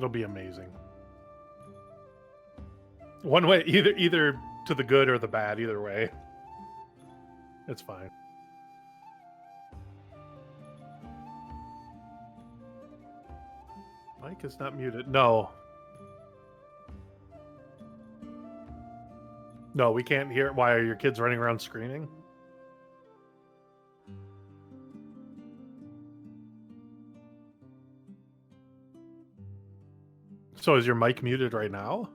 It'll be amazing. One way, either to the good or the bad. Either way, it's fine. Mike is not muted. No. No, we can't hear. Why are your kids running around screaming? So is your mic muted right now?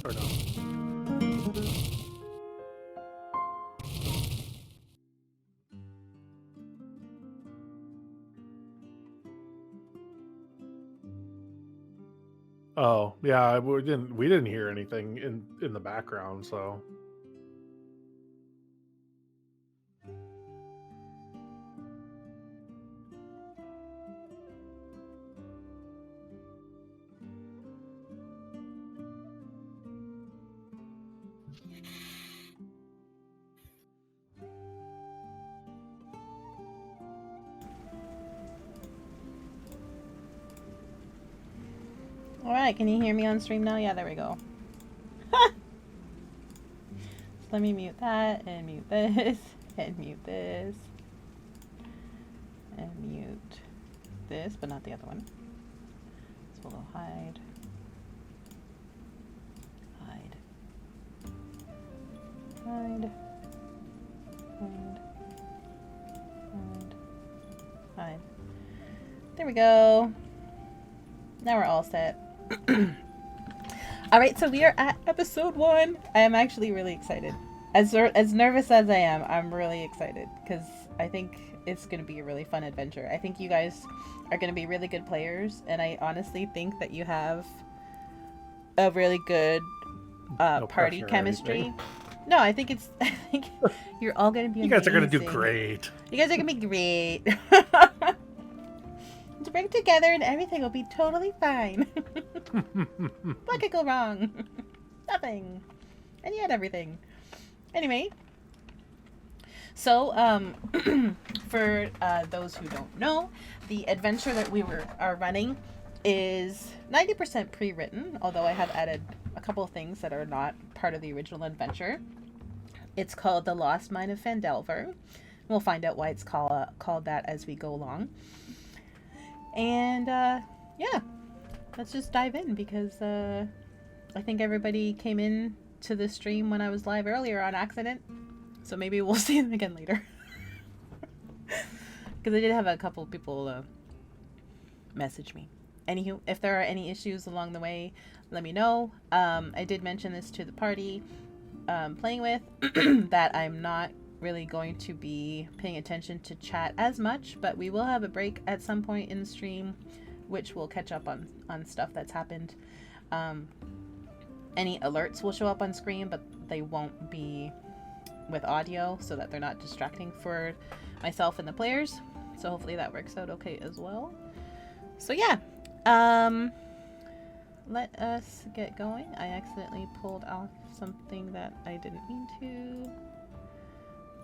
Or no? Oh, yeah, we didn't hear anything in the background, so. Alright, can you hear me on stream now? Yeah, there we go. Let me mute that, and mute this, and mute this, and mute this, but not the other one. So we'll go hide. Hide. Hide. Hide. Hide. Hide. There we go. Now we're all set. Alright, so we are at episode 1. I am actually really excited. As nervous as I am, I'm really excited because I think it's going to be a really fun adventure. I think you guys are going to be really good players, and I honestly think that you have a really good party chemistry. No, I think you're all going to be amazing. You guys are going to do great. You guys are going to be great. To bring together and everything will be totally fine. What could go wrong? Nothing. And yet everything. Anyway. So, for those who don't know, the adventure that we are running is 90% pre-written, although I have added a couple of things that are not part of the original adventure. It's called The Lost Mine of Phandelver. We'll find out why it's called that as we go along. And, yeah, let's just dive in because, I think everybody came in to the stream when I was live earlier on accident. So maybe we'll see them again later. Because I did have a couple of people, message me. Anywho, if there are any issues along the way, let me know. I did mention this to the party, playing with, that I'm not really going to be paying attention to chat as much, but we will have a break at some point in the stream, which will catch up on stuff that's happened. Any alerts will show up on screen, but they won't be with audio so that they're not distracting for myself and the players. So hopefully that works out okay as well. So yeah, let us get going. I accidentally pulled off something that I didn't mean to.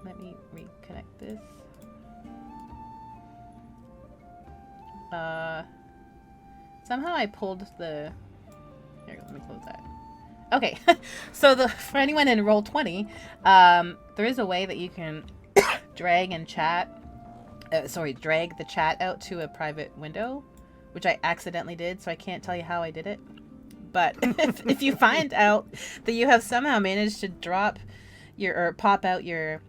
Let me reconnect this. Somehow I pulled the... Here, let me close that. Okay, so for anyone in Roll20, there is a way that you can drag the chat out to a private window, which I accidentally did, so I can't tell you how I did it. But if you find out that you have somehow managed to pop out your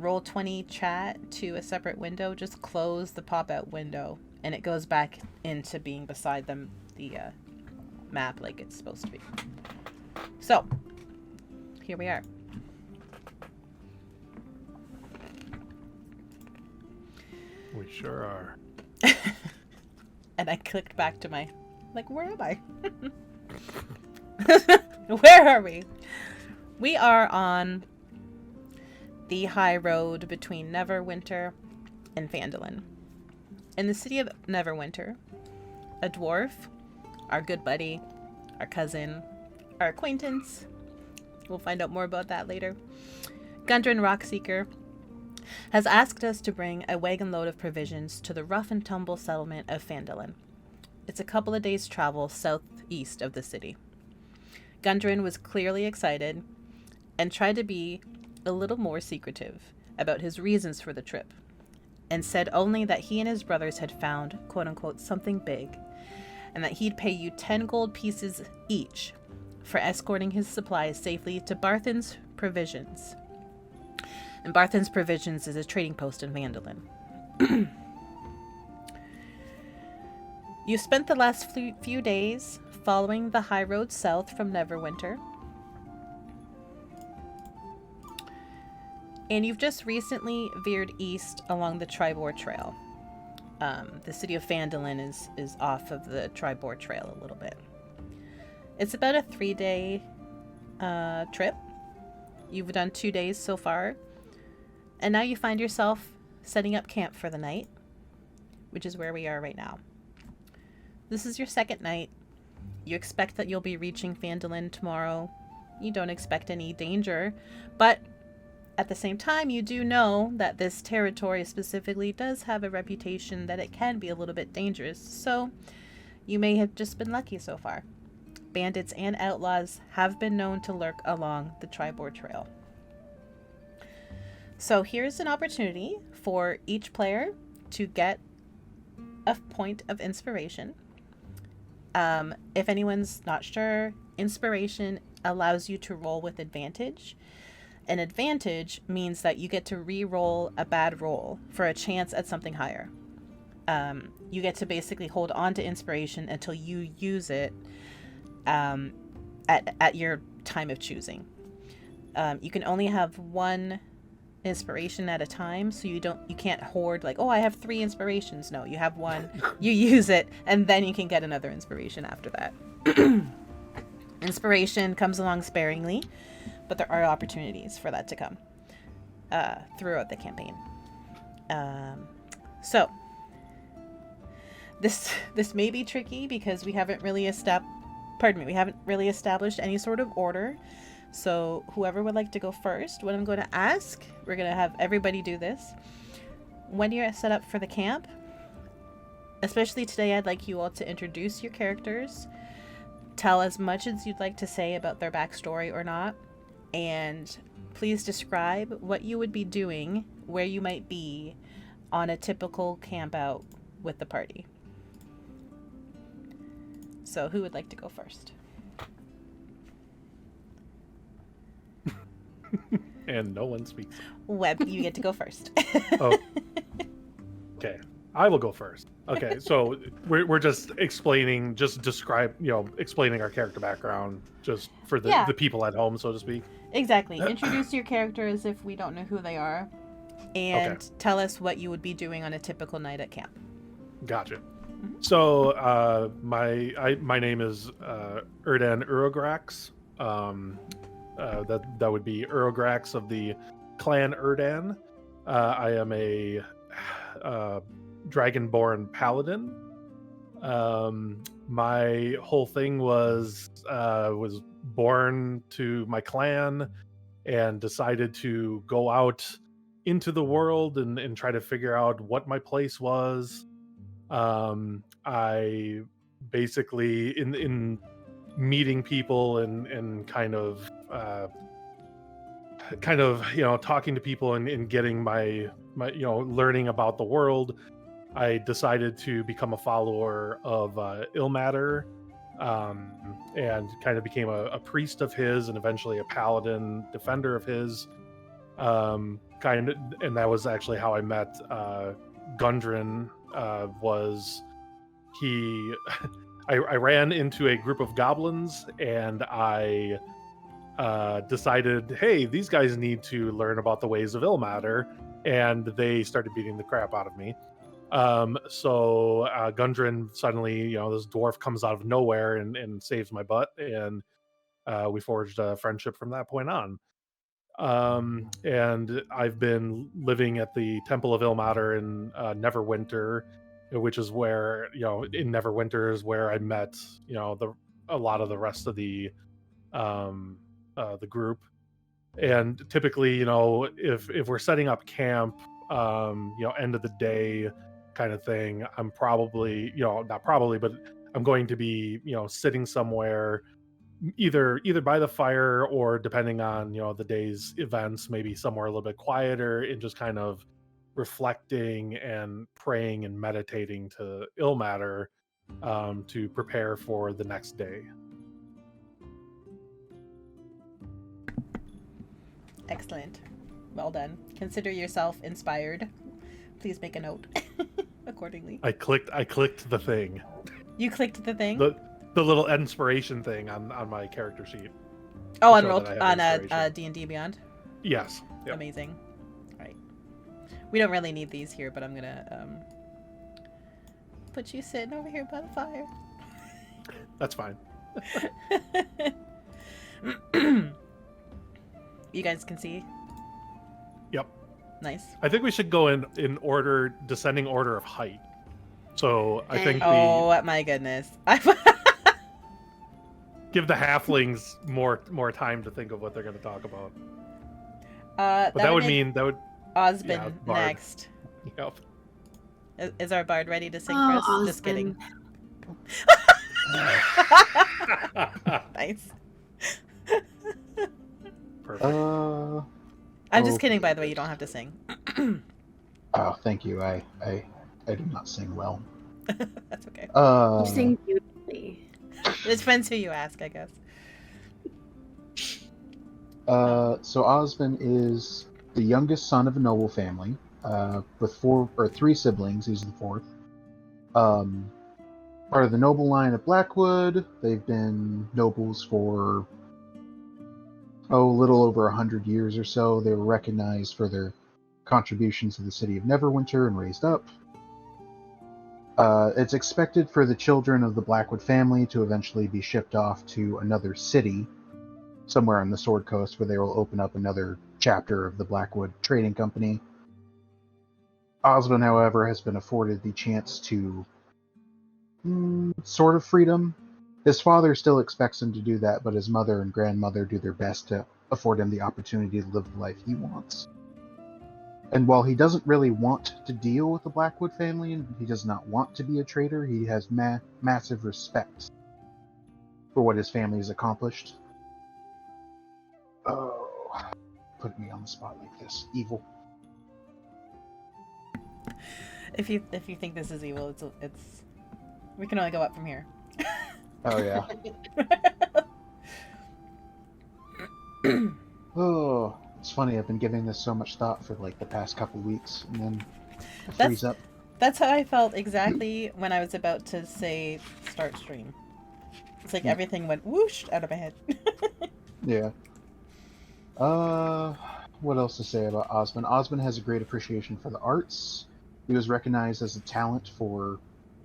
Roll20 chat to a separate window, just close the pop-out window, and it goes back into being beside the map like it's supposed to be. So, here we are. We sure are. And I clicked back to my... Like, where am I? Where are we? We are on the high road between Neverwinter and Phandalin. In the city of Neverwinter, a dwarf, our good buddy, our cousin, our acquaintance, we'll find out more about that later, Gundren Rockseeker, has asked us to bring a wagon load of provisions to the rough and tumble settlement of Phandalin. It's a couple of days' travel east of the city. Gundren was clearly excited and tried to be a little more secretive about his reasons for the trip, and said only that he and his brothers had found, quote-unquote, something big, and that he'd pay you 10 gold pieces each for escorting his supplies safely to Barthen's Provisions. And Barthen's Provisions is a trading post in Phandalin. You spent the last few days following the high road south from Neverwinter, and you've just recently veered east along the Tribor Trail. The city of Phandalin is off of the Tribor Trail a little bit. It's about a 3-day trip. You've done 2 days so far, and now you find yourself setting up camp for the night, which is where we are right now. This is your second night. You expect that you'll be reaching Phandalin tomorrow. You don't expect any danger, but at the same time, you do know that this territory specifically does have a reputation that it can be a little bit dangerous, so you may have just been lucky so far. Bandits and outlaws have been known to lurk along the Tribor Trail. So here's an opportunity for each player to get a point of inspiration. If anyone's not sure, inspiration allows you to roll with advantage. An advantage means that you get to re-roll a bad roll for a chance at something higher. You get to basically hold on to inspiration until you use it at your time of choosing. You can only have one inspiration at a time, so you can't hoard like, oh, I have 3 inspirations. No, you have one, you use it, and then you can get another inspiration after that. Inspiration comes along sparingly, but there are opportunities for that to come throughout the campaign. So this may be tricky because we haven't really established any sort of order. So whoever would like to go first, what I'm going to ask, we're going to have everybody do this. When you're set up for the camp, especially today, I'd like you all to introduce your characters, tell as much as you'd like to say about their backstory or not, and please describe what you would be doing, where you might be on a typical camp out with the party. So who would like to go first? And no one speaks. Web, you get to go first. Oh. Okay, I will go first. Okay, so we're just explaining our character background just for the people at home, so to speak. Exactly. Introduce your character as if we don't know who they are, and tell us what you would be doing on a typical night at camp. Gotcha. Mm-hmm. So my name is Irdan Urograx. That would be Urograx of the clan Irdan. I am a dragonborn paladin. My whole thing was born to my clan and decided to go out into the world and try to figure out what my place was. I basically in meeting people and kind of talking to people and getting my learning about the world, I decided to become a follower of Ilmater, and kind of became a priest of his and eventually a paladin defender of his, and that was actually how I met Gundren. I ran into a group of goblins, and I decided, hey, these guys need to learn about the ways of Ilmater, and they started beating the crap out of me. So Gundren suddenly, this dwarf comes out of nowhere and saves my butt, and we forged a friendship from that point on. And I've been living at the Temple of Ilmater in Neverwinter, which is where, in Neverwinter is where I met, a lot of the rest of the group. And typically, if we're setting up camp, end of the day kind of thing, I'm probably, not probably, but I'm going to be, sitting somewhere either by the fire or depending on, the day's events, maybe somewhere a little bit quieter and just kind of reflecting and praying and meditating to Ilmater to prepare for the next day. Excellent. Well done. Consider yourself inspired. Please make a note accordingly. I clicked the thing. You clicked the thing? The little inspiration thing on my character sheet. Oh, on D&D Beyond? Yes. Yep. Amazing. Right. We don't really need these here, but I'm gonna put you sitting over here by the fire. That's fine. You guys can see? Yep. Nice. I think we should go in order, descending order of height. So I think oh my goodness. give the halflings more time to think of what they're going to talk about. But that would mean Osben next. Yep. Is our bard ready to sing for us? Osben. Just kidding. Nice. Perfect. I'm just kidding, by the way. You don't have to sing. Oh, thank you. I do not sing well. That's okay. You sing beautifully. It depends who you ask, I guess. So Osben is the youngest son of a noble family, with three siblings. He's the fourth. Part of the noble line of Blackwood. They've been nobles for a little over 100 years or so. They were recognized for their contributions to the city of Neverwinter and raised up. It's expected for the children of the Blackwood family to eventually be shipped off to another city, somewhere on the Sword Coast, where they will open up another chapter of the Blackwood Trading Company. Osben, however, has been afforded the chance to sort of freedom. His father still expects him to do that, but his mother and grandmother do their best to afford him the opportunity to live the life he wants. And while he doesn't really want to deal with the Blackwood family, and he does not want to be a traitor, he has massive respect for what his family has accomplished. Oh, put me on the spot like this. Evil. If you think this is evil, it's we can only go up from here. Oh, yeah. Oh, it's funny. I've been giving this so much thought for like the past couple weeks, and then I freeze up. That's how I felt exactly when I was about to say start stream. It's like everything went whoosh out of my head. Yeah. What else to say about Osben? Osben has a great appreciation for the arts. He was recognized as a talent for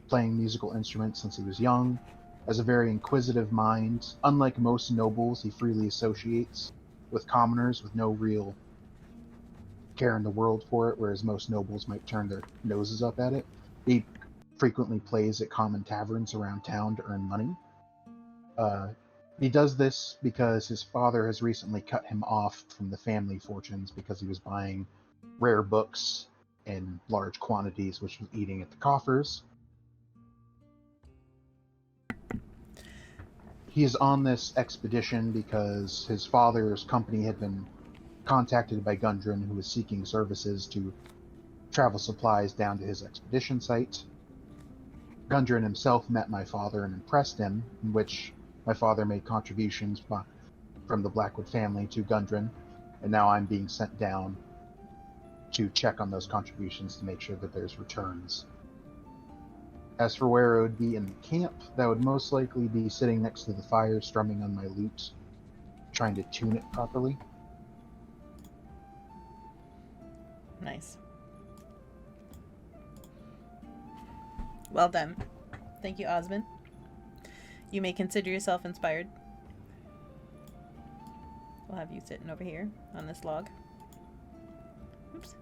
playing musical instruments since he was young. Has a very inquisitive mind. Unlike most nobles, he freely associates with commoners with no real care in the world for it, whereas most nobles might turn their noses up at it. He frequently plays at common taverns around town to earn money. He does this because his father has recently cut him off from the family fortunes because he was buying rare books in large quantities, which was eating at the coffers. He is on this expedition because his father's company had been contacted by Gundren, who was seeking services to travel supplies down to his expedition site. Gundren himself met my father and impressed him, in which my father made contributions from the Blackwood family to Gundren, and now I'm being sent down to check on those contributions to make sure that there's returns. As for where it would be in the camp, that would most likely be sitting next to the fire, strumming on my lute, trying to tune it properly. Nice. Well done. Thank you, Osben. You may consider yourself inspired. We'll have you sitting over here on this log. Oops.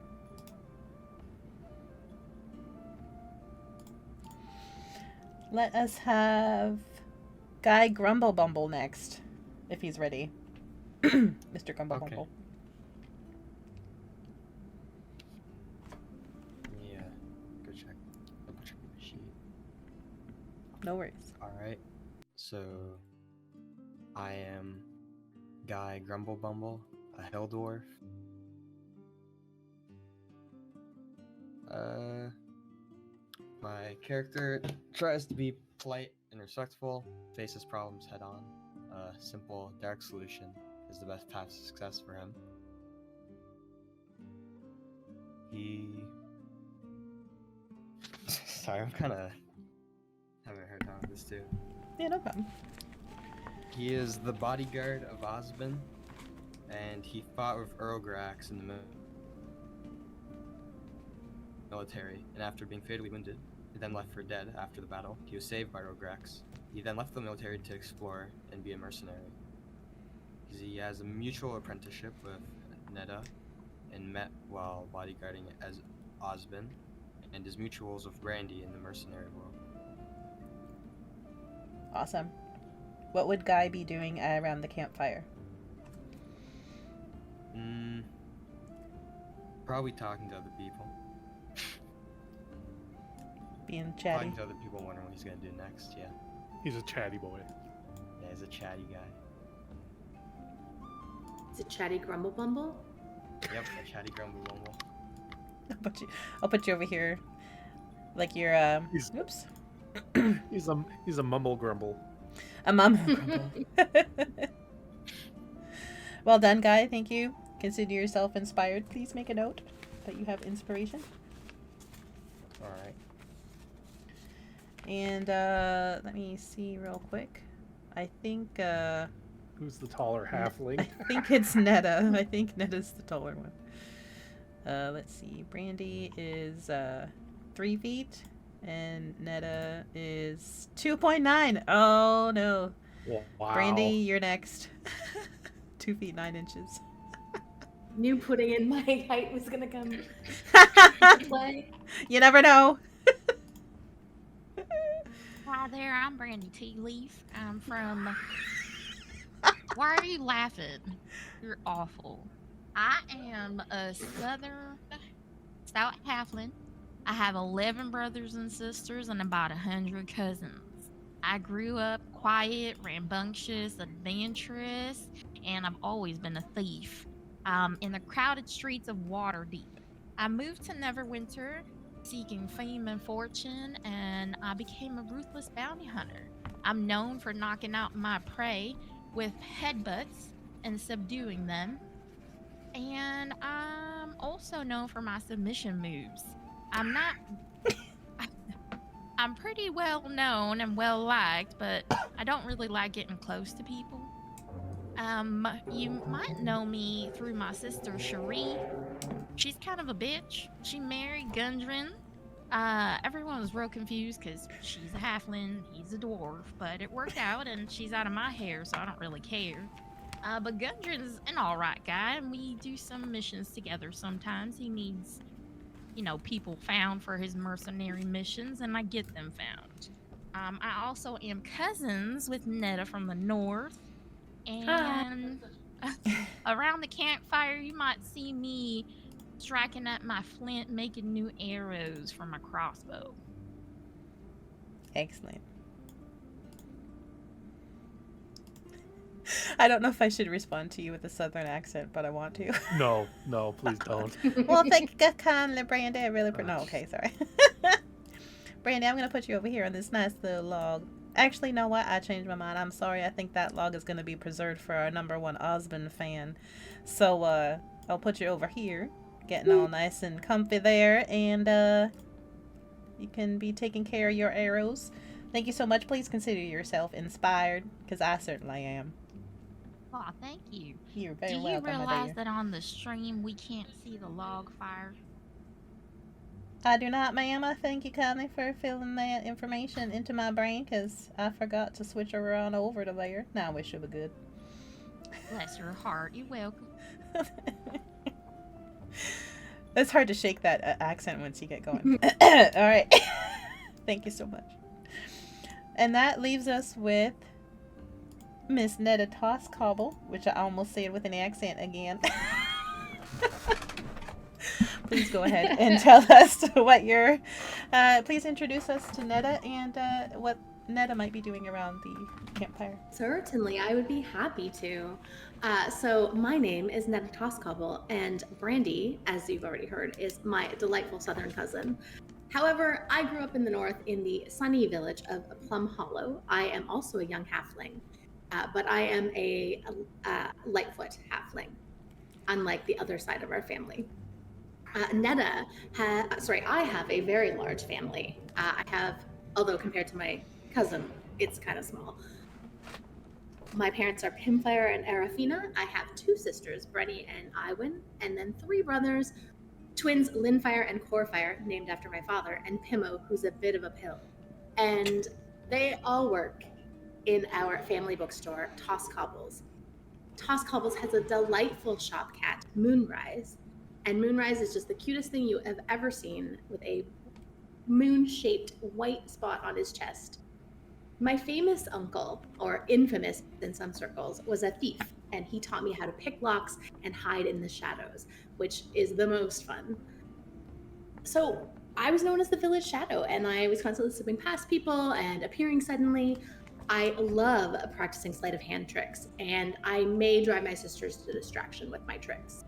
Let us have Guy GrumbleBumble next, if he's ready. Mr. GrumbleBumble. Okay. Yeah, go check. Double check the sheet. No worries. Alright. So, I am Guy GrumbleBumble, a Hell Dwarf. My character tries to be polite and respectful, faces problems head on. A simple, direct solution is the best path to success for him. Sorry, I'm kind of having a hard time with this too. Yeah, no problem. He is the bodyguard of Osben, and he fought with Urograx in the military, and after being fatally wounded, he then left for dead after the battle. He was saved by Urograx. He then left the military to explore and be a mercenary. He has a mutual apprenticeship with Nedda, and met while bodyguarding as Osben, and his mutuals with Brandee in the mercenary world. Awesome. What would Guy be doing around the campfire? Probably talking to other people. Being chatty. Talking to other people, wondering what he's gonna do next. Yeah. He's a chatty boy. Yeah, he's a chatty guy. Is it Chatty GrumbleBumble? Yep, a chatty GrumbleBumble. I'll put you over here. Like you're He's- oops. He's a mumble grumble. A mum. Well done, Guy. Thank you. Consider yourself inspired. Please make a note that you have inspiration. Alright. And let me see real quick. I think Who's the taller halfling? I think it's Nedda. I think Nedda's the taller one. Let's see. Brandee is 3 feet, and Nedda is 2.9. Oh no. Wow. Brandee, you're next. 2 feet 9 inches. Knew putting in my height was gonna come into play. You never know. Hi there, I'm Brandee Tealeaf. I'm from. Why are you laughing? You're awful. I am a southern stout halfling. I have 11 brothers and sisters and about 100 cousins. I grew up quiet, rambunctious, adventurous, and I've always been a thief. In the crowded streets of Waterdeep. I moved to Neverwinter seeking fame and fortune, and I became a ruthless bounty hunter. I'm known for knocking out my prey with headbutts and subduing them. And I'm also known for my submission moves. I'm pretty well known and well liked, but I don't really like getting close to people. You might know me through my sister Sherri. She's kind of a bitch. She married Gundren. Everyone was real confused because she's a halfling, he's a dwarf, but it worked out and she's out of my hair, so I don't really care. But Gundren's an alright guy, and we do some missions together sometimes. He needs, people found for his mercenary missions, and I get them found. I also am cousins with Nedda from the north, and around the campfire, you might see me striking at my flint, making new arrows for my crossbow. Excellent. I don't know if I should respond to you with a southern accent, but I want to. No, please don't. Well, thank you kindly, Brandee. I really no, okay, sorry. Brandee, I'm gonna put you over here on this nice little log. Actually, you know what? I changed my mind. I'm sorry. I think that log is gonna be preserved for our #1 Osben fan. So I'll put you over here, getting all nice and comfy there, and you can be taking care of your arrows. Thank you so much. Please consider yourself inspired, because I certainly am. Aw, thank you. You're very Do you welcome, my realize dear. that on the stream we can't see the log fire? I do not, ma'am. I thank you kindly for filling that information into my brain, because I forgot to switch around over to there. Now I wish it were good. Bless your heart. You're welcome. It's hard to shake that accent once you get going. All right. Thank you so much. And that leaves us with Miss Nedda Tosscobble, which I almost said with an accent again. Please go ahead and tell us what your. Please introduce us to Nedda and what Nedda might be doing around the campfire. Certainly, I would be happy to. So my name is Nedda Tosscobble, and Brandee, as you've already heard, is my delightful southern cousin. However, I grew up in the north in the sunny village of Plum Hollow. I am also a young halfling, but I am a Lightfoot halfling, unlike the other side of our family. Nedda, I have a very large family. I have, although compared to my cousin, it's kind of small. My parents are Pimfire and Arafina. I have 2 sisters, Brandee and Iwin, and then 3 brothers, twins Linfire and Corefire, named after my father, and Pimo, who's a bit of a pill. And they all work in our family bookstore, Tosscobble's. Tosscobble's has a delightful shop cat, Moonrise. And Moonrise is just the cutest thing you have ever seen, with a moon-shaped white spot on his chest. My famous uncle, or infamous in some circles, was a thief, and he taught me how to pick locks and hide in the shadows, which is the most fun. So I was known as the village shadow, and I was constantly slipping past people and appearing suddenly. I love practicing sleight of hand tricks, and I may drive my sisters to distraction with my tricks.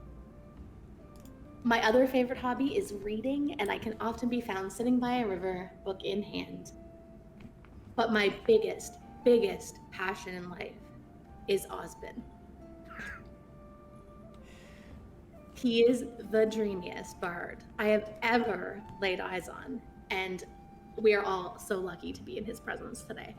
My other favorite hobby is reading, and I can often be found sitting by a river, book in hand. But my biggest passion in life is Osben. He is the dreamiest bard I have ever laid eyes on, and we are all so lucky to be in his presence today.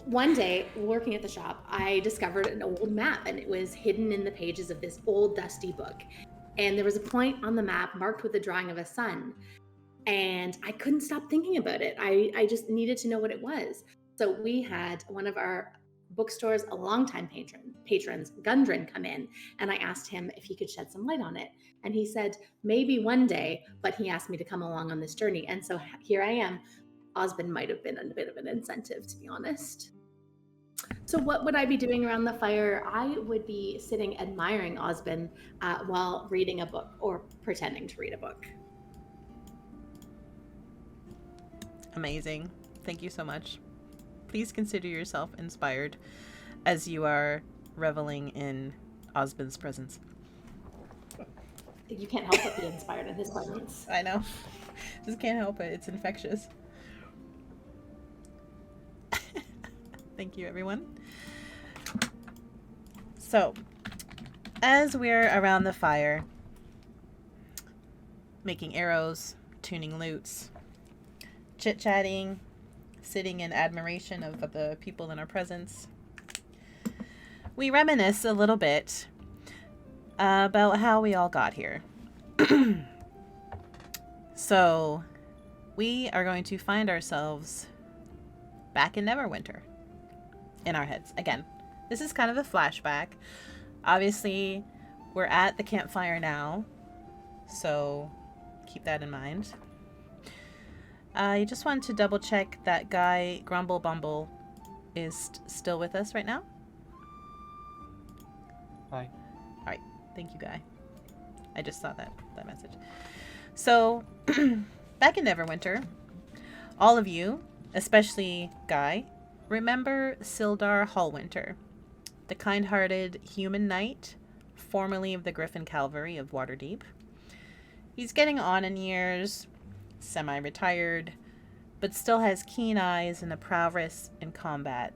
One day, working at the shop, I discovered an old map, and it was hidden in the pages of this old dusty book. And there was a point on the map marked with a drawing of a sun. And I couldn't stop thinking about it. I just needed to know what it was. So we had one of our bookstore's longtime patrons, Gundren, come in, and I asked him if he could shed some light on it. And he said, maybe one day, but he asked me to come along on this journey. And so here I am. Osben might have been a bit of an incentive, to be honest. So what would I be doing around the fire? I would be sitting admiring Osben while reading a book, or pretending to read a book. Amazing. Thank you so much. Please consider yourself inspired as you are reveling in Osben's presence. You can't help but be inspired in his presence. I know. Just can't help it. It's infectious. Thank you, everyone. So, as we're around the fire, making arrows, tuning lutes, chit-chatting, sitting in admiration of the people in our presence, we reminisce a little bit about how we all got here. So, we are going to find ourselves back in Neverwinter in our heads. Again, this is kind of a flashback. Obviously, we're at the campfire now, so keep that in mind. I just wanted to double check that guy GrumbleBumble is still with us right now. Hi. All right, thank you, Guy. I just saw that message. So, back in Neverwinter, all of you, especially Guy, remember Sildar Hallwinter, the kind-hearted human knight, formerly of the Griffin Cavalry of Waterdeep. He's getting on in years, semi-retired, but still has keen eyes and a prowess in combat,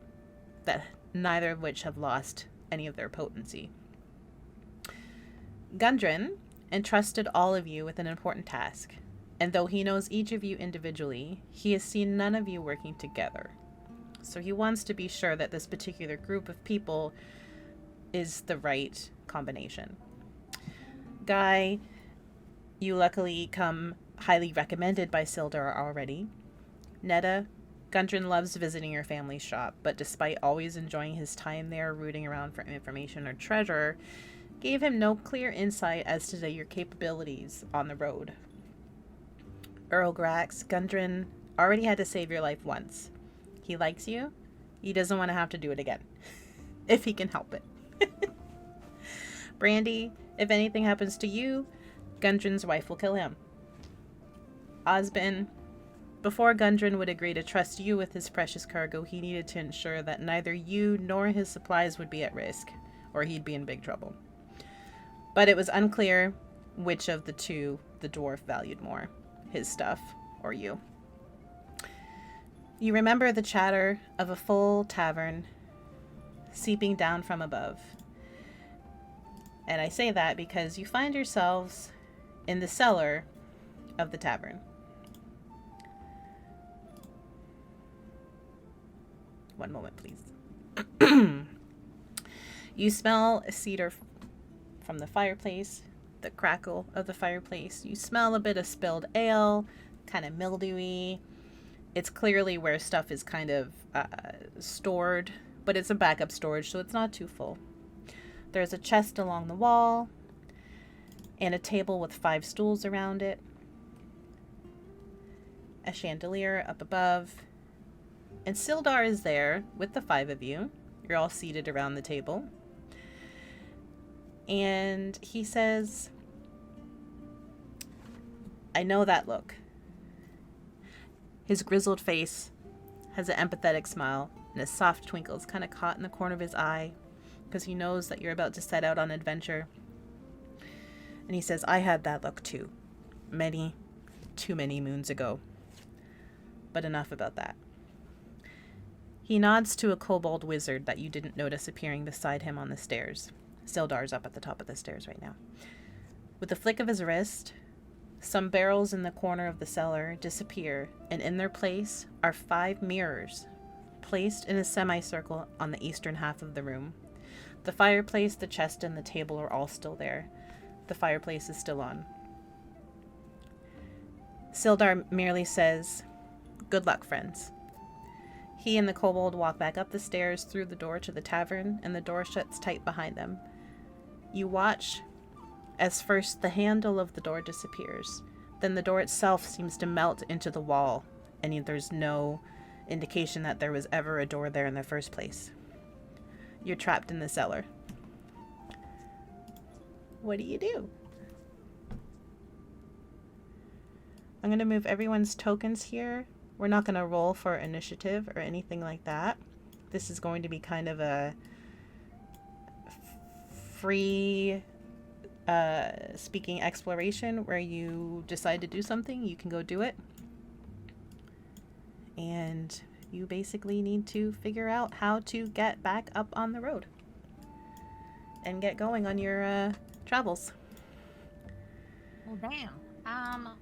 that neither of which have lost any of their potency. Gundren entrusted all of you with an important task, and though he knows each of you individually, he has seen none of you working together. So he wants to be sure that this particular group of people is the right combination. Guy, you luckily come highly recommended by Sildar already. Nedda, Gundren loves visiting your family's shop, but despite always enjoying his time there rooting around for information or treasure, gave him no clear insight as to your capabilities on the road. Urograx, Gundren already had to save your life once. He likes you. He doesn't want to have to do it again, if he can help it. Brandee, if anything happens to you, Gundren's wife will kill him. Osben, Before Gundren would agree to trust you with his precious cargo, he needed to ensure that neither you nor his supplies would be at risk, or he'd be in big trouble. But it was unclear which of the two the dwarf valued more, his stuff or you. You remember the chatter of a full tavern seeping down from above. And I say that because you find yourselves in the cellar of the tavern. One moment, please. You smell a cedar from the fireplace, the crackle of the fireplace. You smell a bit of spilled ale, kind of mildewy. It's clearly where stuff is kind of stored, but it's a backup storage, so it's not too full. There's a chest along the wall, and a table with 5 stools around it. A chandelier up above. And Sildar is there with the 5 of you. You're all seated around the table. And he says, I know that look. His grizzled face has an empathetic smile, and a soft twinkle is kind of caught in the corner of his eye, because he knows that you're about to set out on adventure. And he says, I had that look too. Many, too many moons ago. But enough about that. He nods to a kobold wizard that you didn't notice appearing beside him on the stairs. Sildar's up at the top of the stairs right now. With a flick of his wrist, some barrels in the corner of the cellar disappear, and in their place are 5 mirrors, placed in a semicircle on the eastern half of the room. The fireplace, the chest, and the table are all still there. The fireplace is still on. Sildar merely says, good luck, friends. He and the kobold walk back up the stairs through the door to the tavern, and the door shuts tight behind them. You watch as first the handle of the door disappears. Then the door itself seems to melt into the wall, and there's no indication that there was ever a door there in the first place. You're trapped in the cellar. What do you do? I'm going to move everyone's tokens here. We're not going to roll for initiative or anything like that. This is going to be kind of a free speaking exploration where you decide to do something, you can go do it. And you basically need to figure out how to get back up on the road and get going on your travels. Well, damn.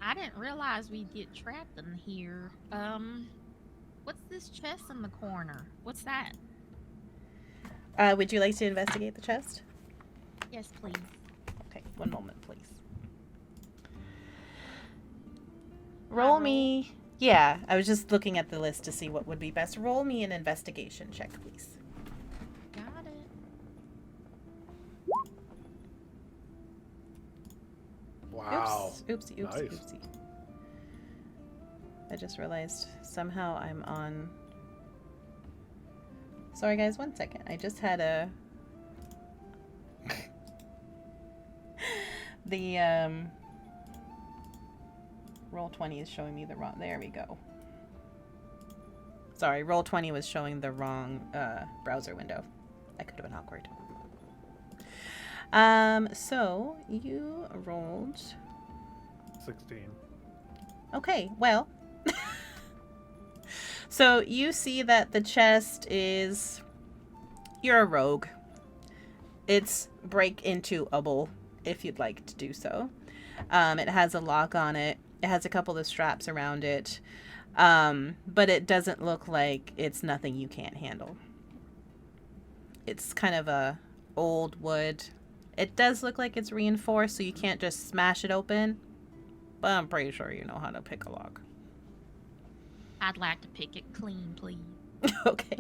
I didn't realize we'd get trapped in here. What's this chest in the corner? What's that? Would you like to investigate the chest? Yes, please. Okay, one moment, please. Roll me. Yeah, I was just looking at the list to see what would be best. Roll me an investigation check, please. Got it. Wow. Oopsie. Nice. Oopsie. I just realized somehow I'm on... Sorry guys, one second. I just had a... The, Roll20 is showing me the wrong... There we go. Sorry, Roll20 was showing the wrong, browser window. That could have been awkward. So, you rolled... 16. Okay, well... So, you see that the chest is... You're a rogue. It's break into able, if you'd like to do so. It has a lock on it. It has a couple of straps around it. But it doesn't look like it's nothing you can't handle. It's kind of a old wood. It does look like it's reinforced, so you can't just smash it open. But I'm pretty sure you know how to pick a lock. I'd like to pick it clean, please. Okay.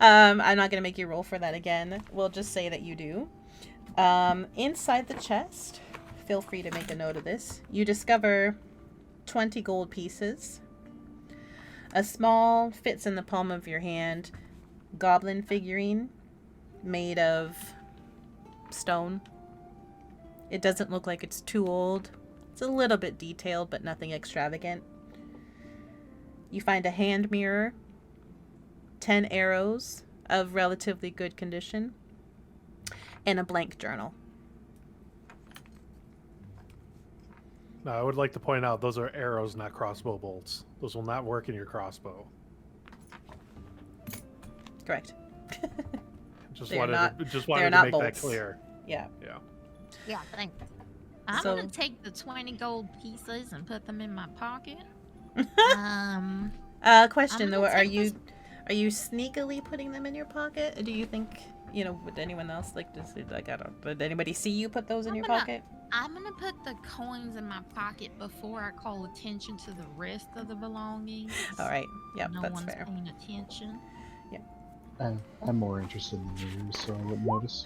I'm not going to make you roll for that again. We'll just say that you do. Inside the chest, feel free to make a note of this, you discover 20 gold pieces. A small, fits in the palm of your hand, goblin figurine made of stone. It doesn't look like it's too old. It's a little bit detailed, but nothing extravagant. You find a hand mirror, 10 arrows of relatively good condition, and a blank journal. Now, I would like to point out those are arrows, not crossbow bolts. Those will not work in your crossbow. Correct. Just They're wanted not- to, just they're wanted to not make bolts. that clear. Yeah. Yeah. Yeah, thanks. I'm So- gonna take the 20 gold pieces and put them in my pocket. Question I'm though, gonna are take you sneakily putting them in your pocket? Do you think, would anyone else did anybody see you put those in I'm your gonna- pocket? I'm gonna put the coins in my pocket before I call attention to the rest of the belongings. All right. Yep, no that's one's fair. paying attention. I'm more interested in the mirrors, so I wouldn't notice.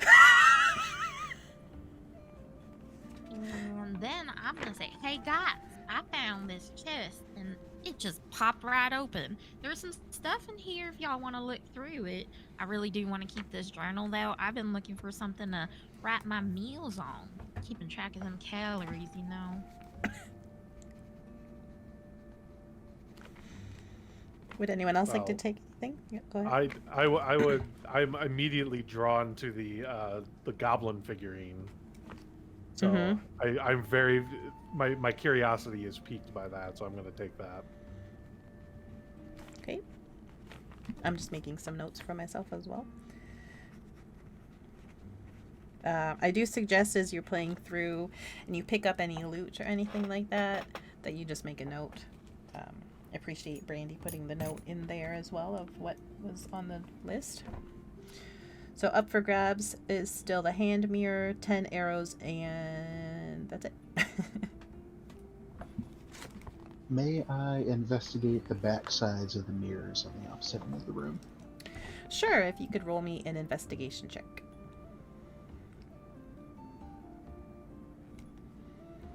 And then I'm gonna say, hey guys, I found this chest and it just popped right open. There's some stuff in here if y'all want to look through it. I really do want to keep this journal though. I've been looking for something to write my meals on. Keeping track of them calories, you know. Would anyone else like to Well, take anything? Yeah, go ahead. I would. I'm immediately drawn to the goblin figurine. So Mhm. I'm very. My curiosity is piqued by that, so I'm going to take that. Okay. I'm just making some notes for myself as well. I do suggest as you're playing through and you pick up any loot or anything like that, that you just make a note. Appreciate Brandee putting the note in there as well of what was on the list. So up for grabs is still the hand mirror, 10 arrows, and that's it. May I investigate the back sides of the mirrors on the opposite end of the room? Sure, if you could roll me an investigation check.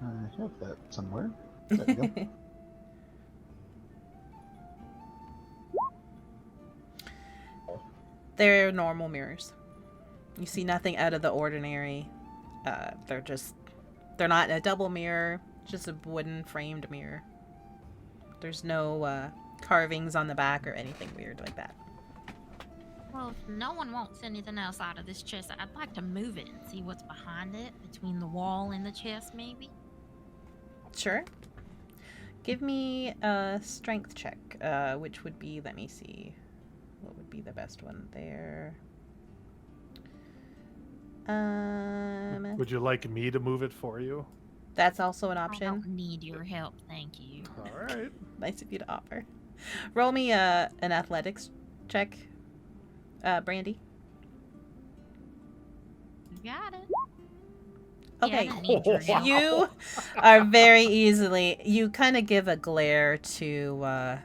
I have that somewhere. There we go. They're normal mirrors. You see nothing out of the ordinary. They're not a double mirror, just a wooden framed mirror. There's no carvings on the back or anything weird like that. Well, if no one wants anything else out of this chest, I'd like to move it and see what's behind it, between the wall and the chest, maybe. Sure. Give me a strength check, which would be, let me see, what would be the best one there? Would you like me to move it for you? That's also an I option. don't need your help, thank you. All right. Nice of you to offer. Roll me an athletics check, Brandee. You got it. Okay. Yeah, I didn't need your help. You are very easily. You kind of give a glare to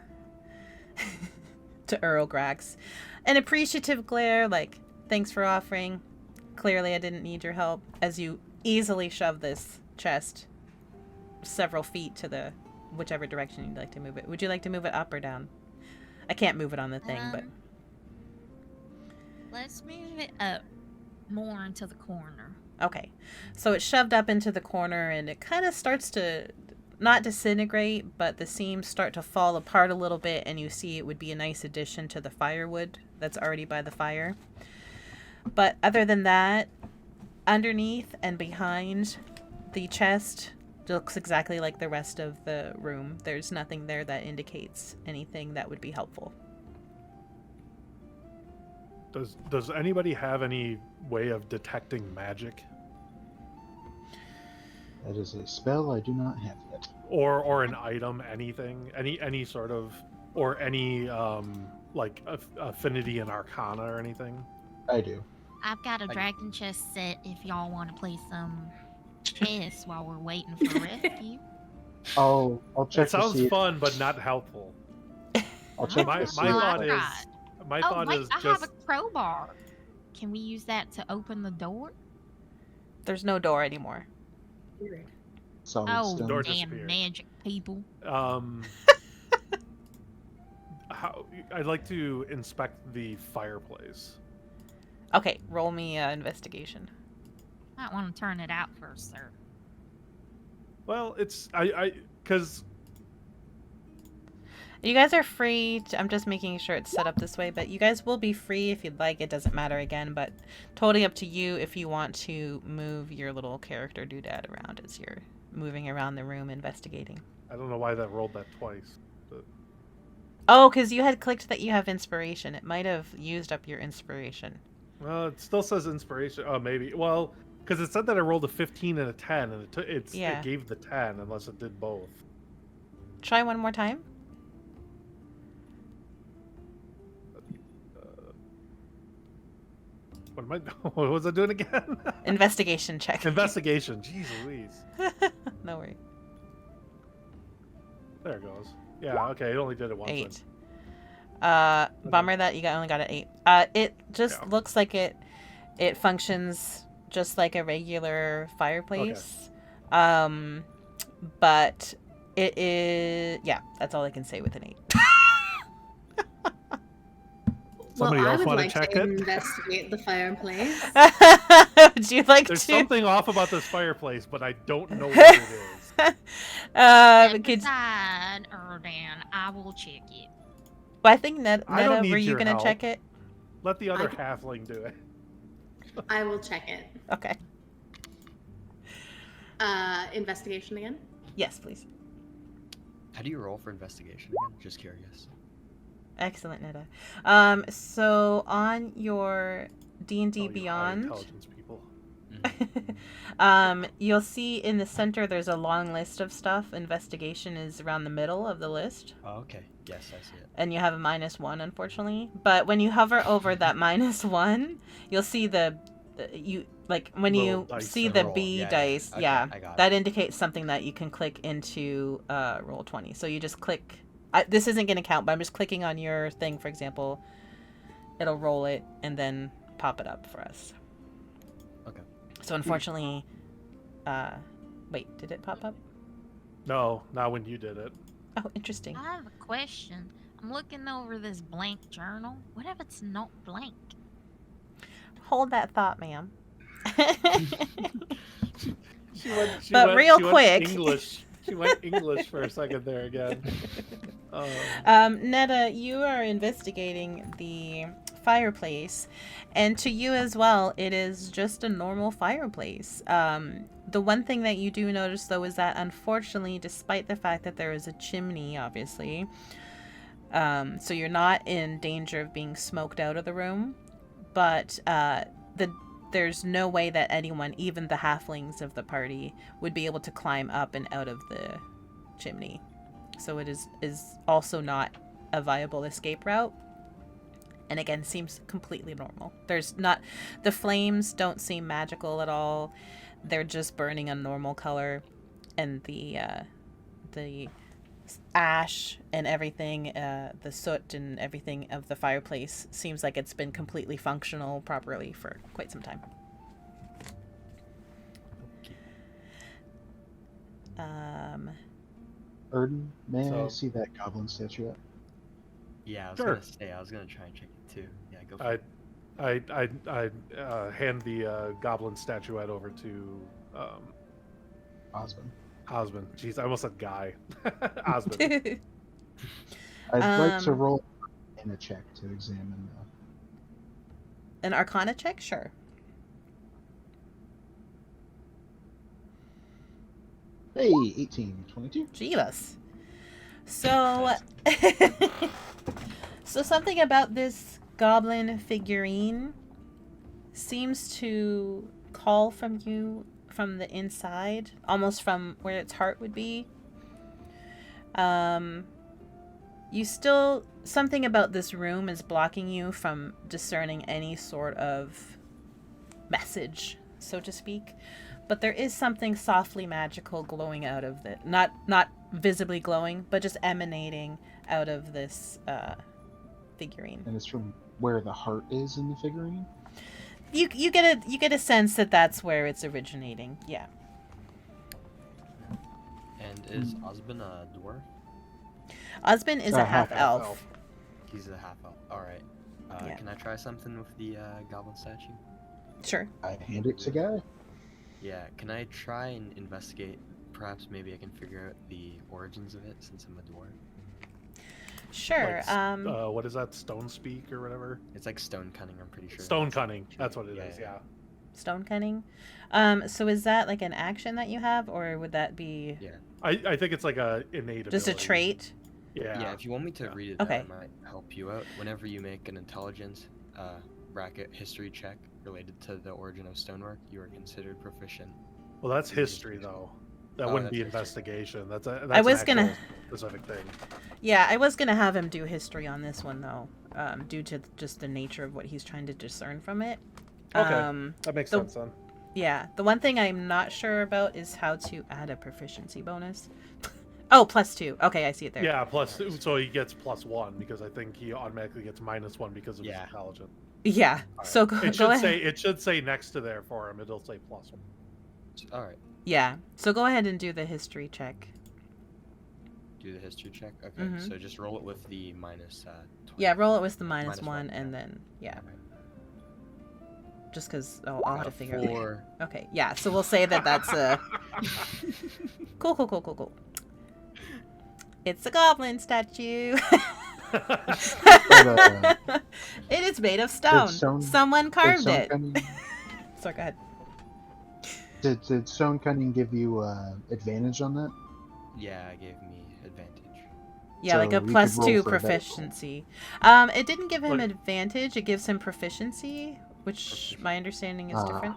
to Urograx, an appreciative glare, like thanks for offering. Clearly, I didn't need your help. As you easily shove this chest several feet to the whichever direction you'd like to move it. Would you like to move it up or down? I can't move it on the thing, but Let's move it up more into the corner. okay. So it's shoved up into the corner and it kind of starts to not disintegrate, but the seams start to fall apart a little bit and you see it would be a nice addition to the firewood that's already by the fire. But other than that, underneath and behind the chest looks exactly like the rest of the room. There's nothing there that indicates anything that would be helpful. Does anybody have any way of detecting magic, That is a spell I do not have yet. or an item, anything, any sort of, or any like affinity in Arcana or anything? I do. I've got a I- dragon chest set if y'all want to play some chess while we're waiting for rescue. I'll check It sounds to see. fun, but not helpful. I'll check My to see. thought is, Alright. my Oh, thought wait, is I have just a crowbar. Can we use that to open the door? There's no door anymore. Solid Oh, stone. Door damn disappeared. magic people. I'd like to inspect the fireplace. Okay, roll me investigation. Might want to turn it out first, sir. Well, it's because You guys are free to, I'm just making sure it's set up this way, but you guys will be free if you'd like. It doesn't matter again, but totally up to you if you want to move your little character doodad around as you're moving around the room investigating. I don't know why that rolled that twice. But... Oh, because you had clicked that you have inspiration. It might have used up your inspiration. Well, it still says inspiration. Oh, maybe. Well, because it said that I rolled a 15 and a 10, and it gave the 10 unless it did both. Try one more time. What was I doing again? Investigation check. Investigation. Jeez Louise. No worry. There it goes. Yeah, okay, it only did it once. 8. Then. Bummer that you only got an 8. It just looks like it functions just like a regular fireplace. Okay. But it is, yeah, that's all I can say with an 8. Somebody well, else I would want like to check to it? investigate the fireplace. Would you like There's to? something off about this fireplace, but I don't know what it is. Beside Irdan, I will check it. Well, I think I don't Nedda, need were you your gonna help. check it? Let the other halfling do it. I will check it. Okay. Investigation again? Yes, please. How do you roll for investigation again? Just curious. Excellent, Nedda. So on your D&D Oh, you high Beyond, intelligence people. you'll see in the center there's a long list of stuff. Investigation is around the middle of the list. Oh, okay. Yes, I see it. And you have a -1, unfortunately. But when you hover over that -1, you'll see when Little you dice see and the roll. B Yeah, dice, okay, yeah, I got that it. indicates something that you can click into Roll20. So you just click. This isn't going to count, but I'm just clicking on your thing, for example. It'll roll it and then pop it up for us. Okay. So unfortunately, wait, did it pop up? No, not when you did it. Oh, interesting. I have a question. I'm looking over this blank journal. What if it's not blank? Hold that thought, ma'am. She went Real quick. English. She went English for a second there again. Nedda, you are investigating the fireplace, and to you as well, it is just a normal fireplace. The one thing that you do notice, though, is that unfortunately, despite the fact that there is a chimney, obviously, so you're not in danger of being smoked out of the room, but there's no way that anyone, even the halflings of the party, would be able to climb up and out of the chimney. So it is also not a viable escape route. And again, seems completely normal. The flames don't seem magical at all. They're just burning a normal color, and the ash and everything, the soot and everything of the fireplace seems like it's been completely functional properly for quite some time. Irdan, may I So- see that goblin statue? Yeah, I was Sure. gonna say, I was gonna try and check it too. Yeah, go for it. I hand the goblin statuette over to Osben. Osben. Jeez, I almost said guy. Osben. I'd like to Um, roll in a check to examine. An Arcana check? Sure. Hey, 18, 22. Jeebus. So, so something about this goblin figurine seems to call from you from the inside, almost from where its heart would be. Something about this room is blocking you from discerning any sort of message, so to speak. But there is something softly magical glowing out of it. Not visibly glowing, but just emanating out of this figurine. And it's from where the heart is in the figurine. You get a sense that that's where it's originating. Yeah. And is Osben a dwarf? Osben is a half elf. half-elf. He's a half elf. Alright. Yeah. Can I try something with the goblin statue? Sure. I hand it to Guy. Yeah, can I try and investigate? Perhaps maybe I can figure out the origins of it since I'm a dwarf. Sure. Like, what is that? Stone speak or whatever? It's like stone cunning, I'm pretty sure. Stone cunning. That's what it is. Yeah. Stone cunning. So is that like an action that you have, or would that be Yeah. I think it's like a innate just a ability. trait? Yeah, if you want me to read it, Okay. that might help you out. Whenever you make an intelligence bracket history check related to the origin of stonework, you are considered proficient. Well, that's history though. That Oh, wouldn't be that's history. investigation. That's a. I was an gonna- actual specific thing. Yeah, I was gonna have him do history on this one though, due to just the nature of what he's trying to discern from it. Okay. That makes the- sense then. Yeah, the one thing I'm not sure about is how to add a proficiency bonus. Oh, +2. Okay, I see it there. Yeah, plus so he gets +1 because I think he automatically gets -1 because of his Yeah. intelligence. Yeah. Alright. So go It should ahead. say next to there for him. It'll say +1. All right, Yeah. So go ahead and do the history check. do the history check. Okay, Mhm. so just roll it with the minus 20. Yeah, roll it with the Minus -1 one, and yeah. then yeah, Alright. just because I'll have to figure out. 4. Okay, yeah. So we'll say that that's a cool. It's a goblin statue. But, It is made of stone. stone- Someone did carved stone it. cunning, Sorry, go ahead. did stone cunning give you advantage on that? Yeah, it gave me advantage. Yeah, like So a we could +2 roll for a better proficiency. It didn't give him But- advantage. It gives him proficiency, which my understanding is Ah. different.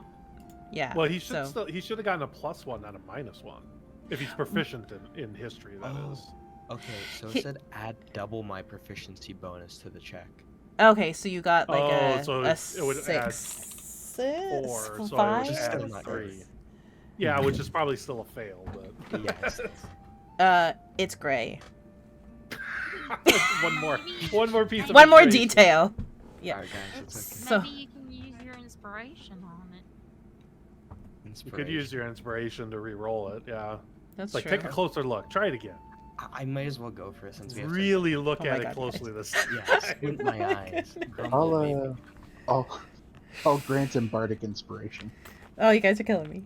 Yeah. Well, he should so. he should have gotten a +1, not a -1, if he's proficient in history. That is. Oh. Okay, so He- it said add double my proficiency bonus to the check. Okay, so you got like Oh, so a it would add 6, 4, so it would 5. Just add still not 3. good. Yeah, which is probably still a fail, but Yes. It's gray. one more piece of One more information. detail. Yeah. Alright, guys, it's okay. So- Maybe you can use your inspiration on it. You could use your inspiration to re-roll it. Yeah, That's like true. take a closer look. Try it again. I might as well go for it since we have Really look Oh my at it God, closely this to... Yeah, squint my eyes. Grumble, maybe. I'll grant him bardic inspiration. Oh, you guys are killing me.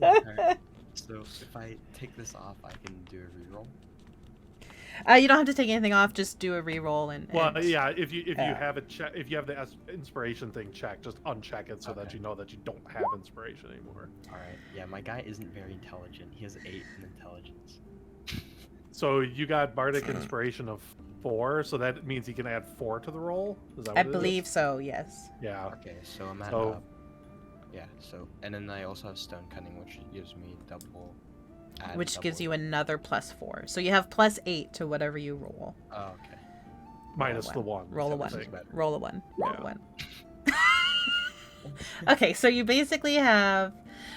Alright, so if I take this off, I can do a reroll. You don't have to take anything off. Just do a reroll and. Well, and- yeah. If you Yeah. have it check, if you have the inspiration thing checked, just uncheck it so that Okay. you know that you don't have inspiration anymore. Alright, yeah, my guy isn't very intelligent. He has 8 in intelligence. So you got bardic inspiration of 4, so that means he can add 4 to the roll. Is that what I it is? believe so. Yes. Yeah. Okay, so I'm at So- yeah, so and then I also have stone cunning, which gives me double. Which gives you another +4. So you have +8 to whatever you roll. Oh, okay. Minus Roll a the 1. Roll a is 1. that what I'm saying? Roll a 1. Roll a Yeah. 1. Okay, so you basically have.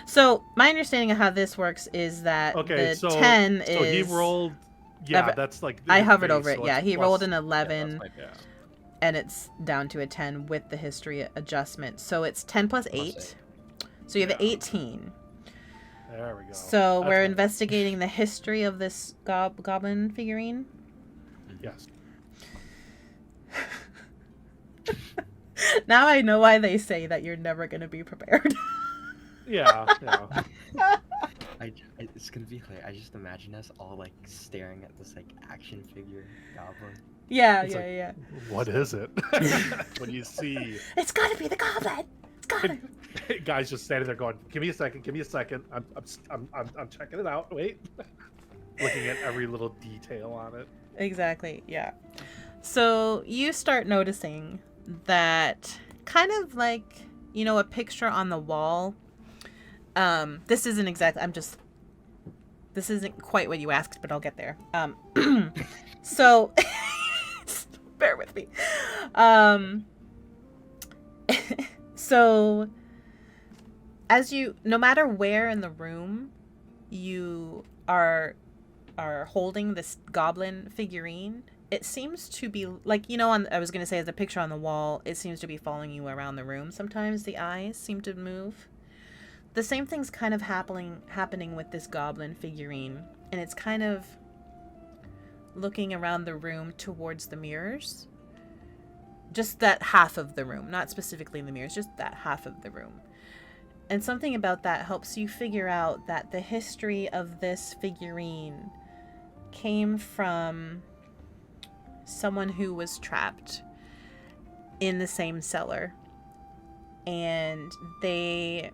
So my understanding of how this works is that Okay, the so 10 so is. he rolled. Yeah, I've- that's like. I his hovered base, over it. so Yeah, it's he plus- rolled an Yeah, 11, that's my Yeah. base. and it's down to a 10 with the history adjustment. So it's 10 plus 8. eight. So you have Yeah. 18. There we go. So That's we're better. investigating the history of this goblin figurine. Yes. Now I know why they say that you're never going to be prepared. Yeah. Yeah. It's gonna be like I just imagine us all like staring at this like action figure goblin. yeah, It's yeah, like- yeah. What is it? What do you see? It's got to be the goblin. It's got to. Guys just standing there going, "Give me a second. Give me a second. I'm checking it out. Wait." Looking at every little detail on it. Exactly, yeah. So you start noticing that kind of like, you know, a picture on the wall. This isn't exactly, this isn't quite what you asked, but I'll get there. So, bear with me. So, no matter where in the room you are holding this goblin figurine, it seems to be like, you know, I was going to say as a picture on the wall, it seems to be following you around the room. Sometimes the eyes seem to move. The same thing's kind of happening with this goblin figurine, and it's kind of looking around the room towards the mirrors. Just that half of the room, not specifically in the mirrors, just that half of the room. And something about that helps you figure out that the history of this figurine came from someone who was trapped in the same cellar, and they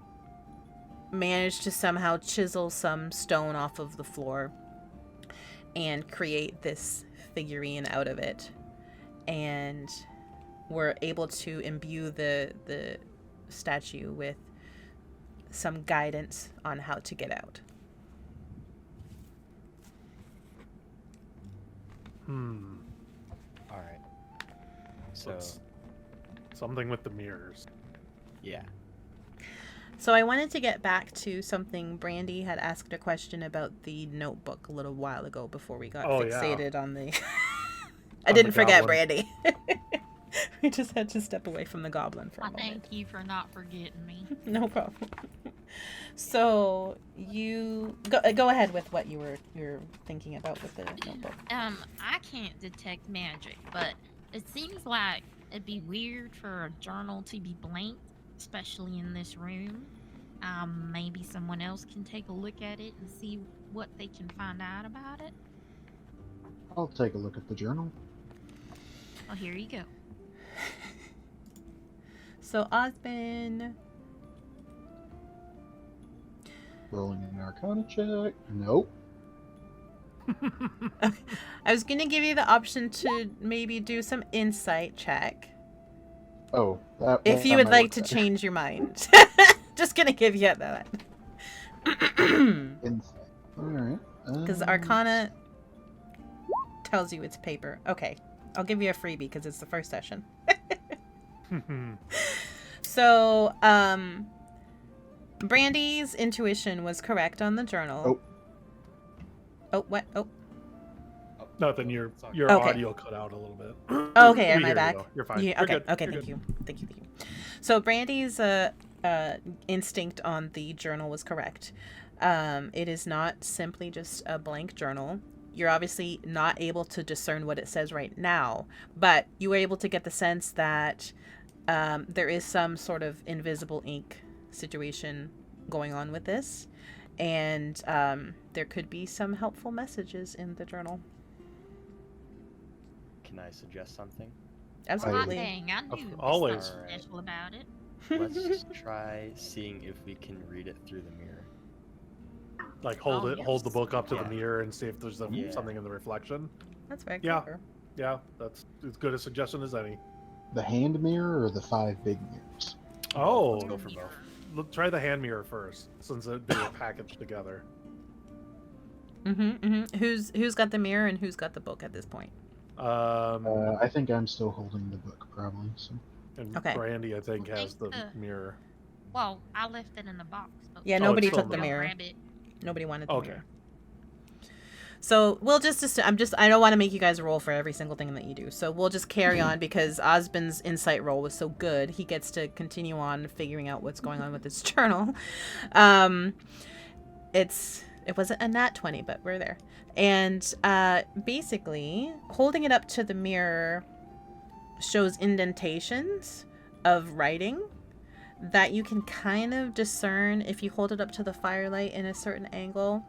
managed to somehow chisel some stone off of the floor and create this figurine out of it, and were able to imbue the statue with some guidance on how to get out. All right. So, It's something with the mirrors. yeah. So I wanted to get back to something Brandee had asked a question about the notebook a little while ago before we got fixated on the... I didn't forget goblin. Brandee. We just had to step away from the goblin for a moment. Thank you for not forgetting me. No problem. So you go ahead with what you were thinking about with the notebook. I can't detect magic, but it seems like it'd be weird for a journal to be blanked, especially in this room. Maybe someone else can take a look at it and see what they can find out about it. I'll take a look at the journal. Well, here you go. So Osben, Rolling an Arcana check. Nope. I was gonna give you the option to maybe do some insight check Oh, if you that would might like work to better. change your mind. Just gonna give you that. Insight. All right. Because Arcana tells you it's paper. Okay, I'll give you a freebie because it's the first session. So, Brandee's intuition was correct on the journal. Oh, what? Oh, Nothing. Your Okay. audio cut out a little bit. okay. We Am hear I you, back? though. You're fine. Yeah, You're okay. good. Okay. You're Thank good. you. Thank you. So Brandee's instinct on the journal was correct. It is not simply just a blank journal. You're obviously not able to discern what it says right now, but you were able to get the sense that there is some sort of invisible ink situation going on with this, and there could be some helpful messages in the journal. Can I suggest something? Absolutely. Dang, I knew always. something special about it. Let's try seeing if we can read it through the mirror. Like hold Oh, it, hold the yes. book up to Yeah. the mirror and see if there's Yeah. something in the reflection. That's very Yeah. clever. Yeah, that's as good a suggestion as any. The hand mirror or the 5 big mirrors? Oh, Let's go for both. Try the hand mirror first, since they were packaged together. Who's got the mirror and who's got the book at this point? I think I'm still holding the book, probably. So. And Okay. Brandee, I think, I has the think mirror. Well, I left it in the box. But Yeah, Oh, nobody it's still took the in the mirror. Grab it. Nobody wanted the Okay. mirror. So we'll just assume, I don't want to make you guys roll for every single thing that you do. So we'll just carry on because Osben's insight roll was so good. He gets to continue on figuring out what's going on with his journal. It wasn't a nat 20, but we're there. And basically, holding it up to the mirror shows indentations of writing that you can kind of discern if you hold it up to the firelight in a certain angle.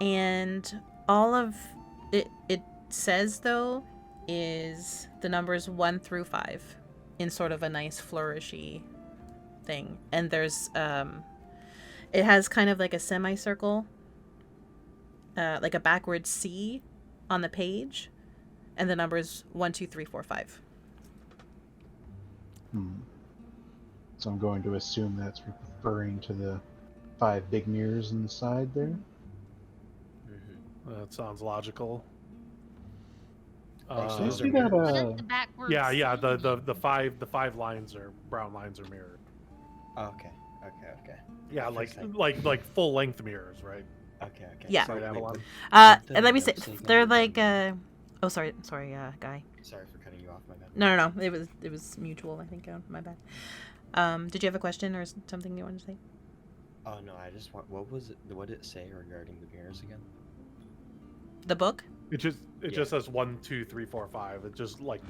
And all of it says, though, is the numbers 1 through 5 in sort of a nice flourishy thing. And there's it has kind of like a semicircle, like a backward C on the page, and the numbers 1, 2, 3, 4, 5. So I'm going to assume that's referring to the 5 big mirrors in the side there. That sounds logical. Actually, Do you those see are that? What is the backwards Yeah, yeah. C? The five lines are brown lines are mirrored. Oh, okay. Yeah, Interesting. like full length mirrors, right? Okay. Yeah. Sorry, Wait, Avalon. And let me say, Notes they're again. like oh, sorry, guy. Sorry for cutting you off, my bad. No. It was mutual, I think. My bad. Did you have a question or something you wanted to say? Oh no, I just want. What was it? What did it say regarding the mirrors again? The book? It just says 1, 2, 3, 4, 5. It just like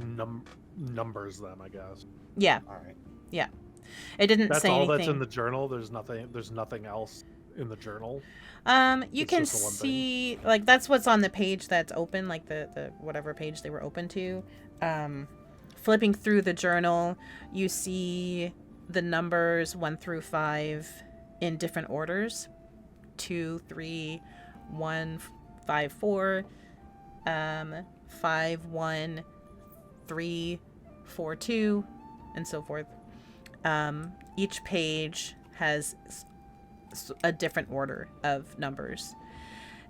numbers them, I guess. Yeah, All right. it didn't That's say all anything. that's in the journal. There's nothing else in the journal? You It's can just the one thing. see, like, that's what's on the page that's open, like the whatever page they were open to. Flipping through the journal, you see the numbers 1 through 5 in different orders. 2, 3, 1, 5, 4, 5, 1, 3, 4, 2, and so forth. Each page has a different order of numbers.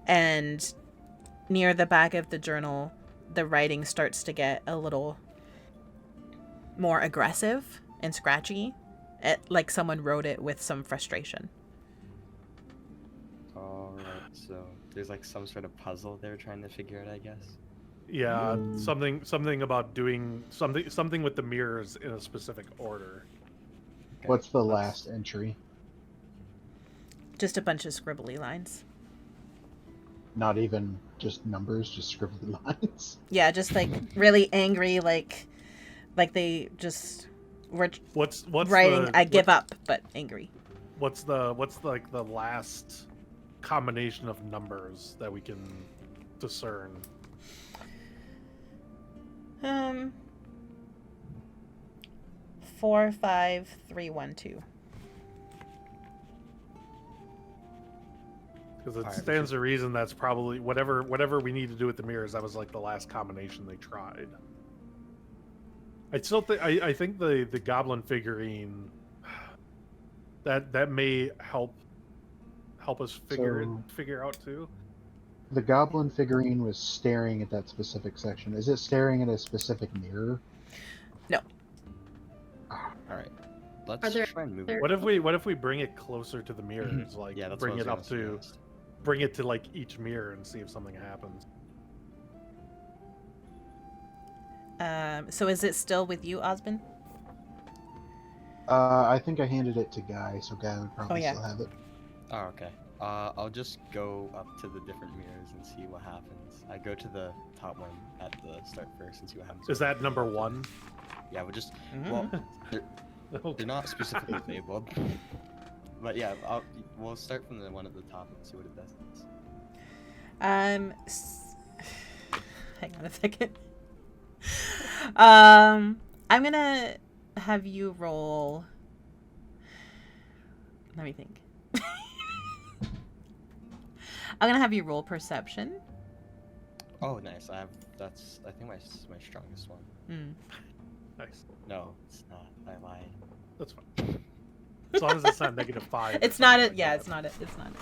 And near the back of the journal, the writing starts to get a little more aggressive and scratchy, like someone wrote it with some frustration. Alright, so there's like some sort of puzzle they're trying to figure out, I guess. Yeah, something about doing something with the mirrors in a specific order. Okay. What's the last entry? Just a bunch of scribbly lines. Not even just numbers, just scribbly lines. Yeah, just like really angry, like they just were What's writing the, I give up, but angry. What's like the last combination of numbers that we can discern? 4, 5, 3, 1, 2. Because it Alright, stands to reason that's probably whatever we need to do with the mirrors. That was like the last combination they tried. I still think I think the goblin figurine that may help us figure out too. The goblin figurine was staring at that specific section. Is it staring at a specific mirror? No. Alright. Let's Are there- try and move there- it. What if we bring it closer to the mirrors? Like Yeah, that's bring what it I was up gonna to suggest. bring it to like each mirror and see if something happens. So is it still with you, Osben? I think I handed it to Guy, so Guy would probably yeah. still have it. Oh, okay. I'll just go up to the different mirrors and see what happens. I go to the top one at the start first and see what happens. Is that number 1? Yeah, we'll just... Well, they're not specifically labeled. But yeah, we'll start from the one at the top and see what it does. Hang on a second. I'm gonna have you roll. Let me think. I'm gonna have you roll perception. Oh, nice. I think my strongest one. Nice. No, it's not. I lied. That's fine. As long as it's not -5. It's not a. Yeah, it's not a. It's not a.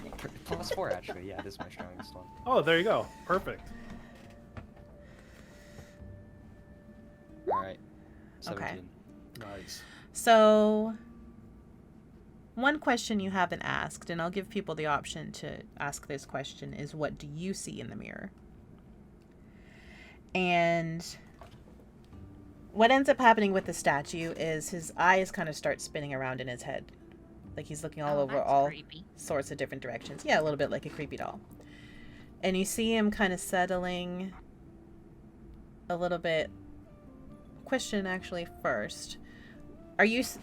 +4 actually. Yeah, this is my strongest one. Oh, there you go. Perfect. All right. 17. Okay. Nice. So, one question you haven't asked, and I'll give people the option to ask this question, is what do you see in the mirror? And what ends up happening with the statue is his eyes kind of start spinning around in his head. Like he's looking all over that's all creepy. sorts of different directions. Yeah, a little bit like a creepy doll. And you see him kind of settling a little bit. Question actually first.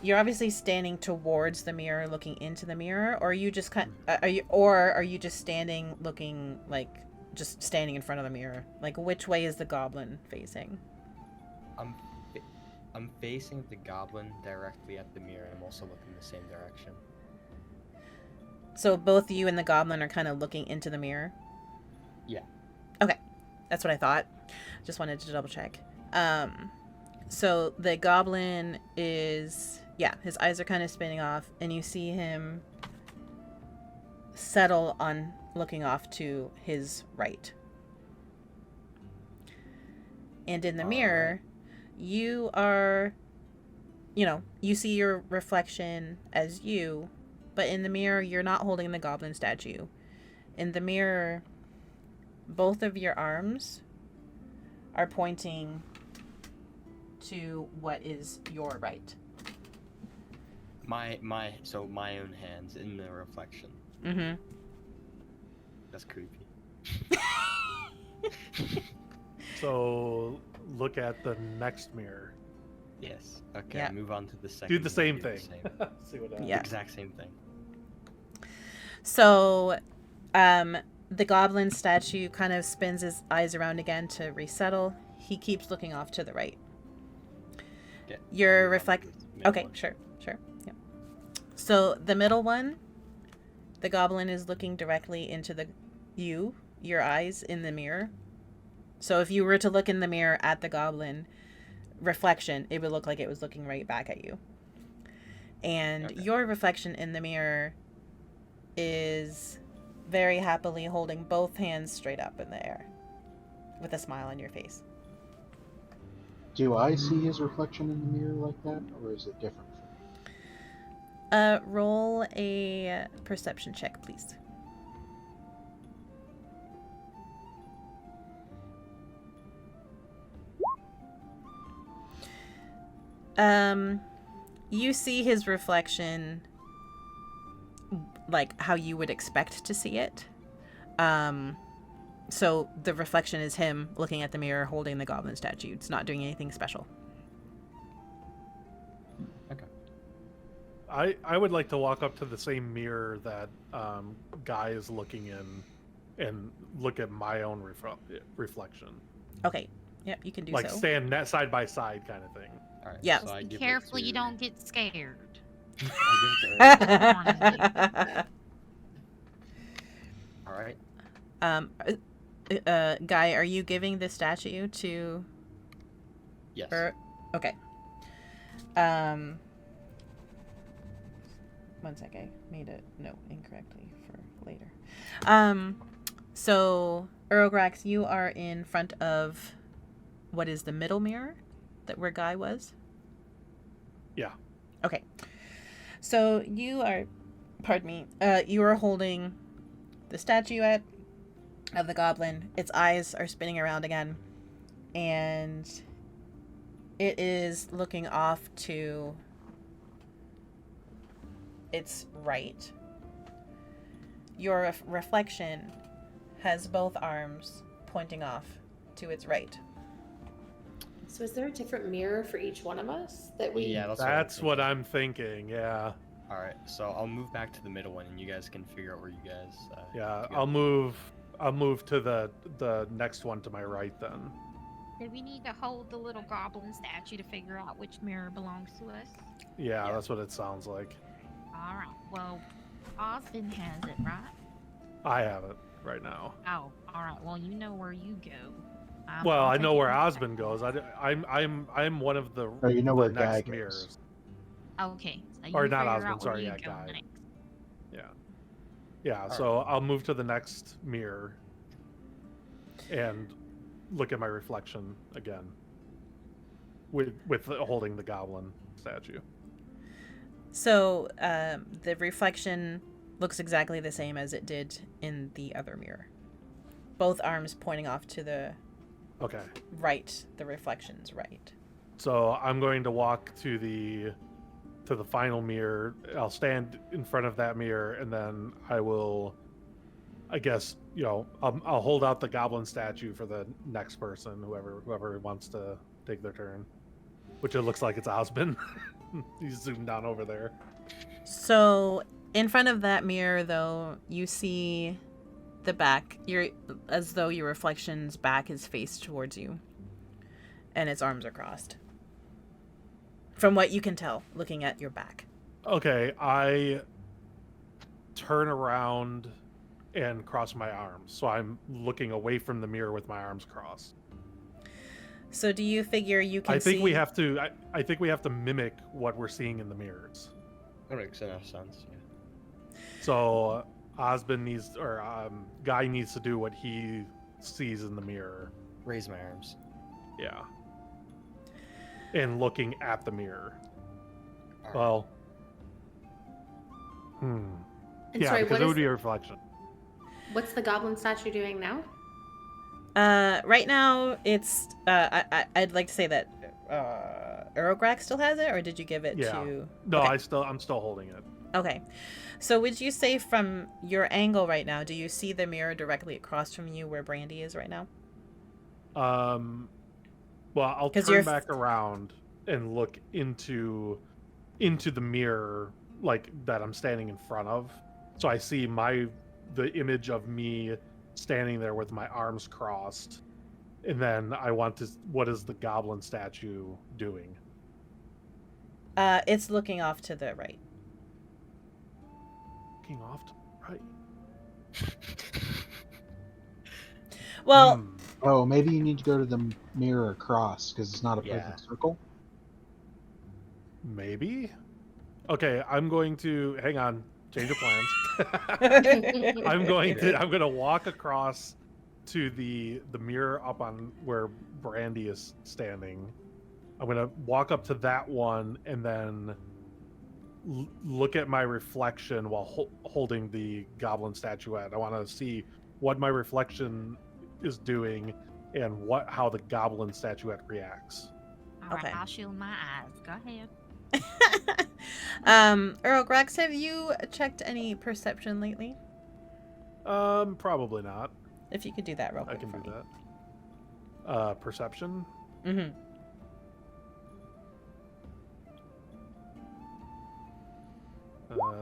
You're obviously standing towards the mirror, looking into the mirror, or are you just are you just standing looking like just standing in front of the mirror? Like which way is the goblin facing? I'm facing the goblin directly at the mirror, and I'm also looking the same direction. So both you and the goblin are kind of looking into the mirror? Yeah. Okay. That's what I thought. Just wanted to double check. So the goblin is, yeah, his eyes are kind of spinning off, and you see him settle on looking off to his right. And in the mirror, you are, you see your reflection as you, but in the mirror, you're not holding the goblin statue. In the mirror, both of your arms are pointing to what is your right. My own hands in the reflection. Mm-hmm. That's creepy. So look at the next mirror. Yes. Okay. Yeah. Move on to the second. Do the same mirror, thing. do See what happens. Yeah. The exact same thing. So, the goblin statue kind of spins his eyes around again to resettle. He keeps looking off to the right. Okay. Your Move on to reflect. the middle Okay, one. sure. Yep. So the middle one, the goblin is looking directly into your eyes in the mirror. So if you were to look in the mirror at the goblin reflection, it would look like it was looking right back at you. And Okay. your reflection in the mirror is very happily holding both hands straight up in the air with a smile on your face. Do I see his reflection in the mirror like that, or is it different for me? Roll a perception check, please. You see his reflection like how you would expect to see it. So the reflection is him looking at the mirror holding the goblin statue. It's not doing anything special. Okay. I would like to walk up to the same mirror that Guy is looking in and look at my own reflection. Okay. Yep, you can do Like so. stand side by side kind of thing. All right. Yeah. So I Be give careful it to, you don't get scared. I give it to Irdan. All right. Guy, are you giving the statue to Yes. Okay. One sec, I made a note incorrectly for later. So Urograx, you are in front of what is the middle mirror where Guy was? Yeah. Okay. So you are, pardon me, you are holding the statuette of the goblin. Its eyes are spinning around again, and it is looking off to its right. Your reflection has both arms pointing off to its right. So is there a different mirror for each one of us that we? Yeah, That's what I'm thinking. Yeah. All right. So I'll move back to the middle one, and you guys can figure out where you guys. Yeah. go. I'll move to the next one to my right then. Do we need to hold the little goblin statue to figure out which mirror belongs to us? Yeah, Yeah. that's what it sounds like. All right. Well, Osben has it, right? I have it right now. Oh, all right. Well, you know where you go. Well, I'll I take know it where next Osben goes. I'm one of the Oh, you know the where Guy next goes. mirrors. time. Okay. So Or you not figure Osben, out where sorry, you yeah, go Guy. next. Yeah, All so I'll move to the next mirror and look at my reflection again with holding the goblin statue. So the reflection looks exactly the same as it did in the other mirror. Both arms pointing off to the Okay. right, the reflection's right. So I'm going to walk to the final mirror. I'll stand in front of that mirror, and then I will, I guess, I'll hold out the goblin statue for the next person, whoever wants to take their turn. Which it looks like it's Osben. He's zoomed down over there. So in front of that mirror, though, you see the back. As though your reflection's back is faced towards you, and its arms are crossed. From what you can tell, looking at your back. Okay, I turn around and cross my arms. So I'm looking away from the mirror with my arms crossed. So do you figure you can I think see... we have to. I think we have to mimic what we're seeing in the mirrors. That makes enough sense. Yeah. So Osben Guy needs to do what he sees in the mirror. Raise my arms. Yeah. And looking at the mirror. All right. Well. And Yeah, sorry, because it would be a reflection. what's the goblin statue doing now? Right now, it's... I'd like to say that Urograx still has it, or did you give it Yeah. to... No, Okay. I'm still holding it. Okay. So would you say from your angle right now, do you see the mirror directly across from you where Brandee is right now? Well, I'll 'Cause turn you're- back around and look into the mirror, like that I'm standing in front of. So I see the image of me standing there with my arms crossed, and then I want to. What is the goblin statue doing? It's looking off to the right. Looking off to the right. Well, Oh, maybe you need to go to the mirror across because it's not a Yeah. perfect circle. Maybe. Okay, I'm going to hang on. Change of plans. I'm gonna walk across to the mirror up on where Brandee is standing. I'm gonna walk up to that one and then look at my reflection while holding the goblin statuette. I want to see what my reflection is doing and how the goblin statuette reacts. All right, Okay. I'll shield my eyes. Go ahead. Urograx, have you checked any perception lately? Probably not. If you could do that real I quick can for do me. that. Perception. Mm-hmm.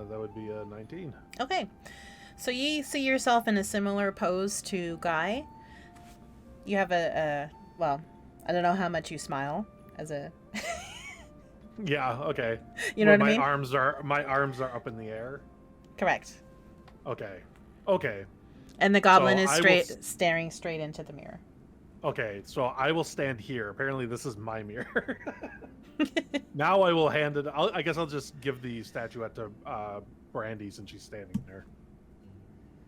That would be a 19. Okay. So you see yourself in a similar pose to Guy. You have well, I don't know how much you smile as a Yeah. Okay. you know Where what I mean? My arms are up in the air. Correct. Okay. Okay. And the goblin So is I will staring straight into the mirror. Okay. So I will stand here. Apparently, this is my mirror. Now I will hand it. I guess I'll just give the statuette to Brandee since she's standing there.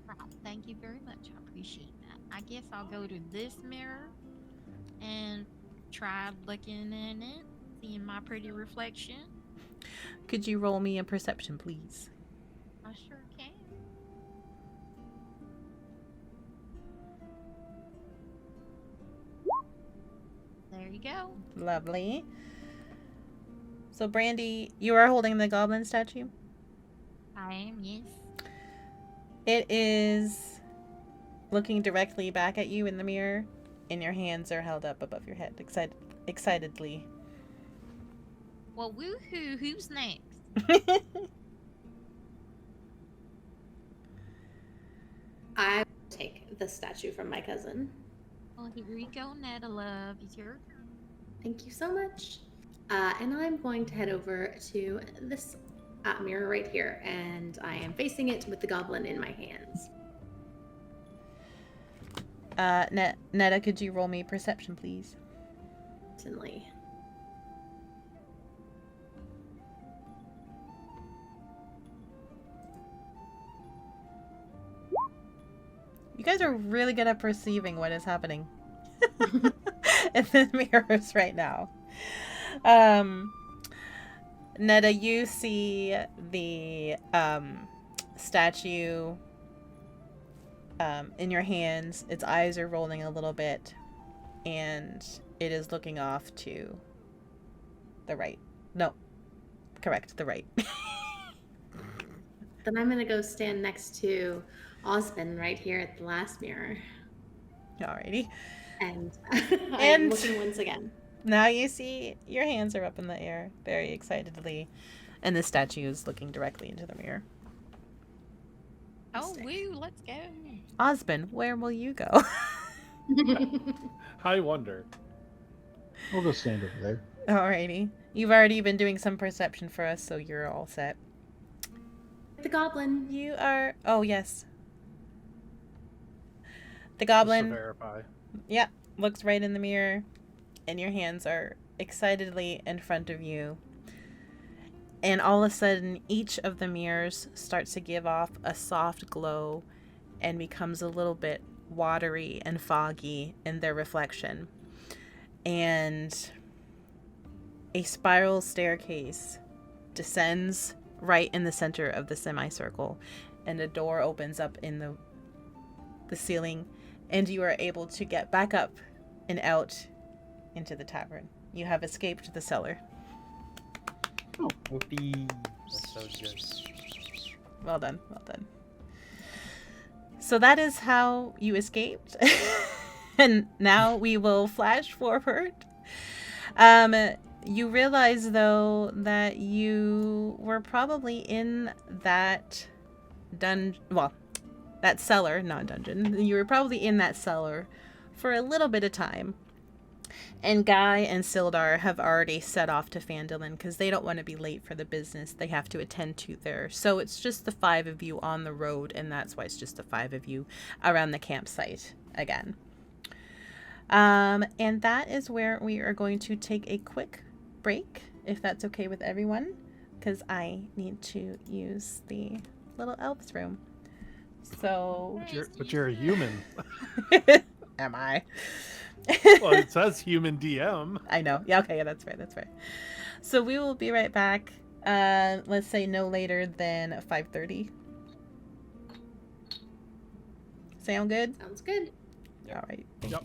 Right, thank you very much. I appreciate that. I guess I'll go to this mirror and try looking in it, seeing my pretty reflection. Could you roll me a perception, please? I sure can. There you go. Lovely. So, Brandee, you are holding the goblin statue? I am, yes. It is looking directly back at you in the mirror, and your hands are held up above your head, excitedly. Well, woohoo, who's next? I will take the statue from my cousin. Well, here you go, Nedda love. It's your turn. Thank you so much. And I'm going to head over to this mirror right here, and I am facing it with the goblin in my hands. Nedda, could you roll me perception, please? Certainly. You guys are really good at perceiving what is happening in the mirrors right now. Nedda, you see the statue in your hands. Its eyes are rolling a little bit, and it is looking off to the right. No, correct, the right. Then I'm going to go stand next to Osben right here at the last mirror. Alrighty. And And- I'm looking once again. Now you see your hands are up in the air very excitedly, and the statue is looking directly into the mirror. Oh, woo, let's go. Osben, where will you go? I wonder. We'll go stand over there. Alrighty. You've already been doing some perception for us, so you're all set. The goblin. You are... Oh, yes. The Just to goblin, verify. yeah, looks right in the mirror, and your hands are excitedly in front of you. And all of a sudden, each of the mirrors starts to give off a soft glow and becomes a little bit watery and foggy in their reflection. And a spiral staircase descends right in the center of the semicircle, and a door opens up in the ceiling, and you are able to get back up and out into the tavern. You have escaped the cellar. Whoopee. That's so good. Well done, well done. So that is how you escaped. And now we will flash forward. You realize, though, that you were probably in that that cellar, not dungeon. You were probably in that cellar for a little bit of time. And Guy and Sildar have already set off to Phandelver because they don't want to be late for the business they have to attend to there. So it's just the 5 of you on the road, and that's why it's just the 5 of you around the campsite again. And that is where we are going to take a quick break, if that's okay with everyone, because I need to use the little elf's room. So... But you're a human. Am I? Well, it says human DM. I know. Yeah, okay, yeah, that's fair. So we will be right back. Let's say no later than 5:30. Sound good? Sounds good. Yep. All right. Yep.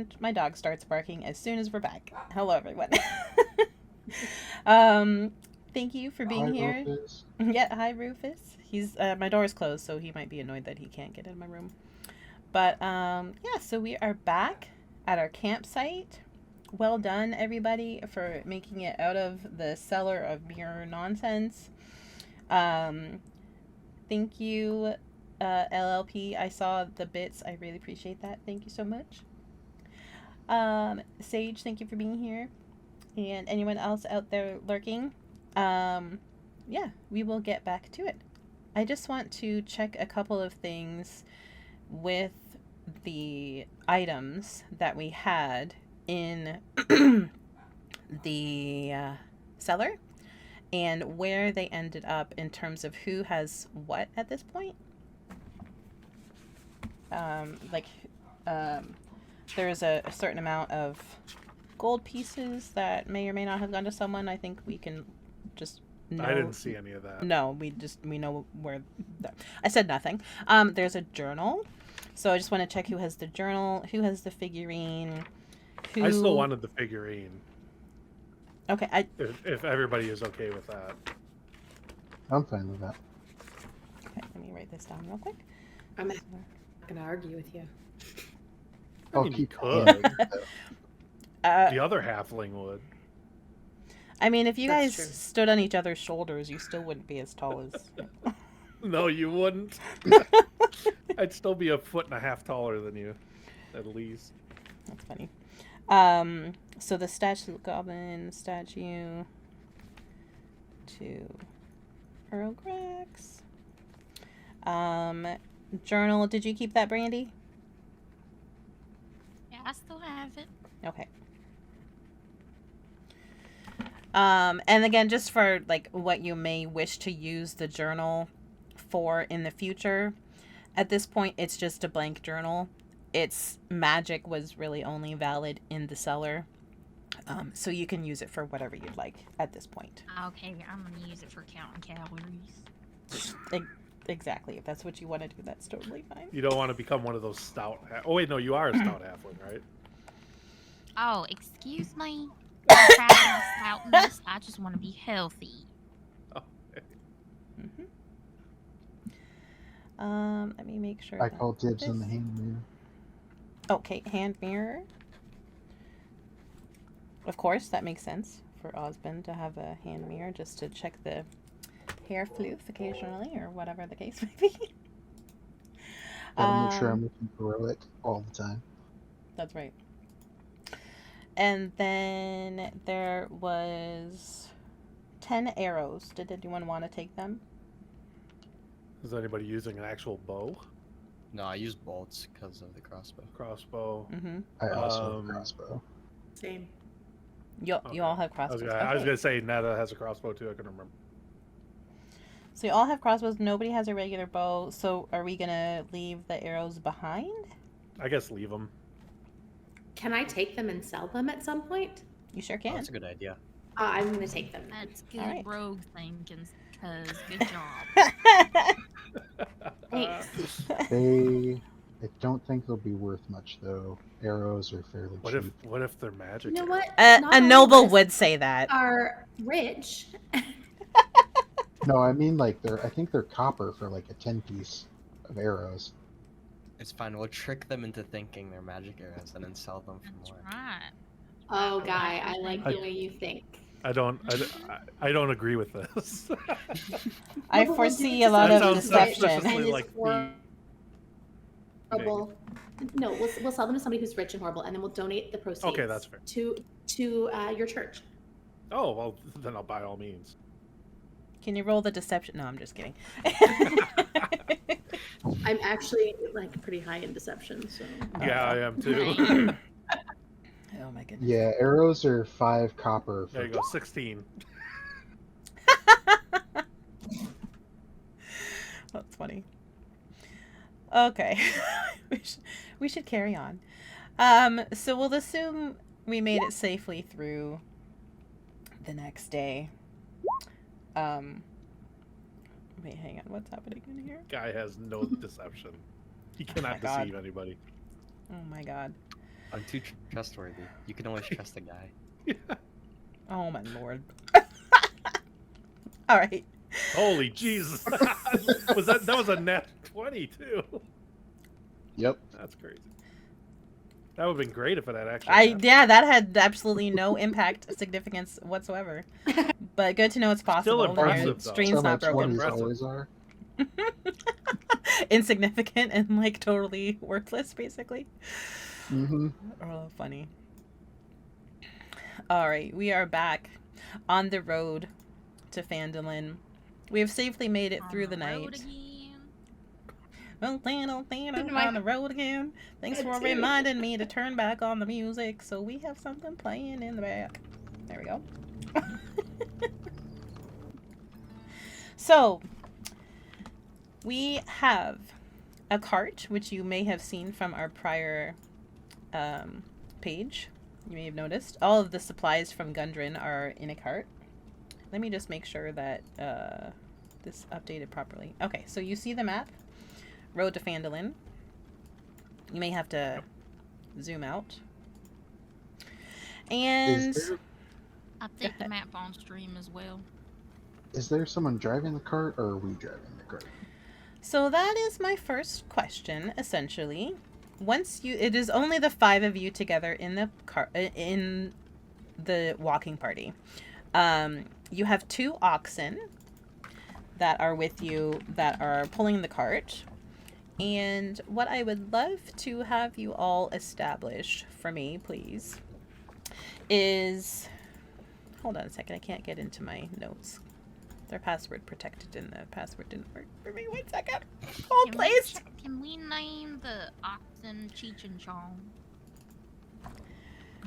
And my dog starts barking as soon as we're back. Hello, everyone. Thank you for being Hi, here. Rufus. Yeah, hi, Rufus. He's my door is closed, so he might be annoyed that he can't get in my room. But yeah, so we are back at our campsite. Well done, everybody, for making it out of the cellar of mere nonsense. Thank you, LLP. I saw the bits. I really appreciate that. Thank you so much. Sage, thank you for being here. And anyone else out there lurking. Yeah, we will get back to it. I just want to check a couple of things with the items that we had in the cellar and where they ended up in terms of who has what at this point. There's a certain amount of gold pieces that may or may not have gone to someone. I think we can just know. I didn't see any of that. No, we know where. I said nothing. There's a journal, so I just want to check who has the journal, who has the figurine. Who... I still wanted the figurine. Okay, if everybody is okay with that. I'm fine with that. Okay, let me write this down real quick. I'm not gonna argue with you. I mean, you could. The other halfling would. I mean, if you That's guys true. stood on each other's shoulders, you still wouldn't be as tall as. No, you wouldn't. I'd still be 1.5 feet taller than you, at least. That's funny. So the goblin statue to Urograx. Journal. Did you keep that, Brandee? Yeah, I still have it. Okay. And again, just for like what you may wish to use the journal for in the future, at this point it's just a blank journal. Its magic was really only valid in the cellar, so you can use it for whatever you'd like at this point. Okay, I'm gonna use it for counting calories. Exactly. If that's what you want to do, that's totally fine. You don't want to become one of those stout. Oh wait, no, you are a stout halfling, right? Oh, excuse me. I'm proud of my stoutness. I just want to be healthy. Let me make sure. I call dibs on the hand mirror. Okay, hand mirror. Of course, that makes sense for Osben to have a hand mirror just to check the hair floof occasionally or whatever the case may be. Gotta make sure I'm looking heroic all the time. That's right. And then there was 10 arrows. Did anyone want to take them? Is anybody using an actual bow? No, I use bolts because of the crossbow. Crossbow. Mm-hmm. I also have a crossbow. Same. You all have I crossbows. was Okay. gonna say Nedda has a crossbow too. I couldn't remember. So you all have crossbows. Nobody has a regular bow. So are we gonna leave the arrows behind? I guess leave them. Can I take them and sell them at some point? You sure Oh, can. that's a good idea. I'm gonna take them. That's good Alright. rogue thinking, cause good job. Thanks. I don't think they'll be worth much though. Arrows are fairly What cheap. if they're magic? You know what? A Not all noble of us would say that. are rich. No, I mean like I think they're copper for like a 10 piece of arrows. It's fine. We'll trick them into thinking they're magic arrows and then sell them for That's more. right. Oh, Guy, I like the way you think. I don't agree with this. I Well, foresee we'll a lot That of sounds deception. suspiciously And it's like horrible. No, we'll sell them to somebody who's rich and horrible, and then we'll donate the proceeds. Okay, that's fair. To your church. Oh well, then I'll by all means. Can you roll the deception? No, I'm just kidding. I'm actually like pretty high in deception, so. Yeah, I am too. Oh my goodness. Yeah, arrows are 5 copper. There you go, 16. That's funny. Okay. we should carry on. So we'll assume we made it safely through the next day. Wait, hang on. What's happening in here? Guy has no deception. He cannot God. deceive anybody. Oh my god. I'm too trustworthy. You can always trust a guy. Oh my lord. All right. Holy Jesus! That was a nat 20 too? Yep. That's crazy. That would have been great if it had actually. happened. Yeah, that had absolutely no impact significance whatsoever. But good to know it's possible. Still when your impressive, though. stream's So my not broken. 20s always are. Insignificant and like totally worthless, basically. Mm-hmm. Oh, funny. All right, we are back on the road to Phandelver. We have safely made it through the night. On the road again. Thanks Good for too. reminding me to turn back on the music so we have something playing in the back. There we go. So, we have a cart, which you may have seen from our prior page. You may have noticed. All of the supplies from Gundren are in a cart. Let me just make sure that this updated properly. Okay, so you see the map. Road to Phandelver. You may have to zoom out. And Update the map on stream as well. Is there someone driving the cart, or are we driving the cart? so that is my first question, essentially. It is only the 5 of you together in the car, in the walking party. You have 2 oxen that are with you that are pulling the cart. And what I would love to have you all establish for me, please, is... Hold on a second. I can't get into my notes. They're password protected and the password didn't work for me. 1 second. Hold, please. Can we name the oxen Cheech and Chong?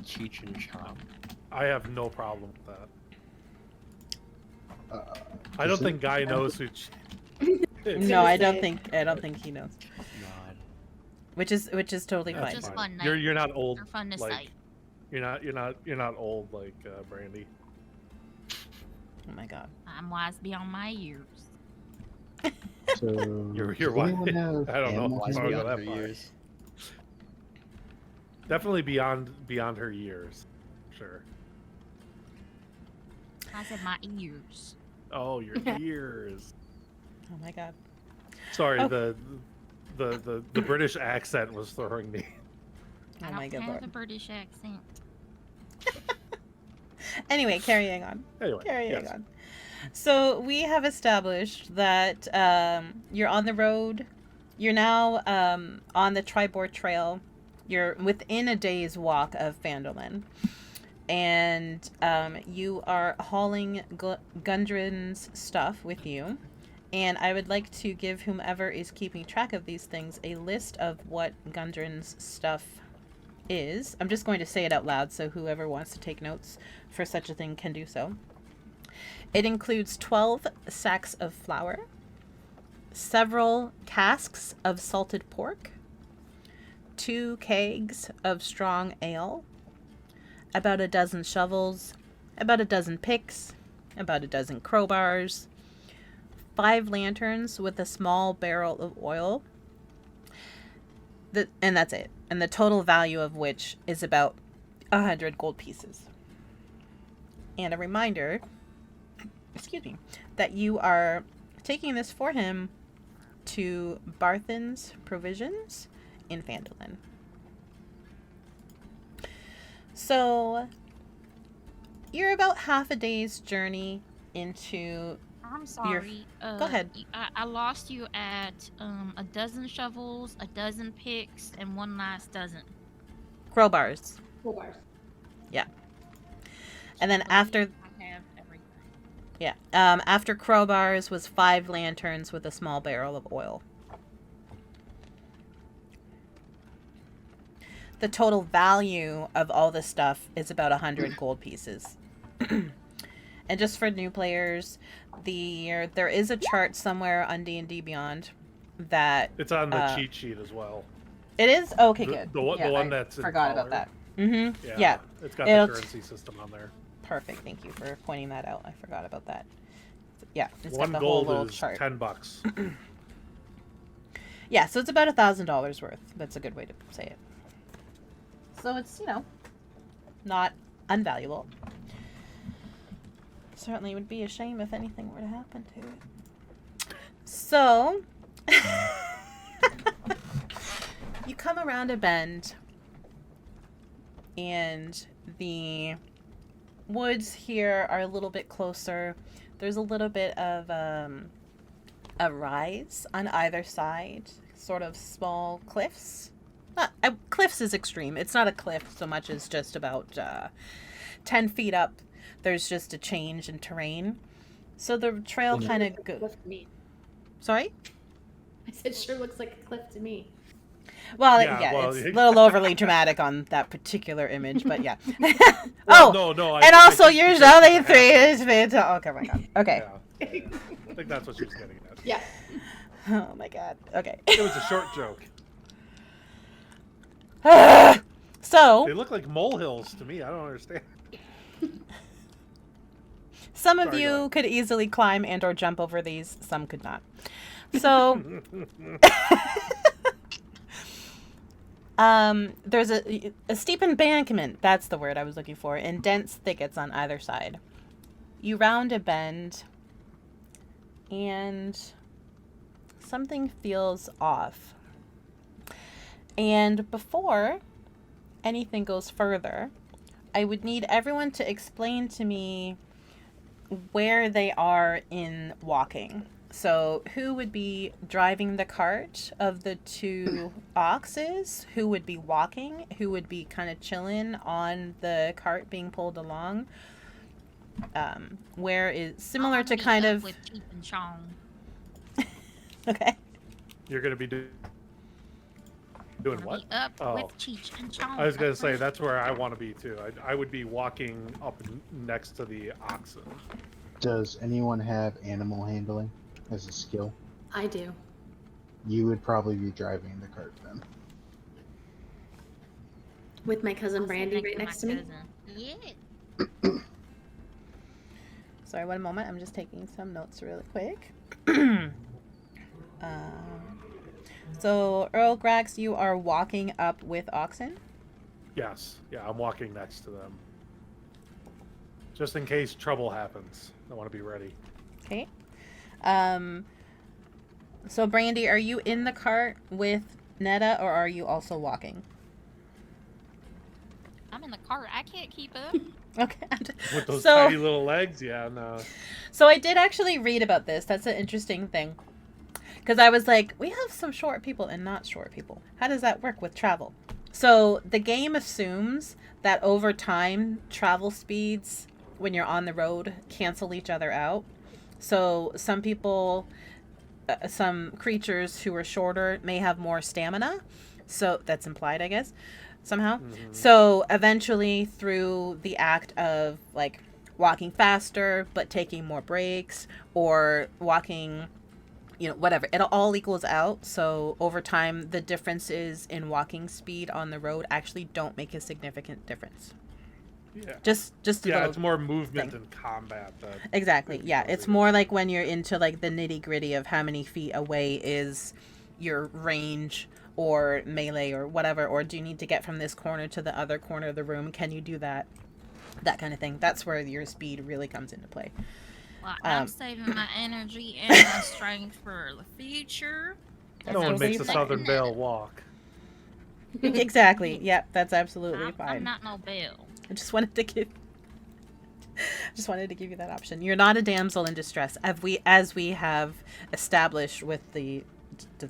Cheech and Chong. I have no problem with that. I don't is it- think Guy knows who. No, I don't think he knows. God. Which is totally That's fine. Just fine. fun You're names. not old. They're fun to like, say. You're not old like Brandee. Oh my god. I'm wise beyond my years. So, You're does wise. anyone have I don't know. animals Wise in beyond the- that far. Definitely beyond her years. Sure. I said my ears. Oh, your ears. Oh my god. Sorry, Oh. the British accent was throwing me. Oh I my don't god. have Lord. a British accent. Anyway, carrying on. Anyway, Carrying yes. on. So we have established that you're on the road. You're now on the Tribord Trail. You're within a day's walk of Phandelver. And you are hauling Gundren's stuff with you. And I would like to give whomever is keeping track of these things a list of what Gundren's stuff is. I'm just going to say it out loud, so whoever wants to take notes for such a thing can do so. It includes 12 sacks of flour, several casks of salted pork, 2 kegs of strong ale, about a dozen shovels, about a dozen picks, about a dozen crowbars, 5 lanterns with a small barrel of oil, and that's it. And the total value of which is about 100 gold pieces. And a reminder, that you are taking this for him to Barthen's Provisions in Phandelver. So, you're about half a day's journey into... I'm sorry. Go ahead. I lost you at a dozen shovels, a dozen picks, and 1 last dozen. crowbars. Crowbars. And then after... I have everything. Yeah. After crowbars was 5 lanterns with a small barrel of oil. The total value of all this stuff is about 100 gold pieces. And just for new players, there is a chart somewhere on D&D Beyond that... It's on the cheat sheet as well. It is? Okay, The- good. the one- the Yeah, one I that's in forgot about color. that. Mm-hmm. Yeah. Yeah. It's got It'll- the currency system on there. Perfect. Thank you for pointing that out. I forgot about that. Yeah, it's One got the whole gold little is chart. $10. Yeah, so it's about $1,000 worth. That's a good way to say it. so it's, not unvaluable. Certainly would be a shame if anything were to happen to it. So, you come around a bend, and the woods here are a little bit closer. There's a little bit of a rise on either side, sort of small cliffs. Cliffs is extreme. It's not a cliff so much as just about 10 feet up. There's just a change in terrain. So the trail kind of goes... Sorry? I said, sure looks like a cliff to me. Well, it's a little overly dramatic on that particular image, but yeah. No. And also, usually 3 is fantastic. Okay, my God. Okay. Yeah. I think that's what she was getting at. Yeah. Oh my God. Okay. It was a short joke. So They look like molehills to me. I don't understand. some of Sorry, go you ahead. could easily climb and or jump over these. Some could not. So there's a steep embankment. That's the word I was looking for. And dense thickets on either side. You round a bend, and something feels off. And before anything goes further, I would need everyone to explain to me where they are in walking. So who would be driving the cart of the 2 oxes? Who would be walking? Who would be kind of chilling on the cart being pulled along? Where is similar to kind of... with Cheap and Chong. Okay. You're going to be doing what? Up Oh. with Cheech and Chong. I was going to say, that's where I want to be too. I would be walking up next to the oxen. Does anyone have animal handling as a skill? I do. You would probably be driving the cart then. With my cousin Brandee right next to me. Yeah. Sorry, one moment. I'm just taking some notes really quick. So, Urograx, you are walking up with oxen? Yes. Yeah, I'm walking next to them. Just in case trouble happens. I want to be ready. Okay. So, Brandee, are you in the cart with Nedda, or are you also walking? I'm in the cart. I can't keep up. Okay. With those So- tiny little legs? Yeah, no. So I did actually read about this. That's an interesting thing. Because I was like, we have some short people and not short people. How does that work with travel? So the game assumes that over time, travel speeds, when you're on the road, cancel each other out. So some people, some creatures who are shorter may have more stamina. So that's implied, I guess, somehow. Mhm. So eventually, through the act of like walking faster but taking more breaks, or walking, whatever, it all equals out. So over time, the differences in walking speed on the road actually don't make a significant difference. Yeah. Just a Yeah, little it's more movement thing. and combat. That Exactly. Yeah, it's more like when you're into like the nitty gritty of how many feet away is your range or melee or whatever, or do you need to get from this corner to the other corner of the room? Can you do that? That kind of thing. That's where your speed really comes into play. Well, I'm saving my energy and my strength for the future. no one makes a Absolutely. Southern Belle walk. Exactly. Yep, that's absolutely I'm fine. not no Bill. I just wanted to give you that option. You're not a damsel in distress, as we have established with the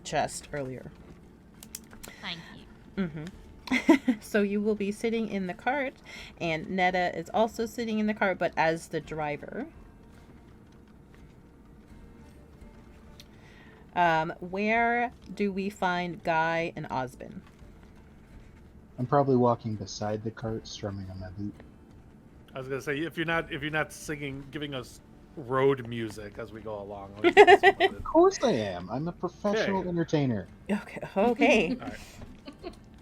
chest earlier. Thank you. Mm-hmm. So you will be sitting in the cart, and Nedda is also sitting in the cart, but as the driver. Where do we find Guy and Osben? I'm probably walking beside the cart, strumming on my lute. I was gonna say, if you're not singing, giving us road music as we go along. Of course I am. I'm a professional Okay. entertainer. Okay. Okay. All right.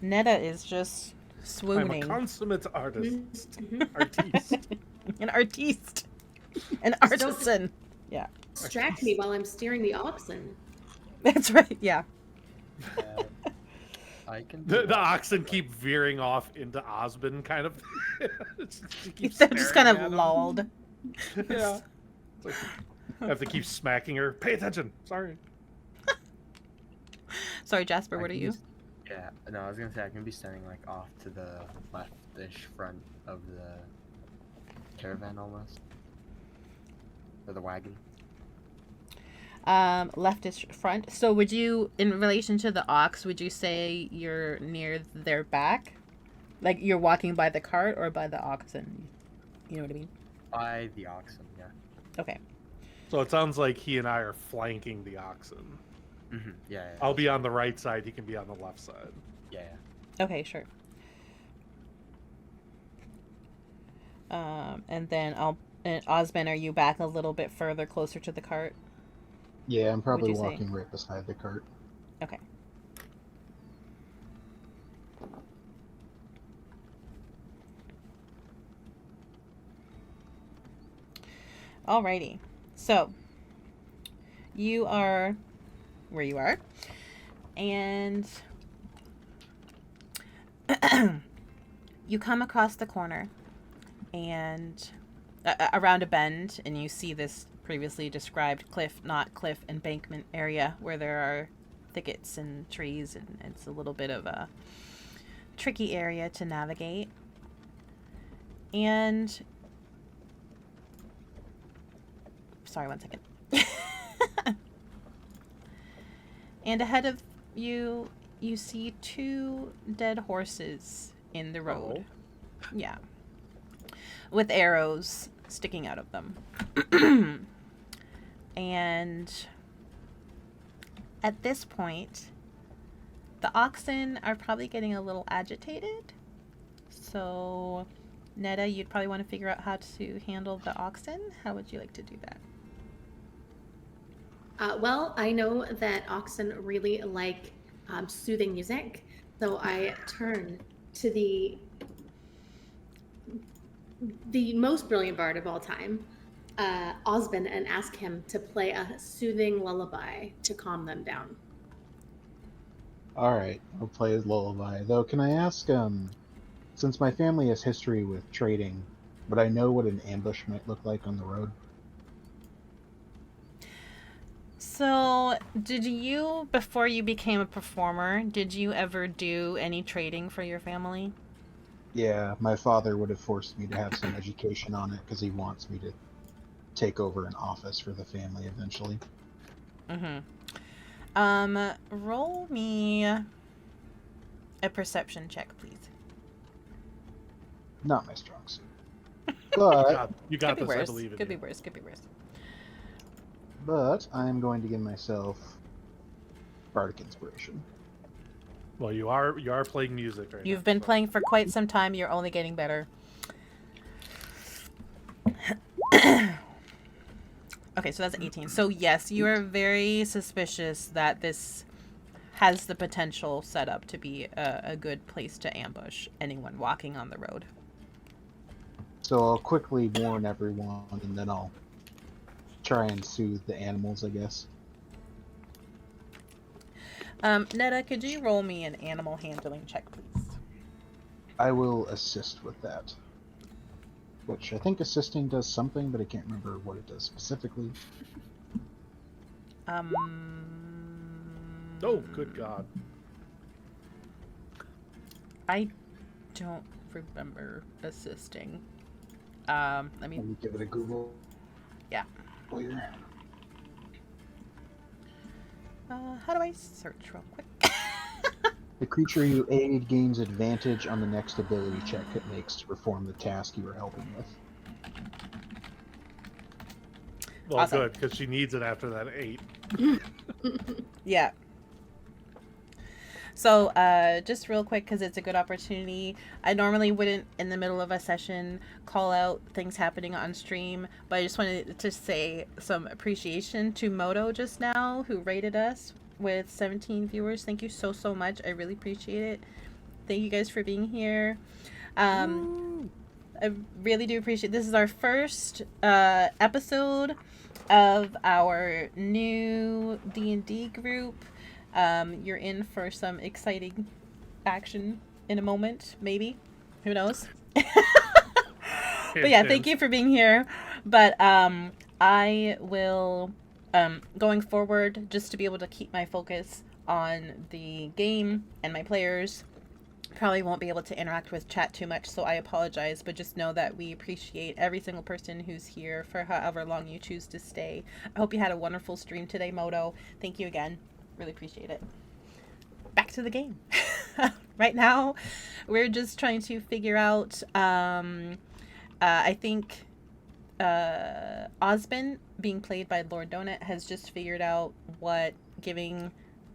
Nedda is just I'm a swooning. consummate artist. Mhm. Artiste. An artiste. An artisan. Yeah. Distract me while I'm steering the oxen. That's right. Yeah. I can. Do The that. oxen keep veering off into Osben, kind of. They're just kind of lulled. Yeah. It's like, I have to keep smacking her. Pay attention. Sorry. Sorry, Jasper, I what are can you? be- Yeah, no, I was gonna say I can be standing like off to the left-ish front of the caravan almost, or the wagon. Leftish front. So would you, in relation to the ox, would you say you're near their back? Like you're walking by the cart or by the oxen? You know what I mean? By the oxen, yeah. Okay. So it sounds like he and I are flanking the oxen. Mm-hmm. Yeah. I'll be on the right side. He can be on the left side. Yeah. Okay, sure. And then and Osben, are you back a little bit further, closer to the cart? Yeah, I'm probably you say? walking right beside the cart. Okay. Alrighty. So, you are where you are. And you come across the corner and around a bend, and you see this previously described cliff, not cliff, embankment area where there are thickets and trees, and it's a little bit of a tricky area to navigate. And sorry, one second. And ahead of you, you see 2 dead horses in the road. Oh. Yeah. With arrows sticking out of them. And at this point, the oxen are probably getting a little agitated. So, Nedda, you'd probably want to figure out how to handle the oxen. How would you like to do that? Well, I know that oxen really like soothing music, so I turn to the most brilliant bard of all time, Osben, and ask him to play a soothing lullaby to calm them down. Alright, I'll play his lullaby. Though, can I ask, since my family has history with trading, would I know what an ambush might look like on the road? So, did you, before you became a performer, did you ever do any trading for your family? Yeah, my father would have forced me to have some education on it because he wants me to take over an office for the family eventually. Roll me a perception check, please. Not my strong suit. But, You got Could be this. I worse. believe in Could be you. worse. Could be worse. but I am going to give myself Bardic Inspiration. Well, you are playing music right now. You've been so- playing for quite some time. You're only getting better. Okay, so that's 18. So yes, you are very suspicious that this has the potential set up to be a good place to ambush anyone walking on the road. So I'll quickly warn everyone, and then I'll try and soothe the animals, I guess. Nedda, could you roll me an animal handling check, please? I will assist with that. Which I think assisting does something, but I can't remember what it does specifically. Oh, good God. I don't remember assisting. Let me... Let me give it a Google. Yeah. Later. How do I search real quick? The creature you aid gains advantage on the next ability check it makes to perform the task you are helping with. Well, Awesome. good, because she needs it after that 8. Yeah. So, just real quick, because it's a good opportunity. I normally wouldn't, in the middle of a session, call out things happening on stream, but I just wanted to say some appreciation to Moto just now, who rated us with 17 viewers. Thank you so much. I really appreciate it. Thank you guys for being here. I really do appreciate this is our first episode of our new D&D group. You're in for some exciting action in a moment, maybe. Who knows? But yeah, thank you for being here. But I will, going forward, just to be able to keep my focus on the game and my players, probably won't be able to interact with chat too much, so I apologize, but just know that we appreciate every single person who's here for however long you choose to stay. I hope you had a wonderful stream today, Moto. Thank you again. Really appreciate it. Back to the game. Right now, we're just trying to figure out, I think Osben, being played by Lord Donut, has just figured out what giving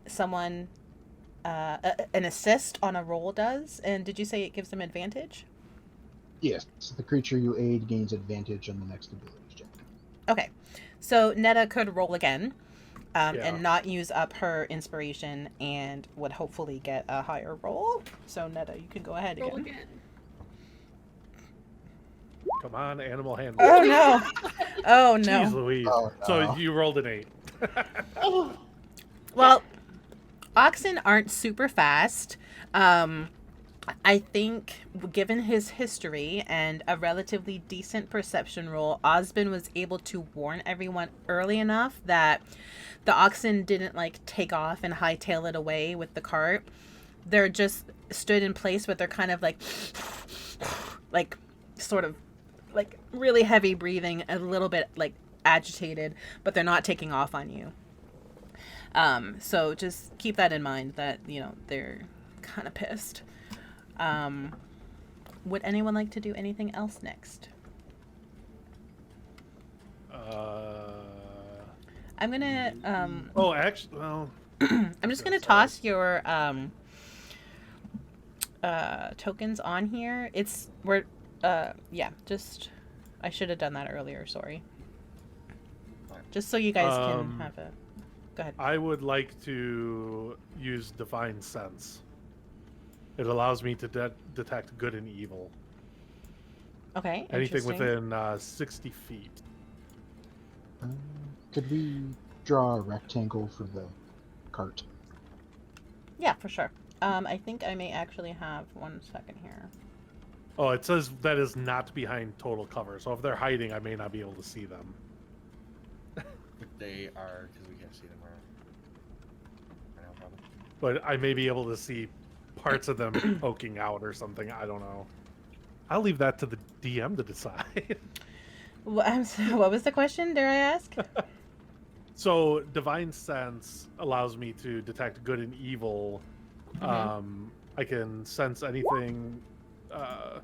someone an assist on a roll does. And did you say it gives them advantage? Yes, the creature you aid gains advantage on the next ability check. Okay, so Nedda could roll again. Yeah. And not use up her inspiration and would hopefully get a higher roll. So Nedda, you can go ahead Roll again. again. Come on, animal handler. Oh no! Oh no! Jeez Louise. Oh, So no. you rolled an 8. Oh, Well, oxen aren't super fast. I think, given his history and a relatively decent perception roll, Osben was able to warn everyone early enough that the oxen didn't like take off and hightail it away with the cart. They're just stood in place, but they're kind of like sort of like really heavy breathing, a little bit like agitated, but they're not taking off on you. So just keep that in mind that, you know, they're kind of pissed. Would anyone like to do anything else next? I'm gonna Oh, actually, well, I'm just gonna toss your tokens on here. Yeah, just I should have done that earlier, sorry. Just so you guys can have a go ahead. I would like to use Divine Sense. It allows me to detect good and evil. Okay. Anything interesting. within 60 feet. Could we draw a rectangle for the cart? Yeah, for sure. I think I may actually have 1 second here. Oh, it says that is not behind total cover. So if they're hiding, I may not be able to see them. but they are, because we can't see them right now, probably. But I may be able to see parts of them poking out or something. I don't know. I'll leave that to the DM to decide. What was the question, dare I ask? So Divine Sense allows me to detect good and evil. I can sense anything. Well,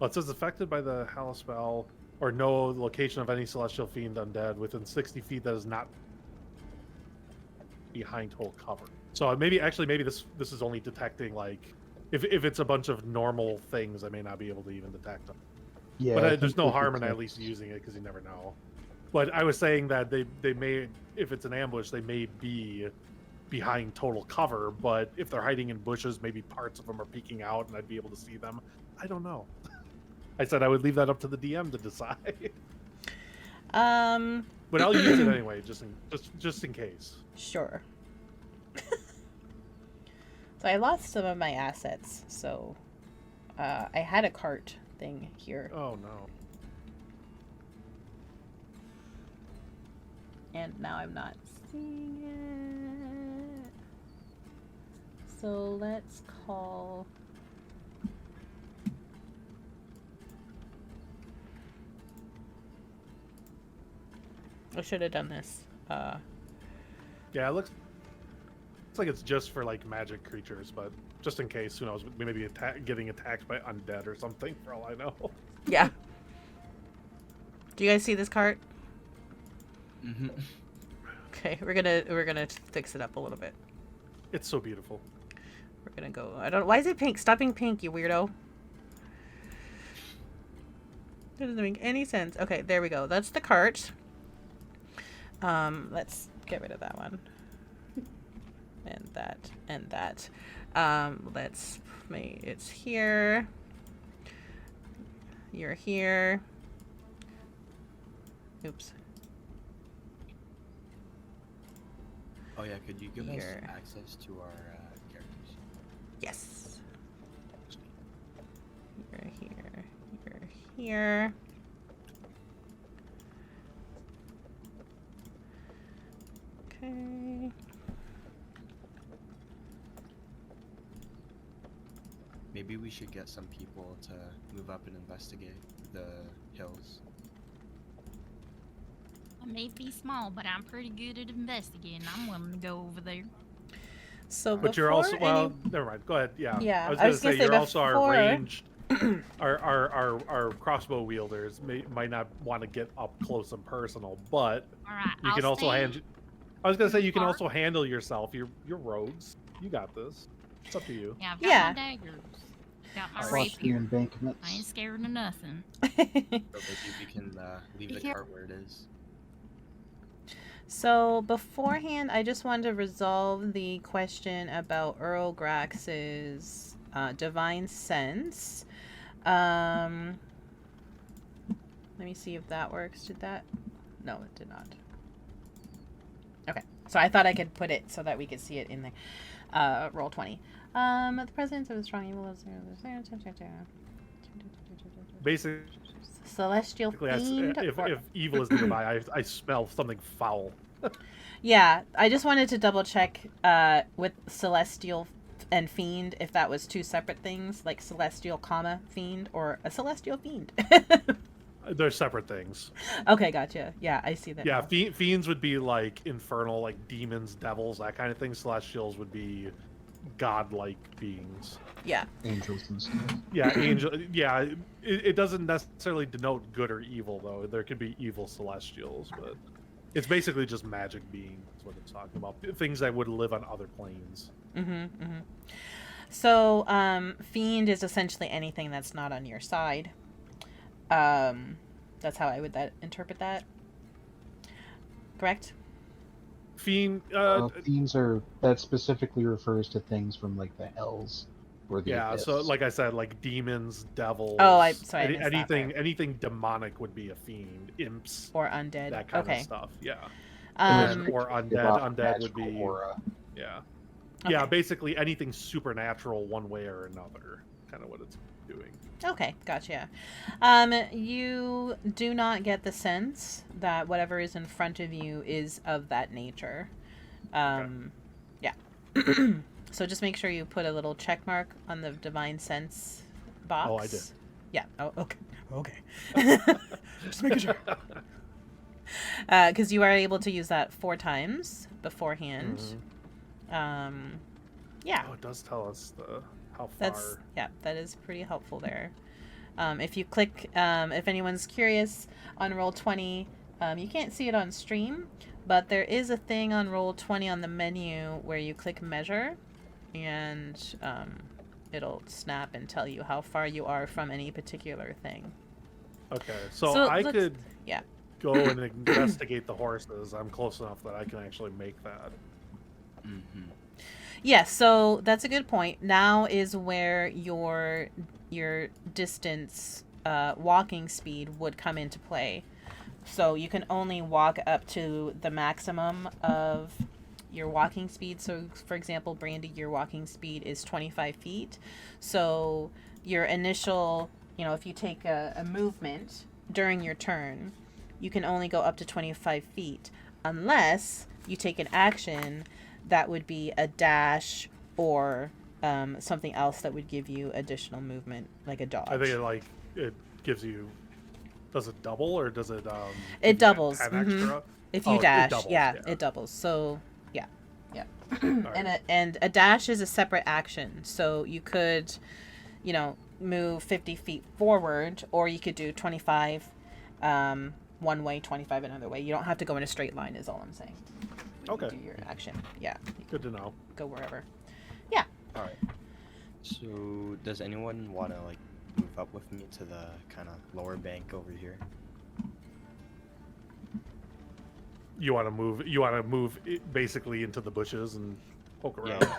it says affected by the Hallow spell or no location of any celestial fiend undead within 60 feet that is not behind whole cover. So maybe this is only detecting like if it's a bunch of normal things, I may not be able to even detect them. Yeah, But I there's think no we harm could in at fix- least using it because you never know. But I was saying that they may, if it's an ambush, they may be behind total cover. But if they're hiding in bushes, maybe parts of them are peeking out, and I'd be able to see them. I don't know. I said I would leave that up to the DM to decide. But I'll use it anyway, just in case. Sure. So I lost some of my assets, so I had a cart thing here. Oh no. And now I'm not seeing it. So let's call... I should have done this. Yeah, it looks like it's just for like magic creatures, but just in case, who knows? We may be getting attacked by undead or something, for all I know. Yeah. Do you guys see this cart? Mm-hmm. Okay, we're gonna fix it up a little bit. It's so beautiful. We're gonna go. I don't. Why is it pink? Stop being pink, you weirdo. That doesn't make any sense. Okay, there we go. That's the cart. Let's get rid of that one. And that, and that. Let's make it's here. You're here. Oops. Oh yeah, could you give us Here. access to our characters? Yes. here. Okay. Maybe we should get some people to move up and investigate the hills. I may be small, but I'm pretty good at investigating. I'm willing to go over there. So, But you're also before never mind. Go ahead. Yeah. Yeah, I was I was gonna say gonna say you're also our before- ranged. Our crossbow wielders might not want to get up close and personal, but All right. you I'll can also stand- hand. I was gonna say you can Mark? also handle yourself. You're rogues. You got this. It's up to you. Yeah, I've got Yeah. my daggers. Got my Alright. Watch the rapier. embankments. I ain't scared of nothing. So maybe we can leave the Here. cart where it is. So beforehand, I just wanted to resolve the question about Urograx's divine sense. Let me see if that works. Did that? No, it did not. Okay, so I thought I could put it so that we could see it in the roll 20. The presence of a strong evil is Basically, celestial fiend. if evil is nearby, I smell something foul. Yeah, I just wanted to double check with celestial and fiend if that was two separate things, like celestial comma fiend or a celestial fiend. They're separate things. Okay, gotcha. Yeah, I see that. Yeah, now. fiends would be like infernal, like demons, devils, that kind of thing. Celestials would be godlike beings. Yeah. Angels and stuff. Yeah, angel. Yeah, it doesn't necessarily denote good or evil, though. There could be evil celestials, but it's basically just magic beings. Is what it's talking about. Things that would live on other planes. So, fiend is essentially anything that's not on your side. That's how I would interpret that. Correct? Fiend. Fiends are that specifically refers to things from like the hells or the Yeah, abyss. so like I said, like demons, devils. Oh, I missed that anything demonic would be a fiend. Imps, Or undead. that kind Okay. of stuff. Yeah. Um, Or Give off undead would magical be. aura. Yeah. Okay. Yeah, basically anything supernatural one way or another. Kind of what it's doing. Okay, gotcha. You do not get the sense that whatever is in front of you is of that nature. Yeah. So just make sure you put a little check mark on the divine sense box. Oh, I did. Yeah. Oh, okay. Okay. Just making sure. Because you are able to use that 4 times beforehand. Yeah. Oh, it does tell us how far. That is pretty helpful there. If you click, if anyone's curious on Roll20, you can't see it on stream, but there is a thing on Roll20 on the menu where you click measure, and it'll snap and tell you how far you are from any particular thing. Okay, so I let's- could yeah. go and investigate the horses. I'm close enough that I can actually make that. Yeah, so that's a good point. Now is where your distance walking speed would come into play. So you can only walk up to the maximum of your walking speed. So for example, Brandee, your walking speed is 25 feet. So your initial, if you take a movement during your turn, you can only go up to 25 feet unless you take an action that would be a dash or something else that would give you additional movement, like a dodge. I think it gives you. Does it double or does it? It give you doubles. 10 Mhm. extra? If you Oh, it dash, doubles, it doubles. So yeah. Alright. And a dash is a separate action. So you could, move 50 feet forward, or you could do 25 one way, 25 another way. You don't have to go in a straight line, is all I'm saying. Okay. Do your action. Yeah. Good to know. Go wherever. All right. So, does anyone want to move up with me to the kind of lower bank over here? You want to move? You want to move it basically into the bushes and poke around? Yeah.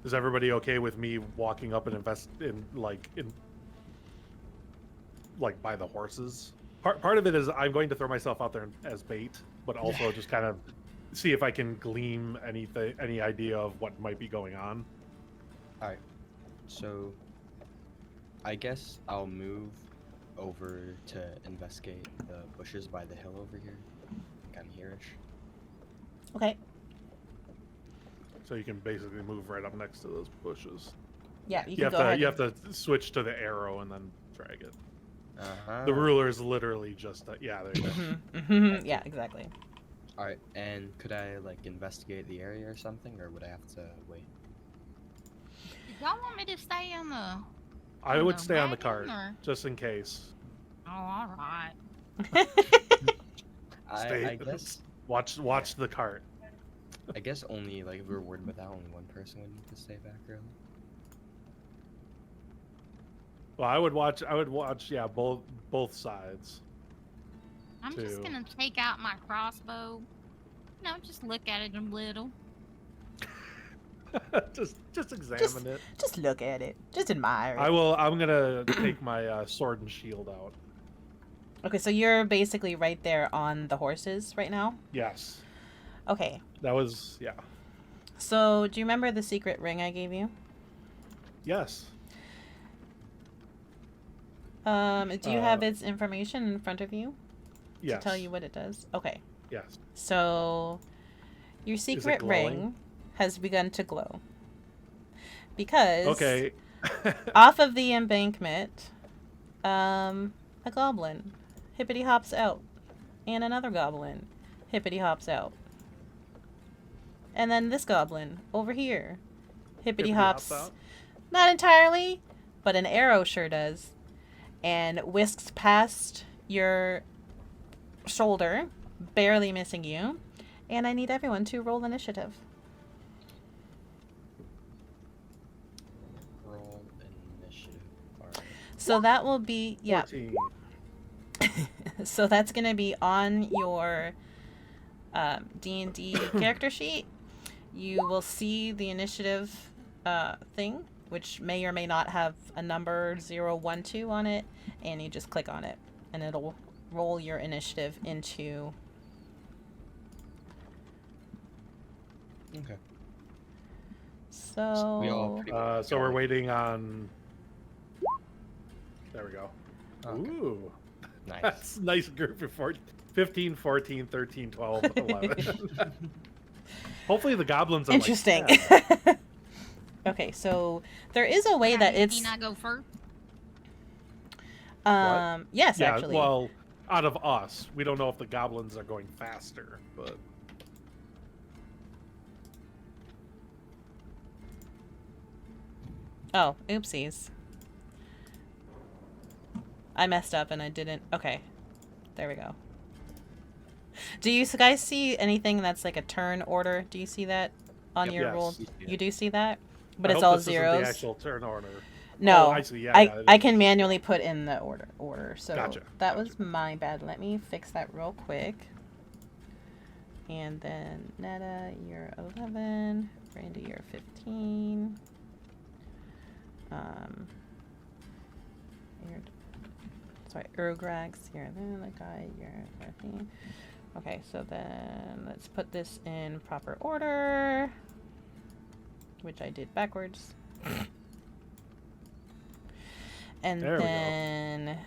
Is everybody okay with me walking up and invest in by the horses? Part of it is I'm going to throw myself out there as bait, but also just kind of see if I can glean any idea of what might be going on. All right. So, I guess I'll move over to investigate the bushes by the hill over here. I'm here-ish. Okay. So you can basically move right up next to those bushes. Yeah, you You can have go to ahead. you have to switch to the arrow and then drag it. Uh-huh. The ruler is literally just yeah. There you go. Mhm. Yeah, exactly. All right, and could I like investigate the area or something, or would I have to wait? Y'all want me to stay on the? I On would the stay on the wagon, cart or- just in case. Oh, all right. Stay. I guess Watch the cart. I guess only like if we were worried about that, only one person would need to stay back, really. Well, I would watch. Yeah, both sides. I'm just Two. gonna take out my crossbow. You know, just look at it a little. just examine it. Just look at it. Just admire it. I'm gonna take my sword and shield out. Okay, so you're basically right there on the horses right now? Yes, Okay. that was So, do you remember the secret ring I gave you? Yes. Do you have its information in front of you Yes. to tell you what it does? Okay. Yes. So, your secret glowing? ring has begun to glow. Because Okay. off of the embankment, a goblin hippity hops out. And another goblin hippity hops out. And then this goblin over here hippity hops. out. Not entirely, but an arrow sure does. And whisks past your shoulder, barely missing you. And I need everyone to roll initiative. Roll initiative. Alright. So that will be, yeah. 14. So that's going to be on your D&D character sheet. You will see the initiative thing, which may or may not have a number 0, 1, 2 on it, and you just click on it, and it'll roll your initiative into... Okay. So... We all pretty much So we're waiting on. There we go. Okay. Ooh, Nice. that's a nice group of 15, 14, 13, 12, 11. Hopefully the goblins are Interesting. Like 10. Okay, so there is a way that it's... Can I go first? Yes, Yeah, actually. well, out of us, we don't know if the goblins are going faster, but Oh, oopsies. I messed up and I didn't... Okay. There we go. Do you guys see anything that's like a turn order? Do you see that on Yep. your Yes. roll? Yeah. You do see that? But I it's hope all this isn't zeros. The actual turn order. No, Oh, I see. Yeah, I it I is. can manually put in the order. So Gotcha, that was my bad. Let me fix that real quick. And then Nedda, you're 11. Brandee, you're 15. Urograx, you're then the guy, you're 13. Okay, so then let's put this in proper order, which I did backwards. And There we go. then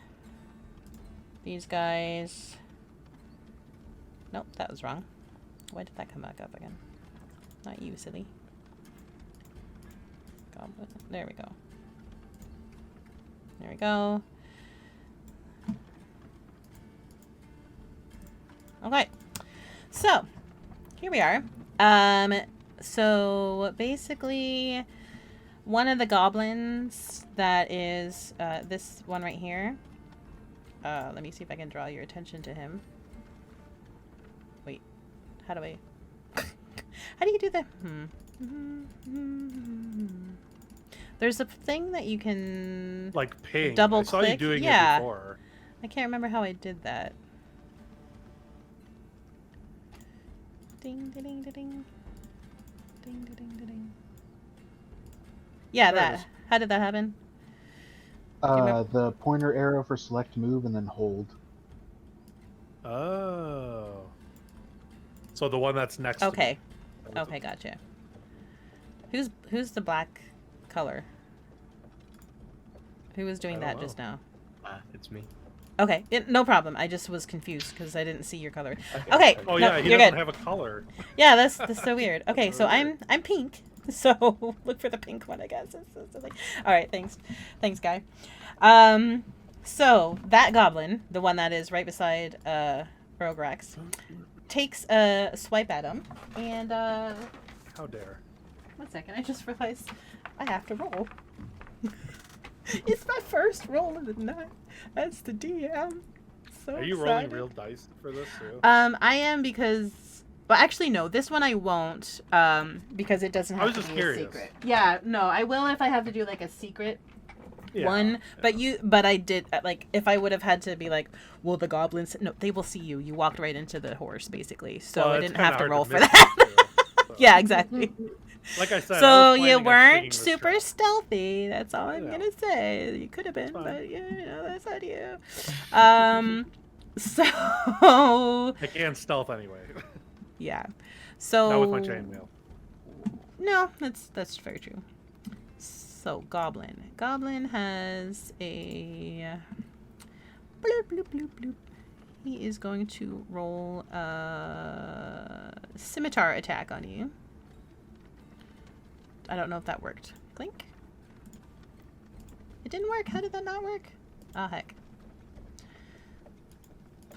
these guys. Nope, that was wrong. Why did that come back up again? Not you, silly. Goblin. There we go. There we go. Okay. So, here we are. So basically one of the goblins that is this one right here. Let me see if I can draw your attention to him. Wait. How do I How do you do that? There's a thing that you can Like ping. double I saw you click. doing Yeah. it before. I can't remember how I did that. Ding, ding, ding, ding. Ding, ding, ding, ding. Yeah, There it that. is. How did that happen? you remember? The pointer arrow for select move and then hold. Oh. So the one that's next Okay. to me. Okay, gotcha. Who's the black color? Who was doing I that don't just now? It's me. Okay, no problem. I just was confused because I didn't see your color. Okay. Oh no, yeah, he you're doesn't good. have a color. Yeah, that's so weird. Okay, so Weird. I'm pink. So look for the pink one, I guess. All right, thanks, guy. So that goblin, the one that is right beside Urograx, takes a swipe at him, and How dare. 1 second, I just realized I have to roll. It's my first roll of the night as the DM. So Are you excited. rolling real dice for this too? I am because. Well, actually, no. This one I won't, because it doesn't I have was to just be curious. a secret. Yeah, no, I will if I have to do like a secret Yeah, one. But I did like if I would have had to be like, well, the goblins. No, they will see you. You walked right into the horse, basically. So Well, I it's didn't kinda have to hard roll for miss that. too, so. Yeah, exactly. Like I said, I So was you planning on weren't singing this super track. stealthy. That's all I'm Yeah. gonna say. You could have been, fine. but that's not you. So I can stealth anyway. yeah. So Not with my chainmail. No, that's very true. So goblin. Goblin has a bloop bloop bloop bloop. He is going to roll a scimitar attack on you. I don't know if that worked. Clink. It didn't work. How did that not work? Oh heck.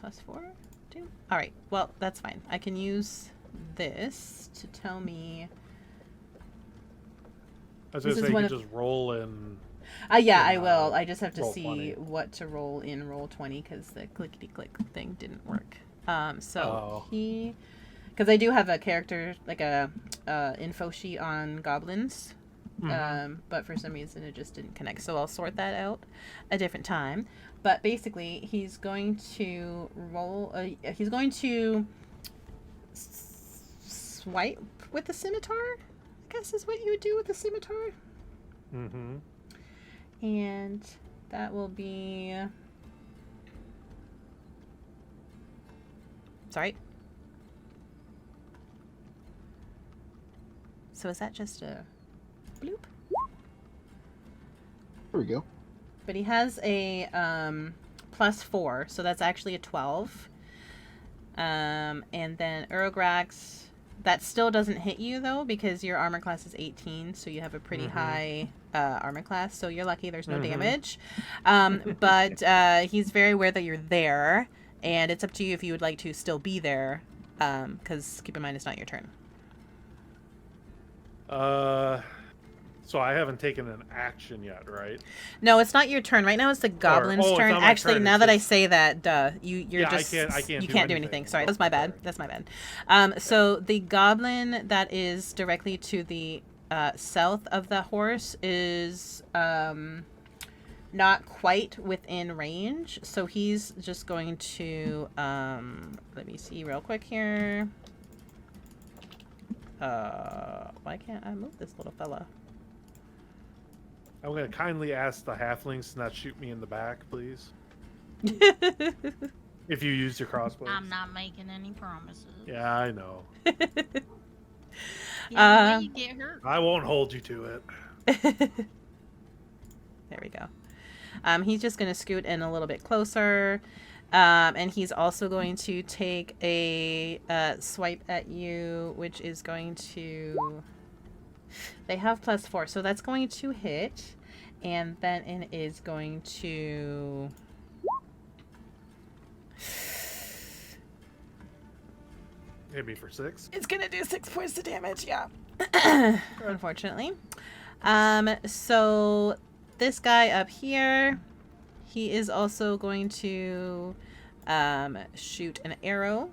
+4, 2. All right. Well, that's fine. I can use this to tell me. I was This gonna is say you one could of- just roll in. Yeah, I in, will. I just have to roll see 20. what to roll in roll 20 because the clickety click thing didn't work. So Oh. because I do have a character like a info sheet on goblins, but for some reason it just didn't connect. So I'll sort that out a different time. But basically, he's going to roll. He's going to swipe with the scimitar. I guess is what you would do with the scimitar. Mm-hmm. And that will be. Sorry. So is that just a bloop? There we go. But he has a +4, so that's actually a 12. And then Urograx, that still doesn't hit you though because your armor class is 18, so you have a pretty high armor class. So you're lucky there's no damage. But he's very aware that you're there, and it's up to you if you would like to still be there. Because keep in mind it's not your turn. So I haven't taken an action yet, right? No, it's not your turn. Right now it's the goblin's it's turn. not my Actually, turn, now it's that I just- say that, you're Yeah, I just can't you do can't do anything. anything. Sorry, Oh, that's my bad. sorry. That's my bad. So the goblin that is directly to the south of the horse is not quite within range. So he's just going to let me see real quick here. Why can't I move this little fella? I'm gonna kindly ask the halflings to not shoot me in the back, please. If you use your crossbows. I'm not making any promises. Yeah, I know. Yeah, the way you get hurt. I won't hold you to it. There we go. He's just going to scoot in a little bit closer. And he's also going to take a swipe at you, which is going to... They have +4, so that's going to hit. And then it is going to... Hit me for 6. It's going to do 6 points of damage, yeah. Unfortunately. So this guy up here, he is also going to shoot an arrow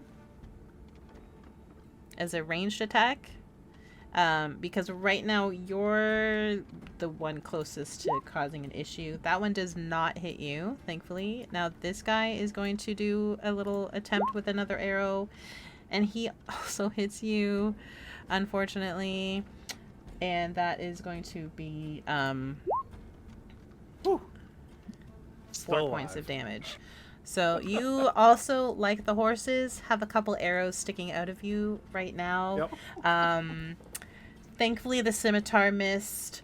as a ranged attack. Because right now you're the one closest to causing an issue. That one does not hit you, thankfully. Now this guy is going to do a little attempt with another arrow, and he also hits you, unfortunately. And that is going to be 4 Still points alive. of damage. So you also, like the horses, have a couple arrows sticking out of you right now. Yep. Thankfully the scimitar missed.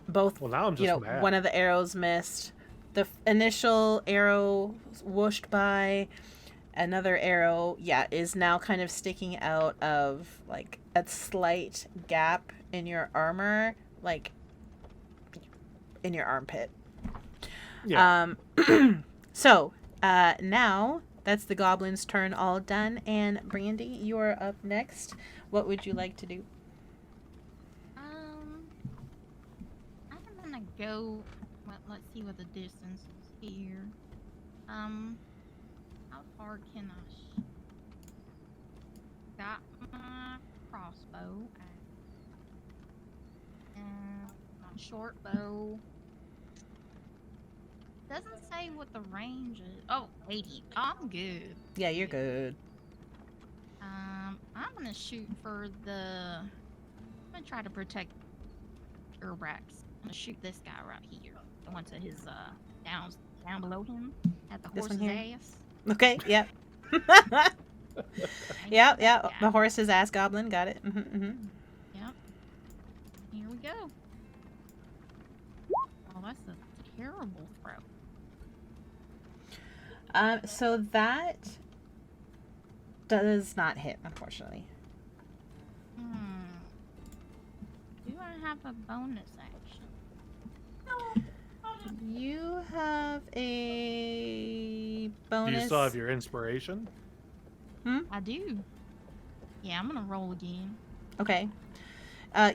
both, Well, now I'm just mad. one of the arrows missed. The initial arrow whooshed by. Another arrow, is now kind of sticking out of like a slight gap in your armor, like in your armpit. Yeah. So now that's the goblin's turn all done, and Brandee, you're up next. What would you like to do? I'm gonna go. Well, let's see what the distance is here. How far can I? Got my crossbow and my short bow. Doesn't say what the range is. Oh, 80. I'm good. Yeah, you're good. I'm gonna shoot for the. I'm gonna try to protect Urograx. I'm gonna shoot this guy right here. The one to his down below him at the This one horse's here? ass. Okay, yep. Yeah. The horse's ass goblin, got it. Yep. Here we go. Oh, that's a terrible throw. So that does not hit, unfortunately. Do I have a bonus action? You have a Do bonus. you still have your inspiration? I do. Yeah, I'm gonna roll again. Okay.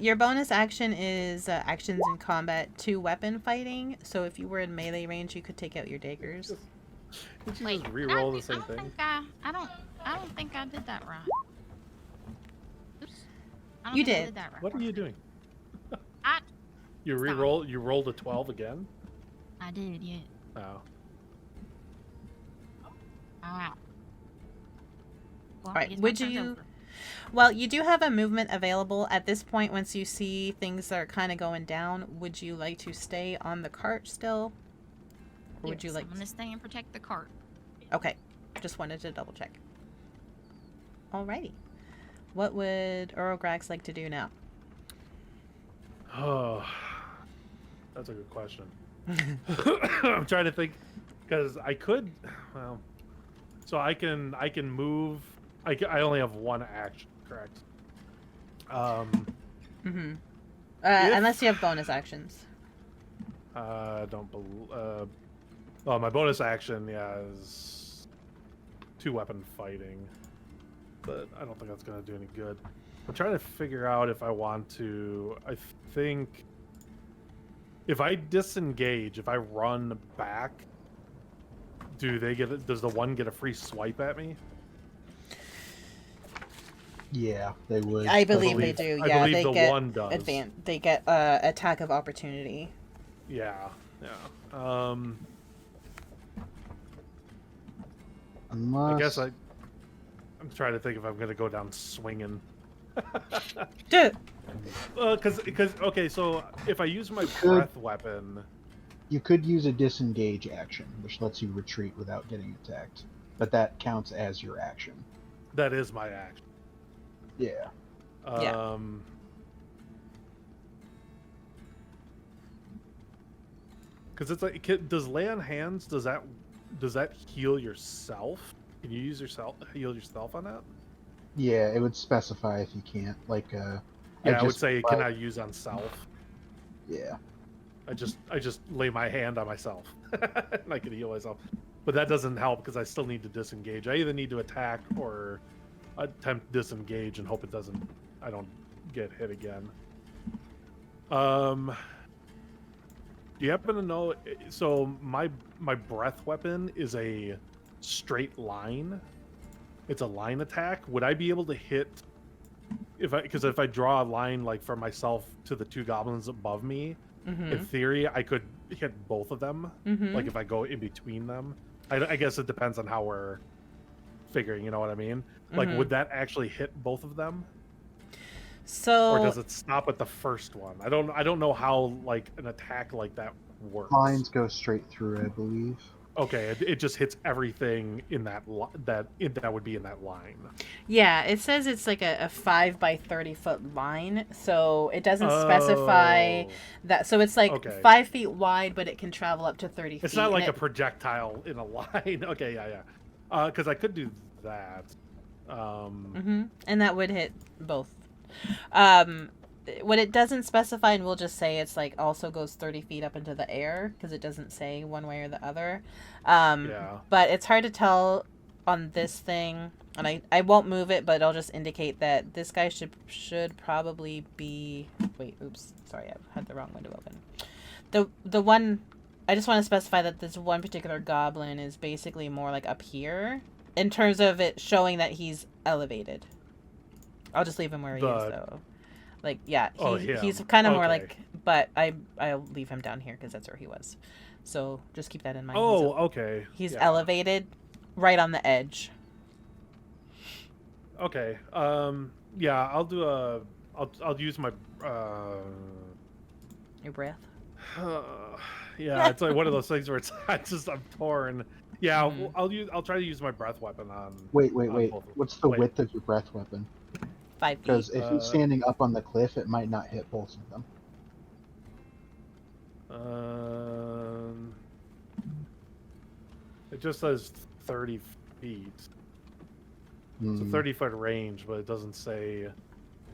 Your bonus action is actions in combat 2 weapon fighting. So if you were in melee range, you could take out your daggers. Did you Wait, just re-roll the I same don't thing? think I don't think I did that right. Oops. I don't You think I did. did that right. What are you doing? I You Stop. re-roll. You rolled a 12 again. I did, yeah. Oh. Wow. Well, Right, I guess my would turn's you- over. Well, you do have a movement available at this point. Once you see things that are kind of going down, would you like to stay on the cart still? Or would you Yes, like I'm gonna stay and protect the cart. Okay. Just wanted to double check. Alrighty. What would Urograx like to do now? Oh, that's a good question. I'm trying to think because I could. Well, so I can move. I only have one action, correct? Mm-hmm. If- Unless you have bonus actions. Don't believe. Well, my bonus action, is 2 weapon fighting, but I don't think that's gonna do any good. I'm trying to figure out if I want to. I think if I disengage, if I run back, do they get? Does the one get a free swipe at me? Yeah, they would. I believe they do. I Yeah, believe they the get one does. They get attack of opportunity. Yeah. Unless... I guess I'm trying to think if I'm gonna go down swinging. Dude. Because okay, so if I use my could- breath weapon, You could use a disengage action, which lets you retreat without getting attacked. But that counts as your action. that is my action. Yeah. Yeah. Because it's like, does lay on hands? Does that heal yourself? Can you heal yourself on that? Yeah, it would specify if you can't. Like, Yeah, I would just- say can I use on self? Yeah. I just lay my hand on myself, and I can heal myself. But that doesn't help because I still need to disengage. I either need to attack or attempt disengage and hope I don't get hit again. Do you happen to know? So my breath weapon is a straight line. It's a line attack. Would I be able to hit because if I draw a line like from myself to the 2 goblins above me, in theory I could hit both of them. Like if I go in between them, I guess it depends on how we're figuring. You know what I mean? Like, would that actually hit both of them? So Or does it stop at the first one? I don't know how like an attack like that works. Lines go straight through, I believe. Okay, it just hits everything in that that would be in that line. Yeah, it says it's like a 5 by 30 foot line, so it doesn't specify Oh. that. So it's like Okay. 5 feet wide, but it can travel up to 30 feet. It's not like and a projectile in a line. Okay, yeah. Because I could do that. And that would hit both. What it doesn't specify, and we'll just say it's like also goes 30 feet up into the air, because it doesn't say one way or the other. Yeah. But it's hard to tell on this thing, and I won't move it, but I'll just indicate that this guy should probably be... Wait, oops. Sorry, I had the wrong window open. The one... I just want to specify that this one particular goblin is basically more like up here, in terms of it showing that he's elevated. I'll just leave him where he is, though. Like, yeah, he's kind of more like, but I'll leave him down here because that's where he was. So just keep that in mind. Oh, okay. He's elevated right on the edge. Okay. Yeah, I'll do I'll use my Your breath. yeah, it's like one of those things where I'm torn. Yeah, I'll try to use my breath weapon on. Wait. both of What's the them. width of your breath weapon? 5 feet. Because if he's standing up on the cliff, it might not hit both of them. It just says 30 feet. It's a Hmm. 30-foot range, but it doesn't say.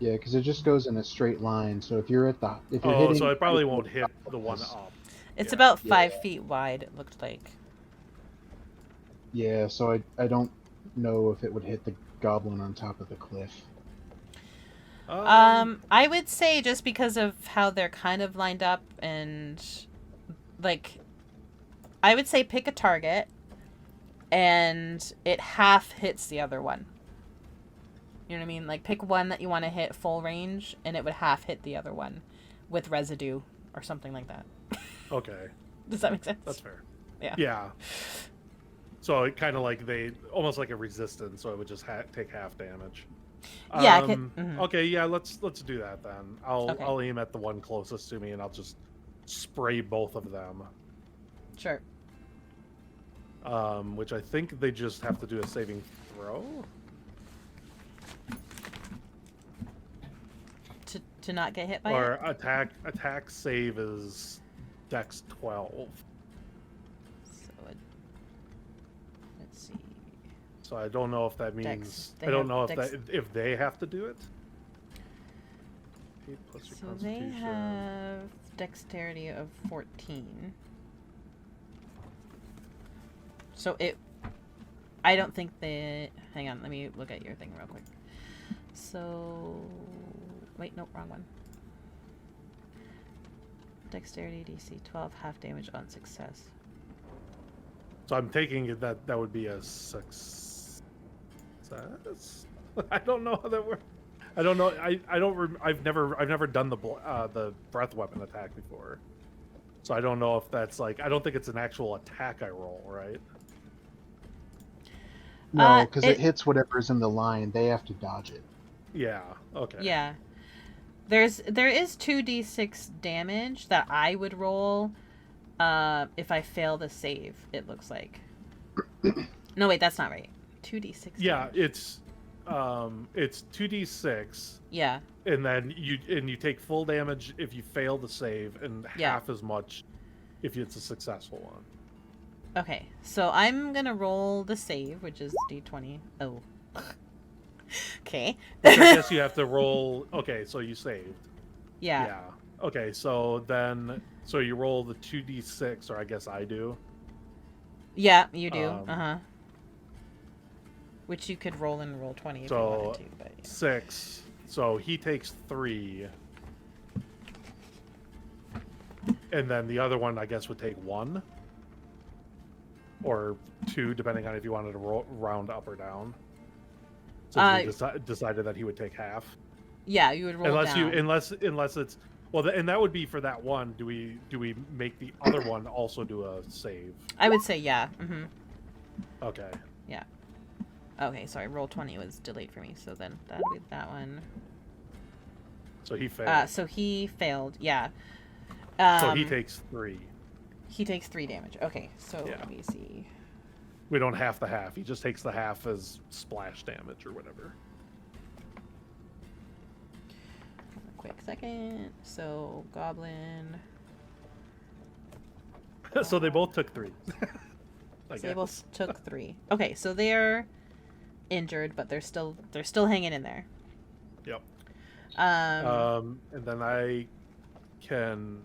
Yeah, because it just goes in a straight line. So if you're Oh, hitting, so it probably won't hit the one up. It's Yeah. about 5 feet wide, it looked like. Yeah, so I don't know if it would hit the goblin on top of the cliff. I would say just because of how they're kind of lined up, and like, I would say pick a target and it half hits the other one. You know what I mean? Like, pick one that you want to hit full range and it would half hit the other one with residue or something like that. Okay. Does that make sense? That's fair. Yeah. Yeah. So it kind of like almost like a resistance, so it would just take half damage. Yeah. Mhm. Okay. Yeah. Let's do that then. Okay. I'll aim at the one closest to me, and I'll just spray both of them. Sure. Which I think they just have to do a saving throw. To not get hit by Or it? attack save is Dex 12. So let's see. So I don't know if that means Dex. I don't know Dex. if they have to do it. 8 plus your So they constitution. have dexterity of 14. So I don't think they... Hang on, let me look at your thing real quick. So... Wait, nope, wrong one. Dexterity DC 12, half damage on success. So I'm taking it that would be a success. I don't know how that works. I don't know. I've never done the breath weapon attack before, so I don't know if that's like. I don't think it's an actual attack I roll, right? No, because it hits whatever's in the line. They have to dodge it. Yeah. Okay. Yeah. There is 2d6 damage that I would roll if I fail the save, it looks like. No, wait, that's not right. 2d6 Yeah, damage. it's 2d6. Yeah. And then you take full damage if you fail the save, and half as much if it's a successful one. Okay, so I'm gonna roll the save, which is d20. Oh. Okay. Which I guess you have to roll. Okay, so you saved. Yeah. Yeah. Okay, so you roll the 2d6, or I guess I do. Yeah, you do. Which you could roll in roll 20 if you wanted to. But yeah. 6. So he takes 3. And then the other one, I guess, would take 1. Or 2, depending on if you wanted to round up or down. Since we decided that he would take half. Yeah, you would roll down. Unless it's and that would be for that one. Do we make the other one also do a save? I would say yeah. Mm-hmm. Okay. Yeah. Okay, sorry. Roll 20 was delayed for me, so then that'll be that one. So he failed. So he failed. Yeah. So he takes 3. He takes 3 damage. Okay, so Yeah. let me see. We don't half the half. He just takes the half as splash damage or whatever. A quick second. So goblin. So they both took 3. I So they both guess. took 3. Okay, so they're injured, but they're still hanging in there. Yep. Um, And then I can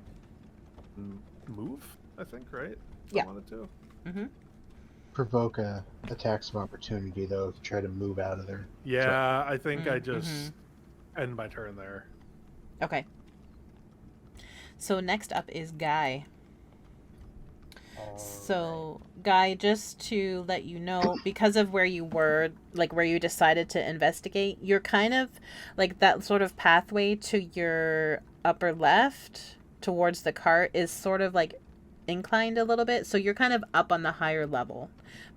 move, I think, right? If Yeah. I wanted to. Provoke a attacks of opportunity though if you try to move out of there. Yeah, I think I Mm, just end my turn there. okay. So next up is Guy. So, Guy, just to let you know, because of where you were, like where you decided to investigate, you're kind of like that sort of pathway to your upper left towards the cart is sort of like inclined a little bit. So you're kind of up on the higher level.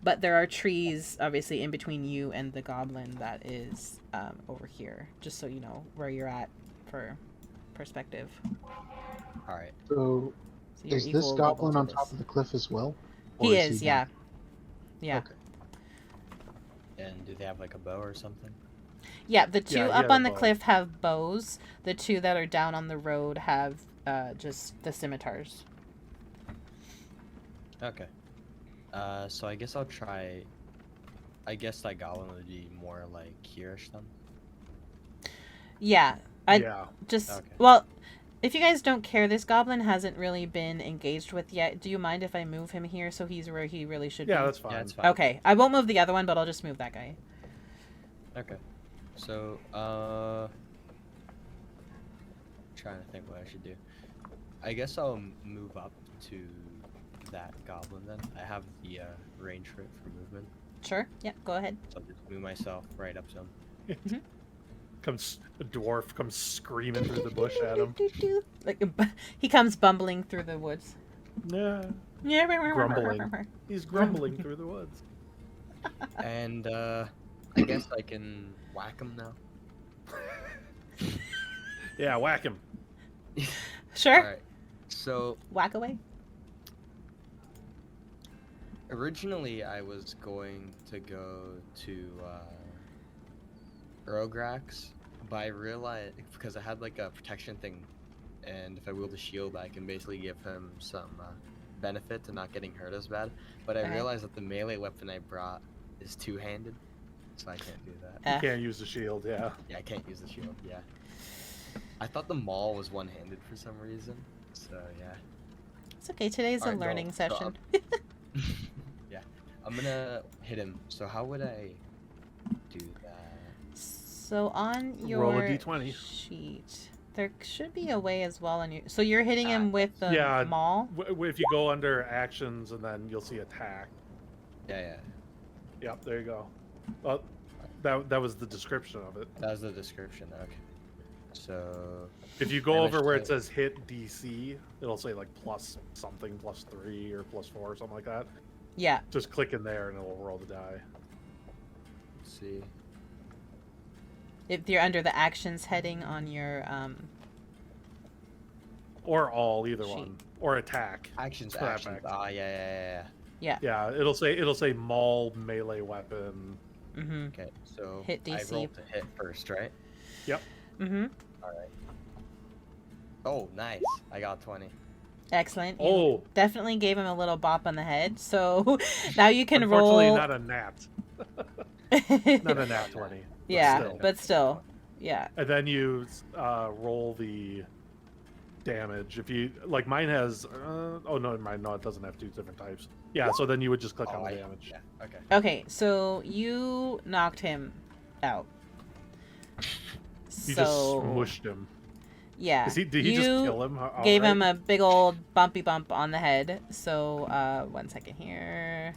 But there are trees, obviously, in between you and the goblin that is over here, just so you know where you're at for perspective. All right. So So you're is this equal goblin level on to top this. of the cliff as well? He Or is, not? yeah. Yeah. Okay. And do they have like a bow or something? Yeah, the two Yeah, he up had a on the bow. cliff have bows. The two that are down on the road have just the scimitars. Okay. So I guess I'll try. I guess that goblin would be more like here-ish then. Yeah, Yeah. just Okay. well, if you guys don't care, this goblin hasn't really been engaged with yet. Do you mind if I move him here so he's where he really should Yeah, be? that's fine. Yeah, it's fine. Okay, I won't move the other one, but I'll just move that guy. Okay. So, trying to think what I should do. I guess I'll move up to that goblin then. I have the range for it for movement, Sure. Yeah, go ahead. so I'll just move myself right up to him. A dwarf comes screaming through the bush at him. Like he comes bumbling through the woods. Yeah. Yeah, Grumbling. He's grumbling through the woods. And I guess I can whack him now. Yeah, whack him. Sure. All right. So Whack away. originally I was going to go to Urograx, but I realized because I had like a protection thing, and if I wield a shield, I can basically give him some benefit to not getting hurt as bad. But I Okay. realized that the melee weapon I brought is two-handed, so I can't do that. You can't use the shield, yeah. Yeah, I can't use the shield. Yeah. I thought the maul was one-handed for some reason, so yeah. It's okay. Today's a Alright, no, learning so session. Yeah, I'm gonna hit him. So how would I do that? So on your Roll a d20. sheet, there should be a way as well on you. So you're hitting him with the Yeah. maul. If you go under actions and then you'll see attack. Yeah, Yep, there you go. Well, that was the description of it. that was the description. Okay. So If you go Damage over where it type. says hit DC, it'll say like plus something, +3 or +4 or something like that. Yeah. Just click in there and it'll roll the die. let's see. If you're under the actions heading on your Or all, either Sheet. one. Or attack. Actions, For that actions. fact. Ah, yeah. Yeah, it'll say maul melee weapon. mm-hmm. Okay, so Hit I DC. rolled to hit first, right? Mm-hmm. Oh, nice. I got 20. Excellent. You Oh, definitely gave him a little bop on the head. So now you can unfortunately roll not a nat. Not a nat 20. but yeah, still. but still. Yeah. And then you roll the damage. If you like, mine has. Oh no, mine no, it doesn't have 2 different types. Yeah, so then you would just click on the damage. Yeah, okay. Okay, so you knocked him out. You so just smushed him. yeah, Did he just kill him? gave him outright? a big old bumpy bump on the head. So 1 second here.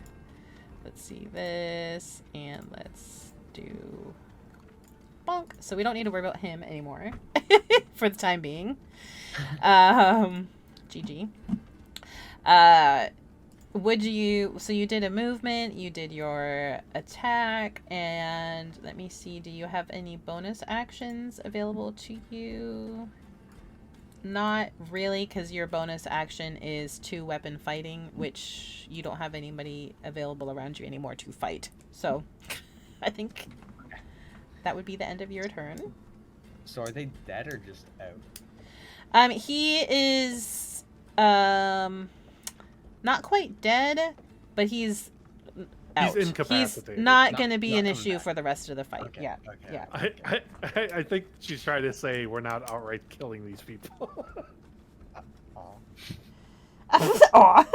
Let's see this, and let's do bonk. So we don't need to worry about him anymore for the time being. GG. Would you, so you did a movement, you did your attack, and let me see, do you have any bonus actions available to you? Not really, because your bonus action is 2-weapon fighting, which you don't have anybody available around you anymore to fight. So, I think that would be the end of your turn. So are they dead or just out? He is, not quite dead, but he's out. He's incapacitated. He's not Not- going to be not an coming issue back. for the rest of the fight. Okay, Yeah, okay, yeah. I think she's trying to say we're not outright killing these people. Aw.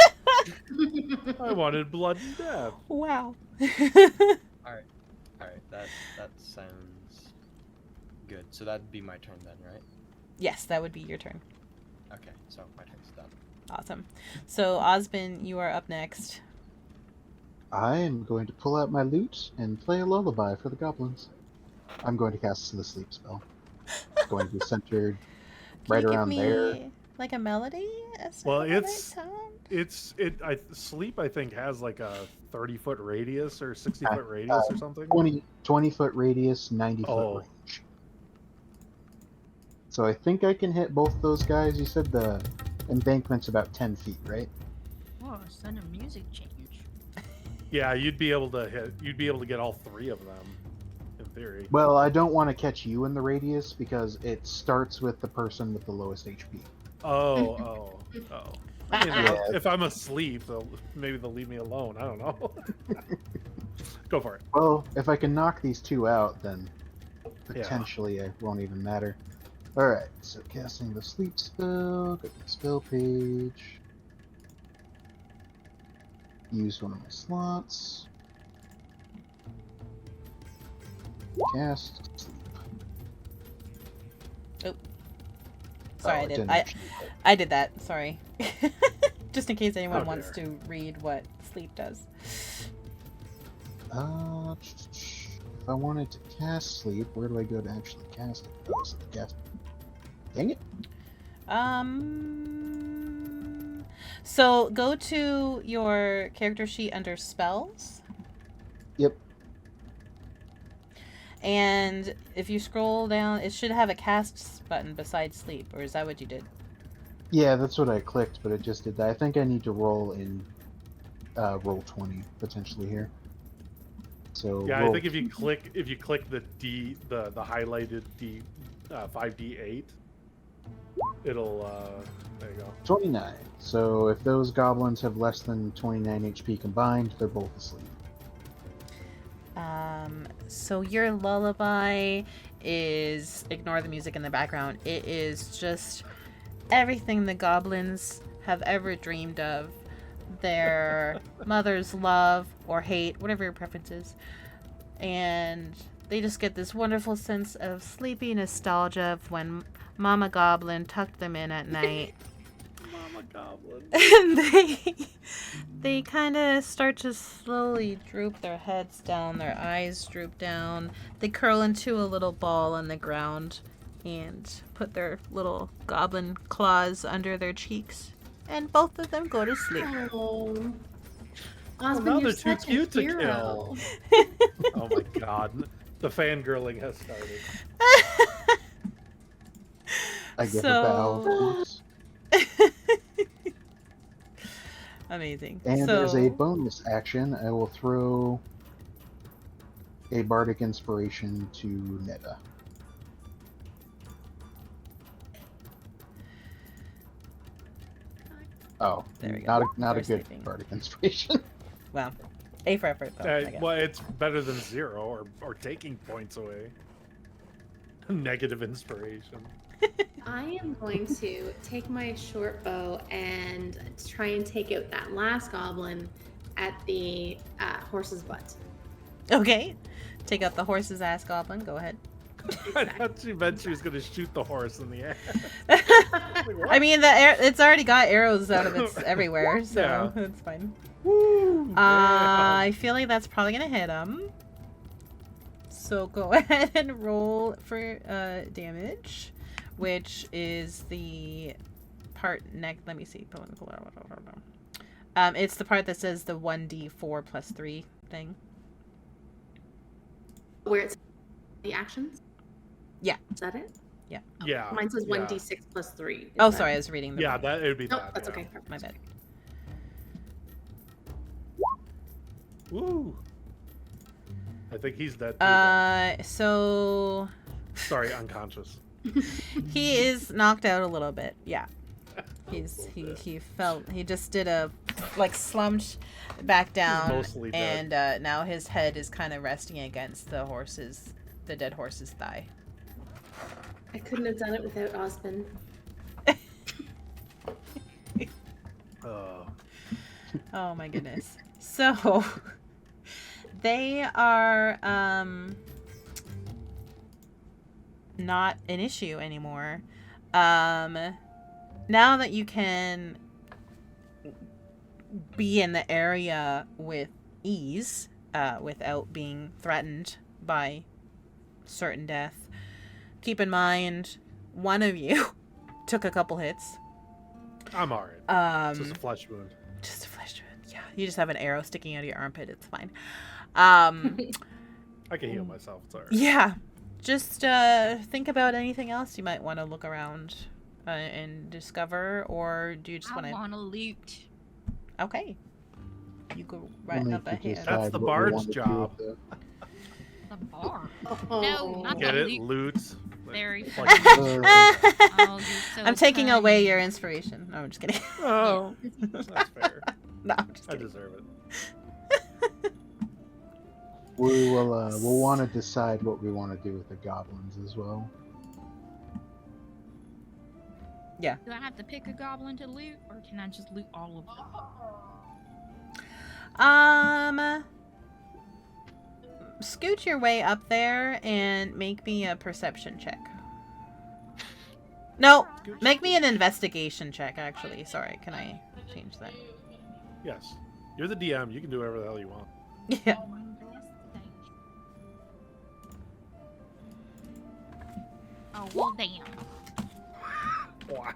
I wanted blood and death. Wow. Alright, that sounds good. So that'd be my turn then, right? Yes, that would be your turn. Okay, so my turn's done. Awesome. So, Osben, you are up next. I am going to pull out my lute and play a lullaby for the goblins. I'm going to cast the sleep spell. It's going to be centered right Can you around give there. me, like, a melody? Well, it's Sleep, I think, has like a 30-foot radius or 60-foot Uh, radius or something. 20 foot radius, 90 foot Oh. range. So I think I can hit both those guys. You said the embankment's about 10 feet, right? Oh, sudden music change. Yeah, you'd be able to get all 3 of them, in theory. Well, I don't want to catch you in the radius because it starts with the person with the lowest HP. Oh. I mean, Yeah. if I'm asleep, maybe they'll leave me alone. I don't know. Go for it. Well, if I can knock these 2 out, then potentially it won't even matter. Alright, so casting the sleep spell, go to the spell page. Use one of my slots. Cast sleep. Sorry, Oh, I it did. didn't I actually hit. did that. Sorry. Just in case anyone Oh, wants dear. to read what sleep does. If I wanted to cast sleep, where do I go to actually cast it? Oh, it's the cast. Dang it. So go to your character sheet under spells. Yep. And if you scroll down, it should have a cast button beside sleep, or is that what you did? Yeah, that's what I clicked, but it just did that. I think I need to roll in roll 20 potentially here. So Yeah, I roll think if you click the highlighted D 5d8, it'll there you go. 29. So if those goblins have less than 29 HP combined, they're both asleep. So your lullaby is, ignore the music in the background. It is just everything the goblins have ever dreamed of. Their mother's love or hate, whatever your preference is. And they just get this wonderful sense of sleepy nostalgia of when Mama Goblin tucked them in at night. Mama Goblin. And they kind of start to slowly droop their heads down, their eyes droop down. They curl into a little ball on the ground and put their little goblin claws under their cheeks. And both of them go to sleep. Oh. now Osben, they're you're too such cute a to hero. Oh my god. The fangirling has started. I give a bow. Amazing. And so, as a bonus action, I will throw a bardic inspiration to Nedda. Oh, There we go. not a They're good sleeping. bardic inspiration. well, A for effort, though. I guess. Well, it's better than 0 or taking points away. Negative inspiration. I am going to take my short bow and try and take out that last goblin at the horse's butt. Okay. Take out the horse's ass goblin. Go ahead. I thought she meant she was going to shoot the horse in the air. I mean, it's already got arrows out of its everywhere, so Yeah. it's fine. Woo! I feel like that's probably gonna hit him. So go ahead and roll for damage, which is the part let me see. It's the part that says the 1d4 plus 3 thing. Where it's the actions? Yeah. Is that it? Yeah. Mine says yeah. 1d6 plus 3. Is Oh, that- sorry, I was reading the. Yeah, that it would be No, that. that's yeah. okay. Perfect. My bad. Woo. I think he's dead. Too, then. So Sorry, unconscious. he is knocked out a little bit. Yeah. He just did a slumped back down, mostly dead. and now his head is kind of resting against the dead horse's thigh. I couldn't have done it without Osben. Oh my goodness. So they are not an issue anymore. Now that you can be in the area with ease, without being threatened by certain death, keep in mind one of you took a couple hits. I'm alright. It's just a flesh wound. Just a flesh wound. Yeah, you just have an arrow sticking out of your armpit. It's fine. I can heal myself. It's alright. Yeah. Just think about anything else you might want to look around and discover, or do you just want I to? want to loot. Okay. You go We'll right need up to ahead. decide That's the what we bard's want to do job. with The bar. Oh. No, not Get the it? loot. Loot. Very Like- funny. the- Oh, you're so I'm taking funny. away your inspiration. No, I'm just kidding. Oh, that's fair. No, I'm just I kidding. deserve it. we'll want to decide what we want to do with the goblins as well. Do I have to pick a goblin to loot, or can I just loot all of them? Scoot your way up there and make me a perception check. No, make me an investigation check, actually. Sorry, can I change that? Yes. You're the DM. You can do whatever the hell you want. Yeah. Oh, well, damn. Wow.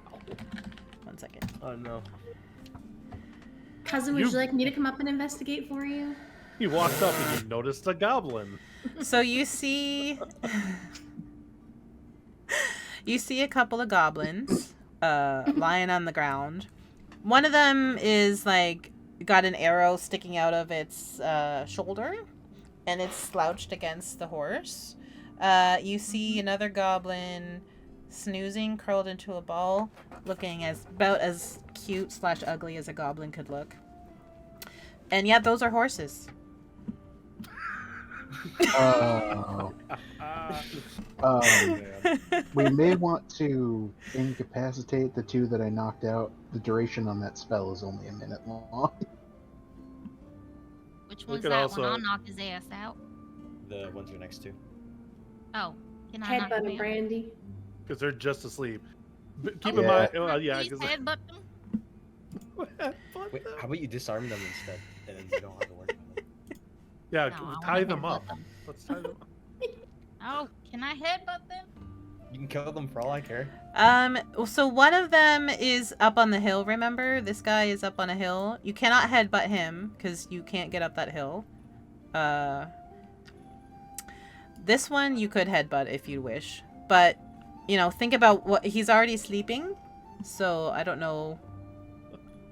1 second. Oh no. Cousin, would You- you like me to come up and investigate for you? You walked up and you noticed a goblin. So you see a couple of goblins lying on the ground. One of them is got an arrow sticking out of its shoulder, and it's slouched against the horse. You see another goblin snoozing, curled into a ball, looking about as cute / ugly as a goblin could look. And yeah, those are horses. Uh, Oh, man. we may want to incapacitate the two that I knocked out. The duration on that spell is only a minute long. Which We one's could that also- one? I'll knock his ass out. The ones you're next to. Oh, can I knock Headbutt him him, out? Brandy. Because they're just asleep. Keep Yeah. in mind, well, yeah, Please because headbutt them. Wait, how about you disarm them instead, and then you don't have to work on them. yeah, No, I tie wanna them headbutt up. them. Let's tie them up. Oh, can I headbutt them? You can kill them for all I care. So one of them is up on the hill, remember? This guy is up on a hill. You cannot headbutt him, because you can't get up that hill. This one you could headbutt if you wish. But, think about what... He's already sleeping, so I don't know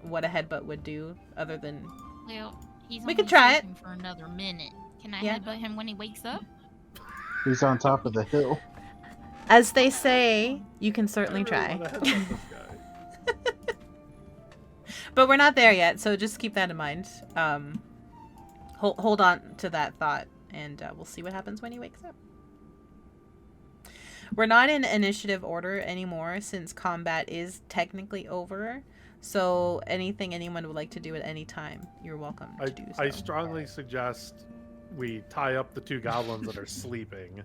what a headbutt would do, other than... Well, he's We only could try it. sleeping for another minute. Can I Yeah. headbutt him when he wakes up? He's on top of the hill. As they say, you can certainly I try. really wanna headbutt this guy. But we're not there yet, so just keep that in mind. Hold on to that thought, and we'll see what happens when he wakes up. We're not in initiative order anymore, since combat is technically over. So anything anyone would like to do at any time, you're welcome to do so. I strongly suggest we tie up the two goblins that are sleeping.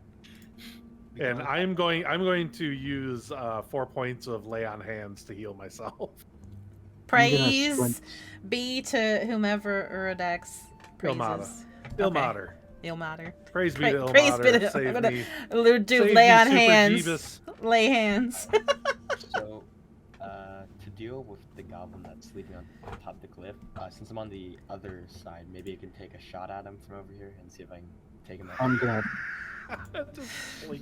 And I'm going to use 4 points of lay on hands to heal myself. I'm gonna Praise squint. be to whomever Urograx Ilmata. praises. Ilmater. Ilmater. Praise be to Praise be to Ilmater. Save I'm gonna me. do Save lay me, on Super hands. Jeebus. Lay hands. So, to deal with the goblin that's sleeping on top of the cliff, since I'm on the other side, maybe I can take a shot at him from over here and see if I can take him out. I'm gonna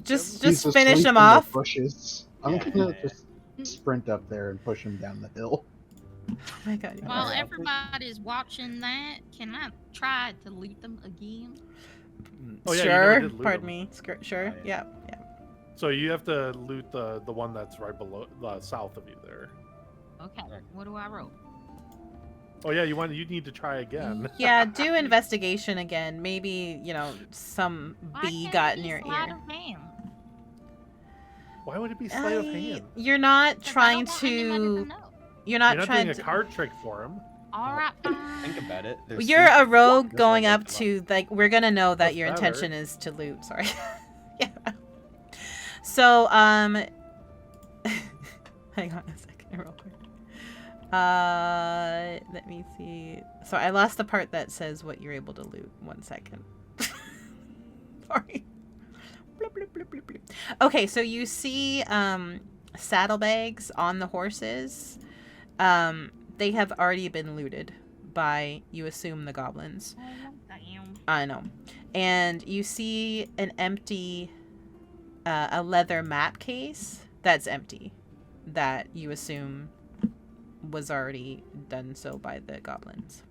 Just He's finish asleep him in the off. bushes. I'm gonna just sprint up there and push him down the hill. Oh my god. Yeah. While everybody's watching that, can I try to loot them again? Oh, yeah, you never Sure. did loot Pardon them. me. Sure. Oh, Yeah. yeah. So you have to loot the one that's right below, south of you there. Okay, what do I roll? Oh yeah, you need to try again. Yeah. Do investigation again. Maybe some Why bee can't got it in be your sleight ear. of hand? Why would it be sleight of hand? You're not 'Cause I trying don't want anybody to to. know. You're not You're not trying doing to. a card trick for him. All right, fine. Think about it. There's You're a sleep- rogue That's going why I up woke him to like. We're gonna know that That's your better. intention is to loot. Sorry. Yeah. So hang on a second, real quick. Let me see. So I lost the part that says what you're able to loot. 1 second. Sorry. Bloop, bloop, bloop, bloop, bloop. Okay, so you see saddlebags on the horses. They have already been looted by, you assume, the goblins. Oh, damn. I know. And you see an empty, a leather map case that's empty, that you assume was already done so by the goblins.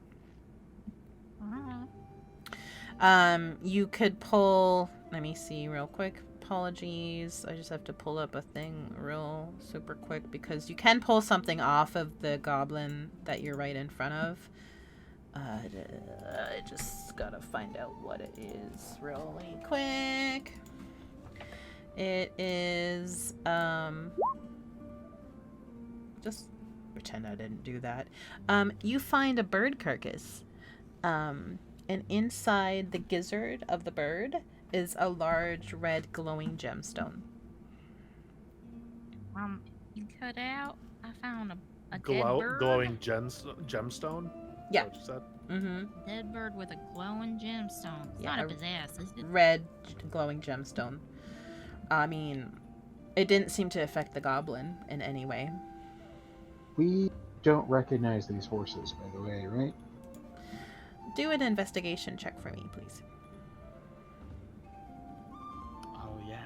Alright. You could pull, let me see real quick. Apologies. I just have to pull up a thing real super quick because you can pull something off of the goblin that you're right in front of. I just gotta find out what it is really quick. It is, just pretend I didn't do that. You find a bird carcass. And inside the gizzard of the bird is a large red glowing gemstone. You cut out. I found a dead bird. Glowing gemstone? Yeah. Is that what you said? Mm-hmm. Dead bird with a glowing gemstone. It's Yeah, not a possess, is it? Red glowing gemstone. I mean, it didn't seem to affect the goblin in any way. We don't recognize these horses, by the way, right? Do an investigation check for me, please. Oh yeah.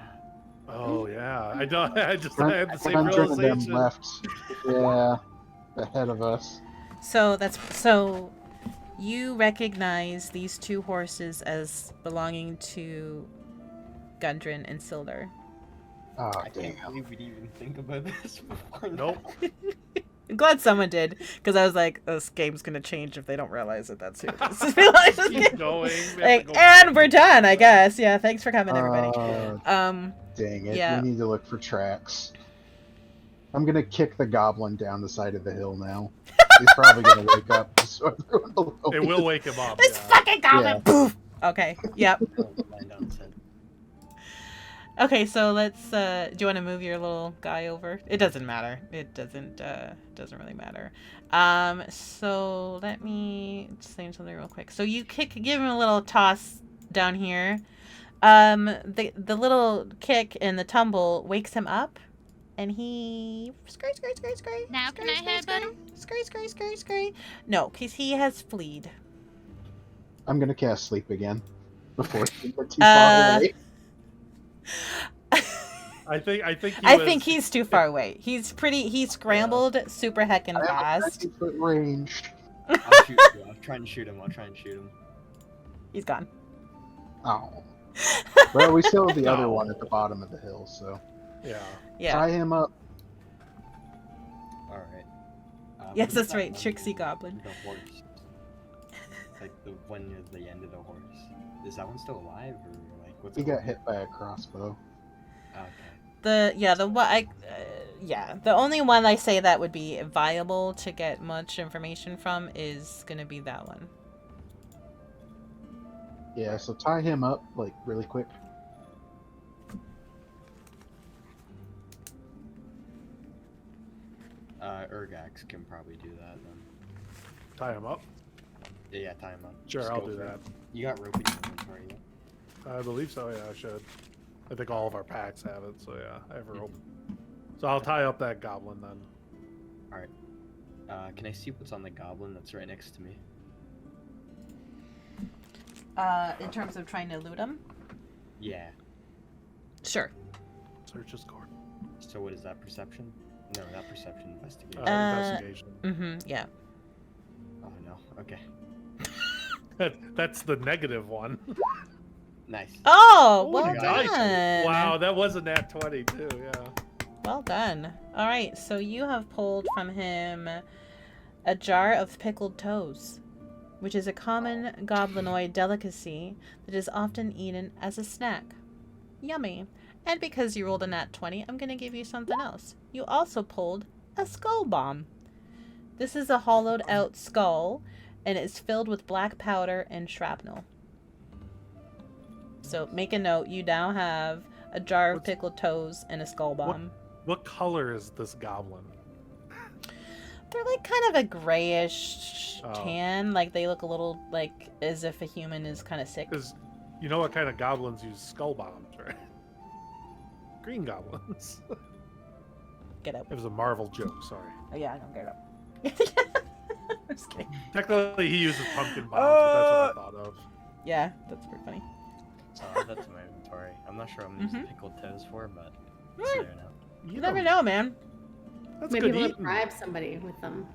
Oh yeah. I don't. I had the same Gundren and them realization. left. Yeah, ahead of us. So you recognize these two horses as belonging to Gundren and Sildar. Oh, I can't damn. believe we didn't even think about this before. Nope. I'm glad someone did, because I was like, this game's gonna change if they don't realize that that's who it is. Realize this Keep game- going. We have to Like, go and back. we're done, I guess. Yeah, thanks for coming, everybody. Dang it. yeah. We need to look for tracks. I'm gonna kick the goblin down the side of the hill now. He's probably gonna wake up. So everyone below It will wake him up. This yeah. fucking goblin! Yeah. Poof! Okay, yep. Land on set. Okay, so let's, do you want to move your little guy over? It doesn't matter. It doesn't really matter. So let me say something real quick. So you give him a little toss down here. The little kick and the tumble wakes him up, and he scurry. Now can I headbutt him? Scurry. No, because he has fleed. I'm gonna cast sleep again before we get too far away. I think he's too far away. He scrambled super heckin' I have a fast. 90-foot range. I'll shoot you. I'll try and shoot him. He's gone. Oh. Well, we still have the other one at the bottom of the hill, so Yeah. Yeah. tie him up. Alright. Yes, that's right. Trixie Goblin. The horse. Like the one near the end of the horse. Is that one still alive, or like what's He it got called? hit by a crossbow. Okay. The only one I say that would be viable to get much information from is gonna be that one. Yeah, so tie him up, like, really quick. Urograx can probably do that then. Tie him up. Yeah, tie him up. Sure, Just I'll go do for it. that. You got rope in your inventory, yeah? I believe so. Yeah, I should. I think all of our packs have it. So yeah, I have a rope. So I'll tie up that goblin then. Alright. Can I see what's on the goblin that's right next to me? In terms of trying to loot him? Yeah. Sure. Search his core. So what is that, perception? No, not perception, investigation. Investigation. Yeah. Oh no, okay. That's the negative one. Nice. Oh, well Holy done. nice. Wow, that was a nat 20 too, yeah. Well done. All right, so you have pulled from him a jar of pickled toes, which is a common goblinoid delicacy that is often eaten as a snack. Yummy. And because you rolled a nat 20, I'm going to give you something else. You also pulled a skull bomb. This is a hollowed out skull, and it's filled with black powder and shrapnel. So make a note, you now have a jar of pickled toes and a skull bomb. What color is this goblin? They're like kind of a grayish Oh. tan. Like they look a little like as if a human is kind of sick. Because you know what kind of goblins use skull bombs, right? Green goblins. Get up. It was a Marvel joke, sorry. Oh, yeah, I don't get up. I'm just kidding. Technically, he uses pumpkin bombs, but that's what I thought of. Yeah, that's pretty funny. I'll add that to my inventory. I'm not sure what I'm using pickled toes for, but it's there now. You never know, man. That's Maybe good we'll eating. bribe somebody with them.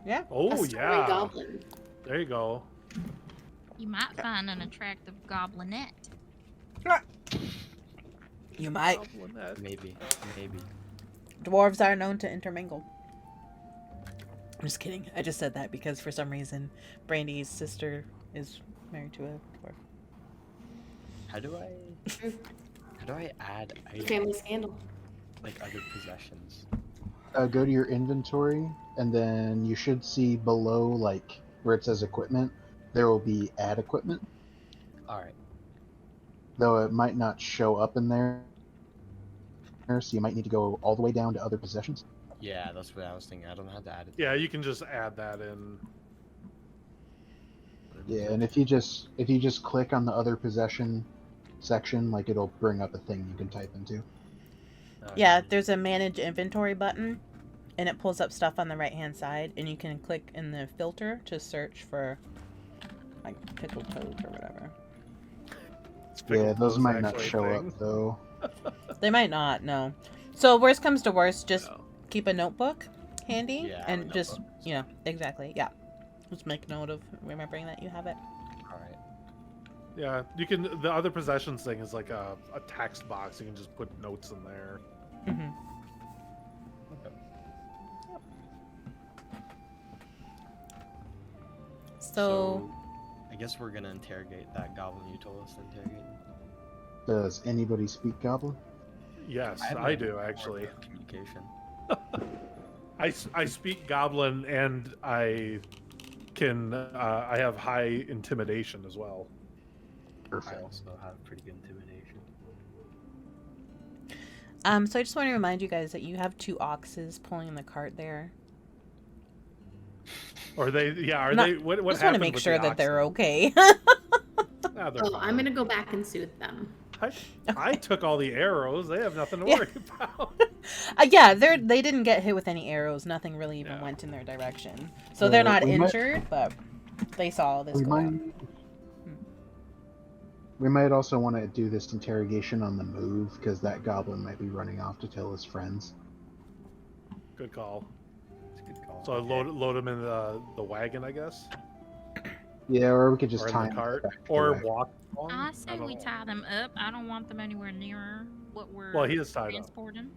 Yeah. Oh, A starving yeah. goblin. There you go. You might find an attractive goblinette. You might. Goblinette. Maybe. Dwarves are known to intermingle. I'm just kidding. I just said that because for some reason Brandee's sister is married to a dwarf. How do I add Family scandal. like other possessions? Go to your inventory, and then you should see below, like where it says equipment, there will be add equipment. All right. Though it might not show up in there, so you might need to go all the way down to other possessions. Yeah, that's what I was thinking. I don't know how to add it. Yeah, you can just add that in. Yeah, and if you just click on the other possession section, like it'll bring up a thing you can type into. Yeah, there's a manage inventory button and it pulls up stuff on the right hand side and you can click in the filter to search for like pickled toes or whatever. Yeah, those might not actually a show thing. up though. They might not, no. So worst comes to worst, just No. keep a notebook handy Yeah, I have and a just, notebook. you know, exactly, yeah. Just make note of remembering that you have it. All right. Yeah, you can. The other possessions thing is like a text box. You can just put notes in there. Mm-hmm. Okay. So I guess we're gonna interrogate that goblin you told us to interrogate. Does anybody speak Goblin? Yes, have I no do more actually. Communication. I speak Goblin and I can. I have high intimidation as well. I Perfect. also have pretty good intimidation. so I just want to remind you guys that you have 2 oxes pulling the cart there. Or they? Yeah. Are Not- they? What just want to happened make with sure the that they're oxen? okay. Ah, they're Oh, fine. I'm gonna go back and soothe them. I took all the arrows. They have nothing to Yeah. worry about. Yeah, they didn't get hit with any arrows. Nothing really even Yeah. went in their direction. So they're not we might- injured, but they saw all this We go might. on. We might also want to do this interrogation on the move, because that goblin might be running off to tell his friends. Good call. It's a good call. So I load them in the wagon, I guess, Yeah, or we could just or tie in the him cart, back to the or wagon. walk. on. I say don't we know. tie them up. I don't want them anywhere near what we're Well, he is tied up. transporting.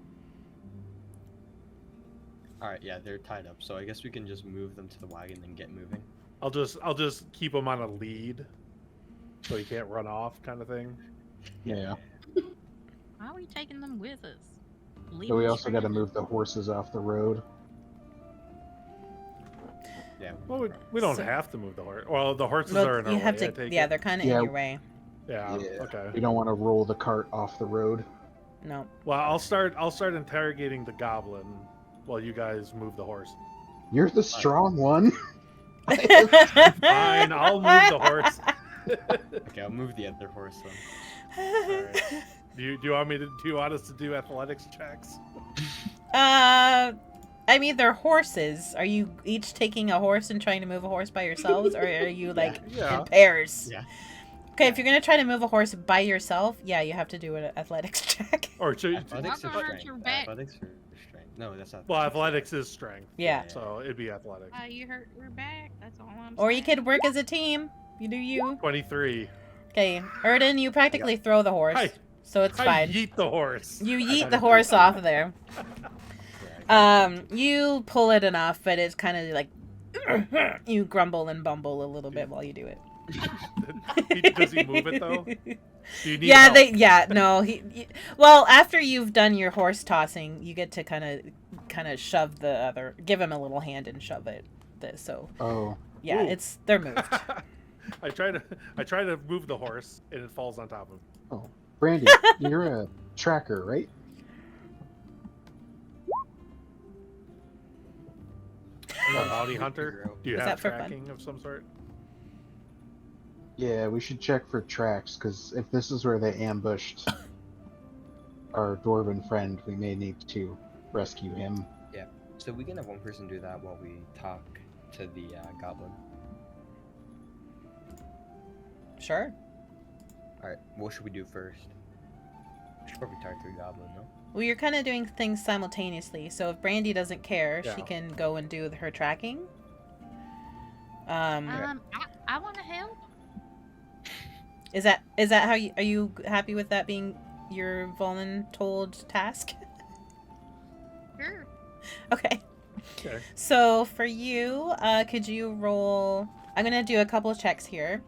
All right, yeah, they're tied up, so I guess we can just move them to the wagon and get moving. I'll just keep him on a lead, so he can't run off, kind of thing. Yeah. Why are we taking them with us? Leave But we them also got to stranded? move the horses off the road. Yeah. Well, we don't So- have to move the horse. Well, the horses Well, are in our you have way, I to. take Yeah, it. they're kind of Yeah. in your way. Yeah. Yeah. Okay. We don't want to roll the cart off the road. No. Well, I'll start interrogating the goblin while you guys move the horse. You're the strong one. Fine, I'll move the horse. Okay, I'll move the other horse then. Alright. Do you want us to do athletics checks? I mean, they're horses. Are you each taking a horse and trying to move a horse by yourselves, or are you like Yeah. in pairs? Yeah. Okay, if you're gonna try to move a horse by yourself, yeah, you have to do an athletics check. Or should, Athletics I'm or gonna hurt your strength? back. Athletics or strength? No, that's not. well, athletics is strength. Yeah. So it'd be athletics. You hurt your back. That's all I'm Or saying. you could work as a team. You do you. 23. Okay, Irdan, you practically throw the horse, Hi. so it's I fine. yeet the horse. You yeet the horse off of there. You pull it enough, but it's kind of like you grumble and bumble a little bit while you do it. Does he move it though? Do you need Yeah, help? no. Well, after you've done your horse tossing, you get to kind of shove the other, give him a little hand and shove it. So Oh, yeah, Ooh. they're moved. I try to move the horse and it falls on top of him. Brandee, you're a tracker, right? A bounty hunter? Do you Is have that for fun? tracking of some sort? Yeah, we should check for tracks, because if this is where they ambushed our dwarven friend, we may need to rescue him. So we can have one person do that while we talk to the goblin. Sure. Alright, what should we do first? We should probably talk to the goblin, no? Well, you're kind of doing things simultaneously. So if Brandee doesn't care, she Yeah. can go and do her tracking. I want to help. Is that how you are you happy with that being your voluntold task? Sure. Okay. Okay. So for you, could you roll? I'm gonna do a couple of checks here.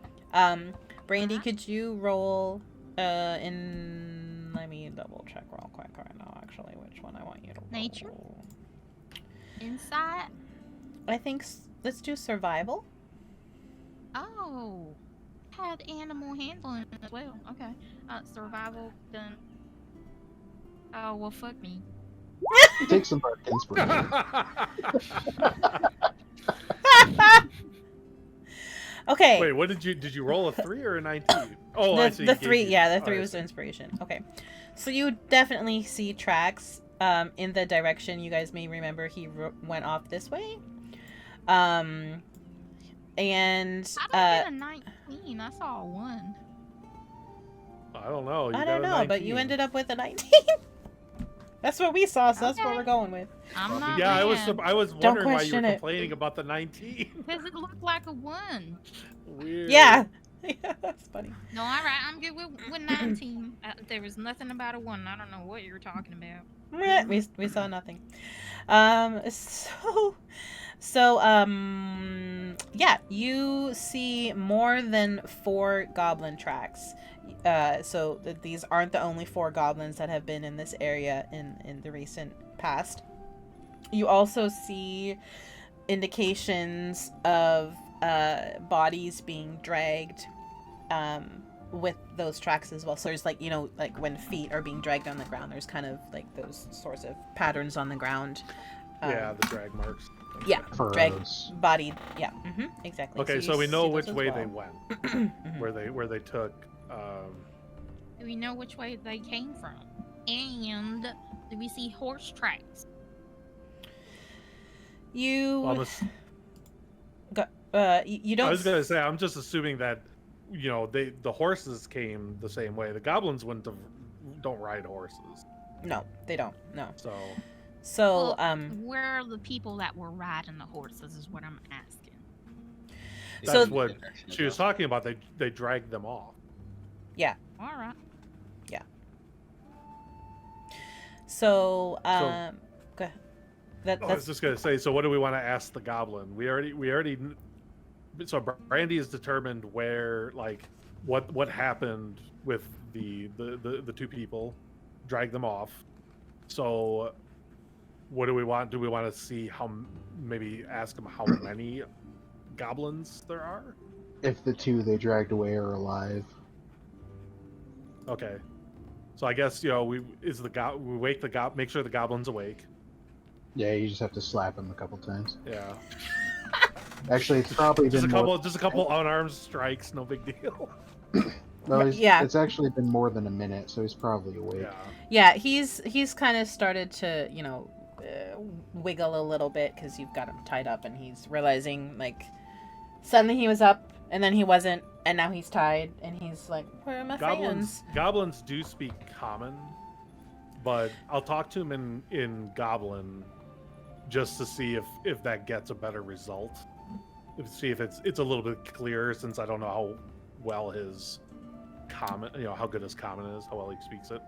Brandee, could you roll? Let me double check real quick right now. Actually, which one I want you to roll. Nature? Insight. I think let's do survival. Oh, had animal handling as well. Okay. Survival done. Oh well, fuck me. Take some bark inspiration. Okay. Wait, what did you roll a 3 or a 19? Oh, I see. The you gave three, you- yeah, the oh, 3 I was see. the inspiration. Okay, so you definitely see tracks in the direction. You guys may remember he went off this way. And I don't get a 19. I saw a 1. I don't know. I don't know, but you ended up with a 19. That's what we saw, so that's what Okay. we're going with. I'm not. Yeah, mad. I was wondering why you were question it. complaining about the 19. Does it look like a 1? Weird. Yeah. Yeah, that's funny. No, all right. I'm good with 19. There was nothing about a 1. I don't know what you were talking about. Meh, we saw nothing. Yeah, you see more than 4 goblin tracks. So these aren't the only 4 goblins that have been in this area in the recent past. You also see indications of bodies being dragged with those tracks as well. So there's like, like when feet are being dragged on the ground, there's kind of like those sorts of patterns on the ground. Yeah, the drag marks. Yeah, drag Furrows. bodied. Yeah, exactly. Okay, you so we know see those which as way well. they went, Mhm. where they took. Do we know which way they came from? And do we see horse tracks? You Almost. you don't I was gonna say, I'm just assuming that, the horses came the same way. The goblins don't ride horses, No, they don't. No. so So Where are the people that were riding the horses? Is what I'm asking. that's So- what she was talking about. They dragged them off. All right. so go ahead. I was That's just gonna say. So what do we want to ask the goblin? We already. So Brandee is determined where, like, what happened with the 2 people, drag them off. So what do we want? Do we want to see maybe ask them how many goblins there are? If the 2 they dragged away are alive. Okay. So I guess we wake make sure the goblin's awake. Yeah, you just have to slap him a couple times. Yeah. Actually, it's probably Just been a couple unarmed strikes, no big deal. Yeah. It's actually been more than a minute, so he's probably awake. Yeah. yeah. He's kind of started to wiggle a little bit because you've got him tied up, and he's realizing like suddenly he was up and then he wasn't, And now he's tied, and he's like, "Where are my fans?" Goblins do speak common, but I'll talk to him in Goblin just to see if that gets a better result. See if it's a little bit clearer, since I don't know how well his common, how good his common is, how well he speaks it.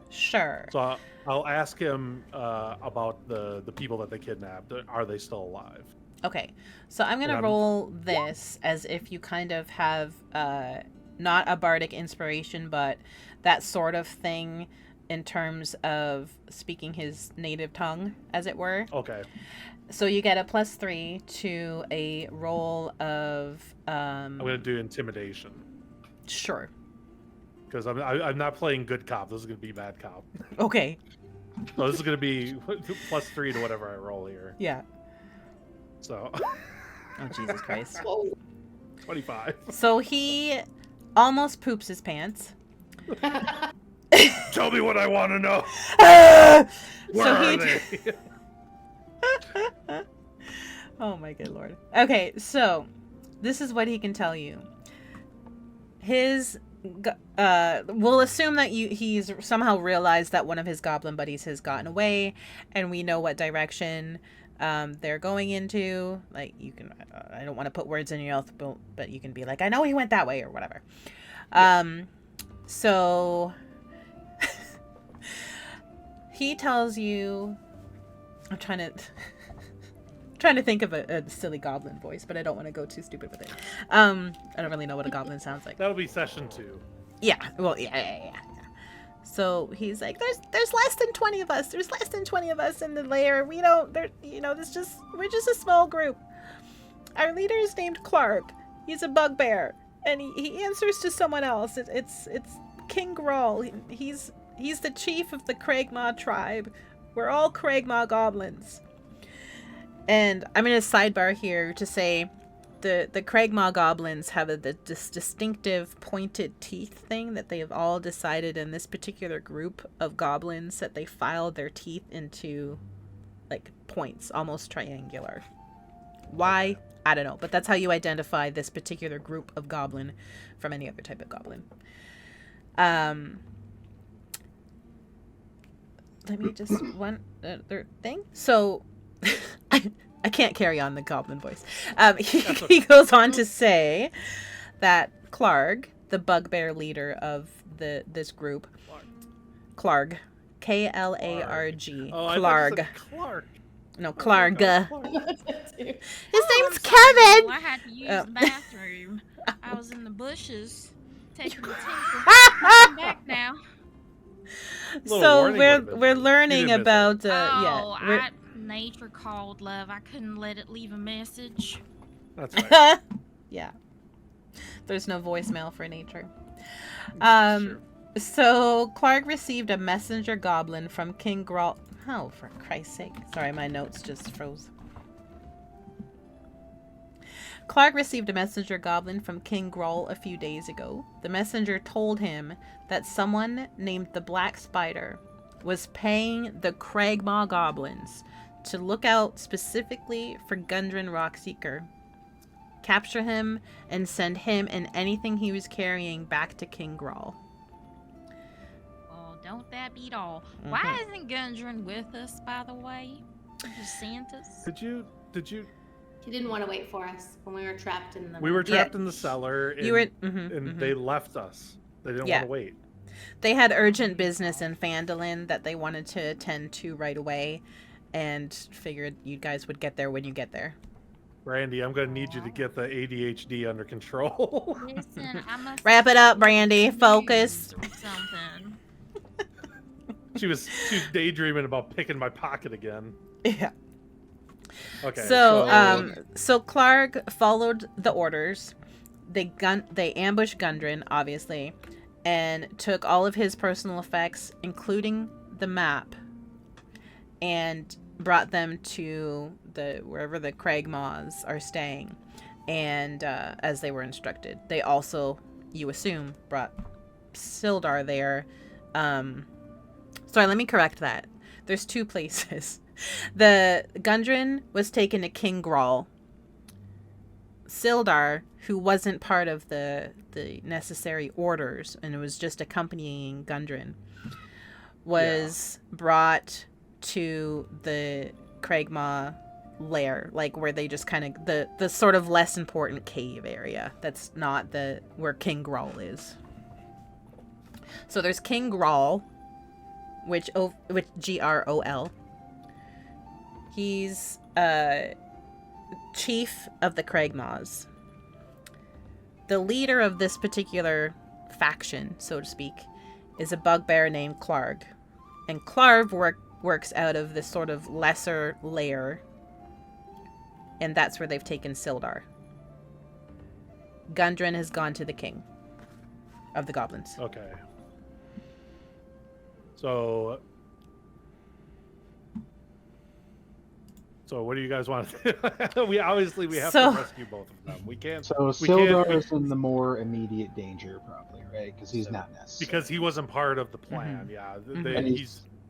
Sure. So I'll ask him about the people that they kidnapped. Are they still alive? Okay, so I'm gonna roll this as if you kind of have not a bardic inspiration, but that sort of thing in terms of speaking his native tongue, as it were. Okay. So you get a +3 to a roll of. I'm gonna do intimidation Sure. because I'm not playing good cop. This is gonna be bad cop. Okay. So this is gonna be +3 to whatever I roll here. Yeah. So. Oh Jesus Christ. 25. So he almost poops his pants. Tell me what I want to know. Where So are he they? Oh my good lord. Okay, so this is what he can tell you. We'll assume that he's somehow realized that one of his goblin buddies has gotten away, and we know what direction they're going into. Like, you can, I don't want to put words in your mouth, but you can be like, I know he went that way, or whatever. So he tells you, I'm trying to think of a silly goblin voice, but I don't want to go too stupid with it. I don't really know what a goblin sounds like. That'll be session 2. Yeah. Well, yeah. So he's like, there's less than 20 of us. There's less than 20 of us in the lair. We don't, we're just a small group. Our leader is named Clark. He's a bugbear, and he answers to someone else. It's King Groll. He's the chief of the Craigmaw tribe. We're all Craigmaw goblins. And I'm going to sidebar here to say the Craigmaw goblins have this distinctive pointed teeth thing that they have all decided in this particular group of goblins that they file their teeth into like points, almost triangular. Why? I don't know, but that's how you identify this particular group of goblin from any other type of goblin. Let me just one other thing. So I can't carry on the goblin voice. He goes on to say that Clark, the bugbear leader of this group, Clark, Klarg, Oh, Clark. Clark. No, Clark. His name's I'm sorry, Kevin. I had to use the bathroom. I was in the bushes taking a tinkle. I'm back now. So we're learning didn't miss about Nature called, love. I couldn't let it leave a message. That's right. yeah. There's no voicemail for nature. Sure. So Clark received a messenger goblin from King Groll. Oh, for Christ's sake. Sorry, my notes just froze. Clark received a messenger goblin from King Groll a few days ago. The messenger told him that someone named the Black Spider was paying the Craigmaw goblins to look out specifically for Gundren Rockseeker, capture him, and send him and anything he was carrying back to King Groll. Well, don't that beat all? Why isn't Gundren with us, by the way? Just Santa's? Did you? He didn't want to wait for us when we were trapped in the. We were trapped in the cellar, and they left us. They didn't want to wait. They had urgent business in Phandelver that they wanted to attend to right away, and figured you guys would get there when you get there. Brandee, I'm gonna need you to get the ADHD under control. Listen, I must Wrap it up, Brandee. Focus. or something. She was daydreaming about picking my pocket again. Yeah. Okay. So Clark followed the orders. They ambushed Gundren, obviously, and took all of his personal effects, including the map, and brought them to wherever the Craigmaws are staying, and as they were instructed. They also, you assume, brought Sildar there. Sorry, let me correct that. There's two places. The Gundren was taken to King Groll. Sildar, who wasn't part of the necessary orders and was just accompanying Gundren, was brought to the Craigmaw lair, like where they just kind of the sort of less important cave area. That's not where King Grawl is. So there's King Grawl, which Grol. He's chief of the Craigmaws. The leader of this particular faction, so to speak, is a bugbear named Clarg. And Clarg works out of this sort of lesser lair, and that's where they've taken Sildar. Gundren has gone to the king of the goblins. Okay. So what do you guys want to do? we have to rescue both of them. We can't. So Sildar is in the more immediate danger, probably, right? Because he's not necessary. Because he wasn't part of the plan. Mm-hmm. Yeah,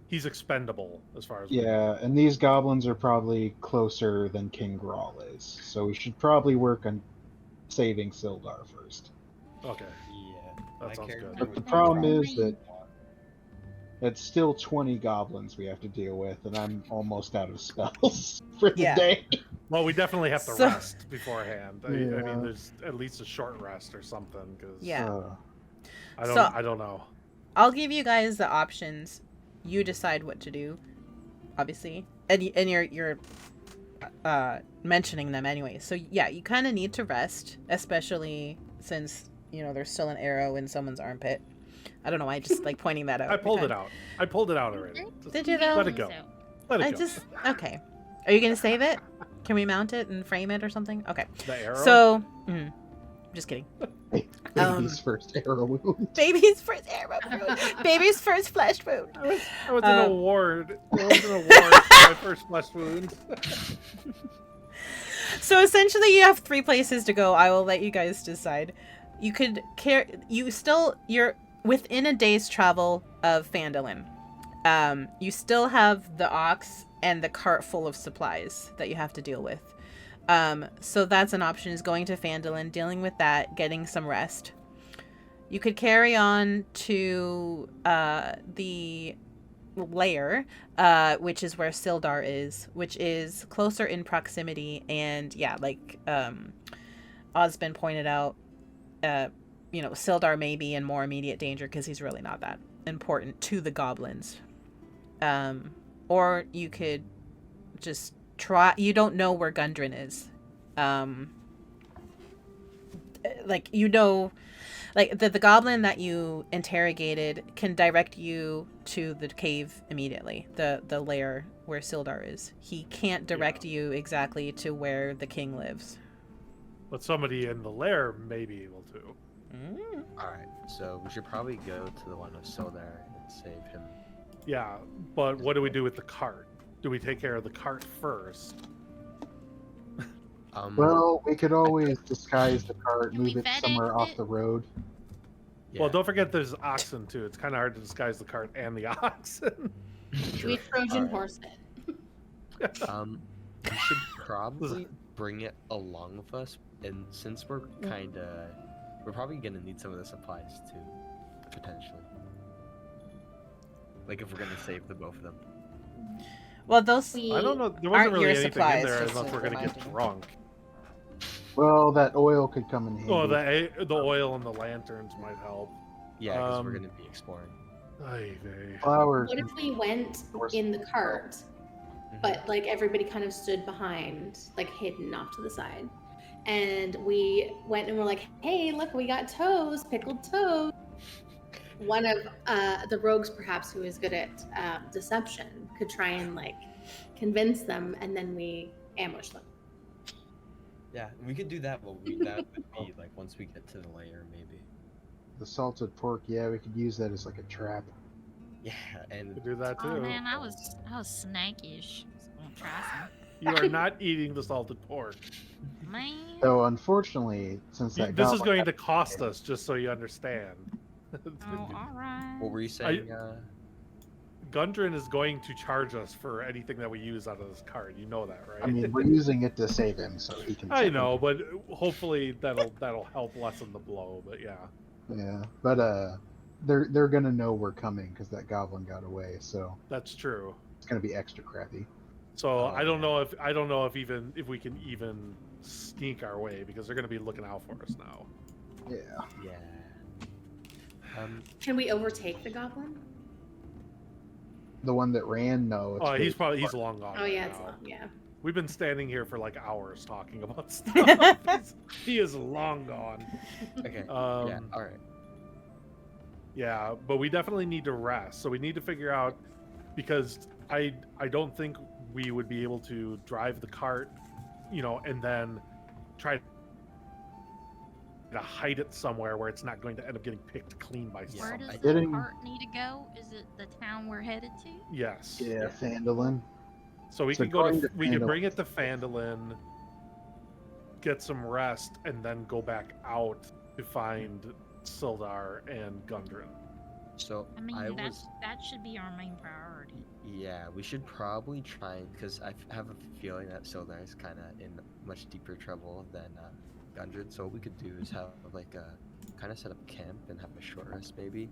he's expendable as far as. And these goblins are probably closer than King Grawl is, so we should probably work on saving Sildar first. Okay. Yeah. That sounds good. But the problem is that it's still 20 goblins we have to deal with, and I'm almost out of spells for the day. Well, we definitely have to rest beforehand. I mean, there's at least a short rest or something. I don't know. I'll give you guys the options. You decide what to do, obviously, and you're mentioning them anyway. So yeah, you kind of need to rest, especially since there's still an arrow in someone's armpit. I don't know. I just like pointing that out. I pulled it out already. Did you though? Let it go. Okay. Are you gonna save it? Can we mount it and frame it or something? Okay. The arrow. So, just kidding. Baby's first arrow wound. Baby's first arrow wound. Baby's first flesh wound. I was an award. I was an award for my first flesh wound. So essentially, you have 3 places to go. I will let you guys decide. You could you're within a day's travel of Phandelver. You still have the ox and the cart full of supplies that you have to deal with. So that's an option, is going to Phandelver, dealing with that, getting some rest. You could carry on to the lair, which is where Sildar is, which is closer in proximity, and like Osben pointed out, Sildar may be in more immediate danger because he's really not that important to the goblins. Or you could just try. You don't know where Gundren is. The goblin that you interrogated can direct you to the cave immediately, the lair where Sildar is. He can't direct you exactly to where the king lives. But somebody in the lair may be able to. Alright, so we should probably go to the one of Sildar and save him. Yeah, but what do we do with the cart? Do we take care of the cart first? Well, we could always disguise the cart, move it somewhere off the road. Yeah. Well, don't forget there's oxen too. It's kind of hard to disguise the cart and the oxen. We Trojan horse it. We should probably bring it along with us, and since we're probably gonna need some of the supplies too, potentially. Like if we're gonna save the both of them. Well, those I don't know. There wasn't really your anything supplies, in there just unless we're gonna get drunk. Well, that oil could come in handy. Oh, the oil and the lanterns might help. Yeah, because we're gonna be exploring. Flowers. What if we went in the cart, but like everybody kind of stood behind, like hidden off to the side, and we went and we're like, "Hey, look, we got toes, pickled toes." One of the rogues, perhaps, who is good at deception, could try and like convince them, and then we ambush them. Yeah, we could do that. Well, that would be like once we get to the lair, maybe. The salted pork, yeah, we could use that as like a trap. Yeah, and We could do that too. Oh man, I was snakish. I'm gonna try some. You are not eating the salted pork. Man. So unfortunately, since that This is goblin going had- to cost us, just so you understand. Oh, all right. what were you saying? Gundren is going to charge us for anything that we use out of this card. You know that, right? I mean, we're using it to save him, so he can. I know, but hopefully that'll help lessen the blow. But yeah. Yeah, but they're gonna know we're coming because that goblin got away, so That's true. it's gonna be extra crappy. So Oh, I don't yeah. know if we can even sneak our way because they're going to be looking out for us now. Yeah. Yeah. Can we overtake the goblin? The one that ran, no. It's He's really he's far. long gone. Oh right yeah, it's now. long. Yeah. We've been standing here for like hours talking about stuff. He is long gone. Okay. Yeah. All right. Yeah, but we definitely need to rest. So we need to figure out because I don't think we would be able to drive the cart, and then try to hide it somewhere where it's not going to end up getting picked clean by Yeah. Where something. does the Getting- cart need to go? Is it the town we're headed to? Yes. Yeah, Phandalin. So we So can go going to to we can Phandalin. bring it to Phandalin, get some rest, and then go back out to find Sildar and Gundren. So I mean, I that was. that should be our main priority. Yeah, we should probably try because I have a feeling that Sildar is kind of in much deeper trouble than Gundren. So what we could do is have like a kind of set up camp and have a short rest maybe,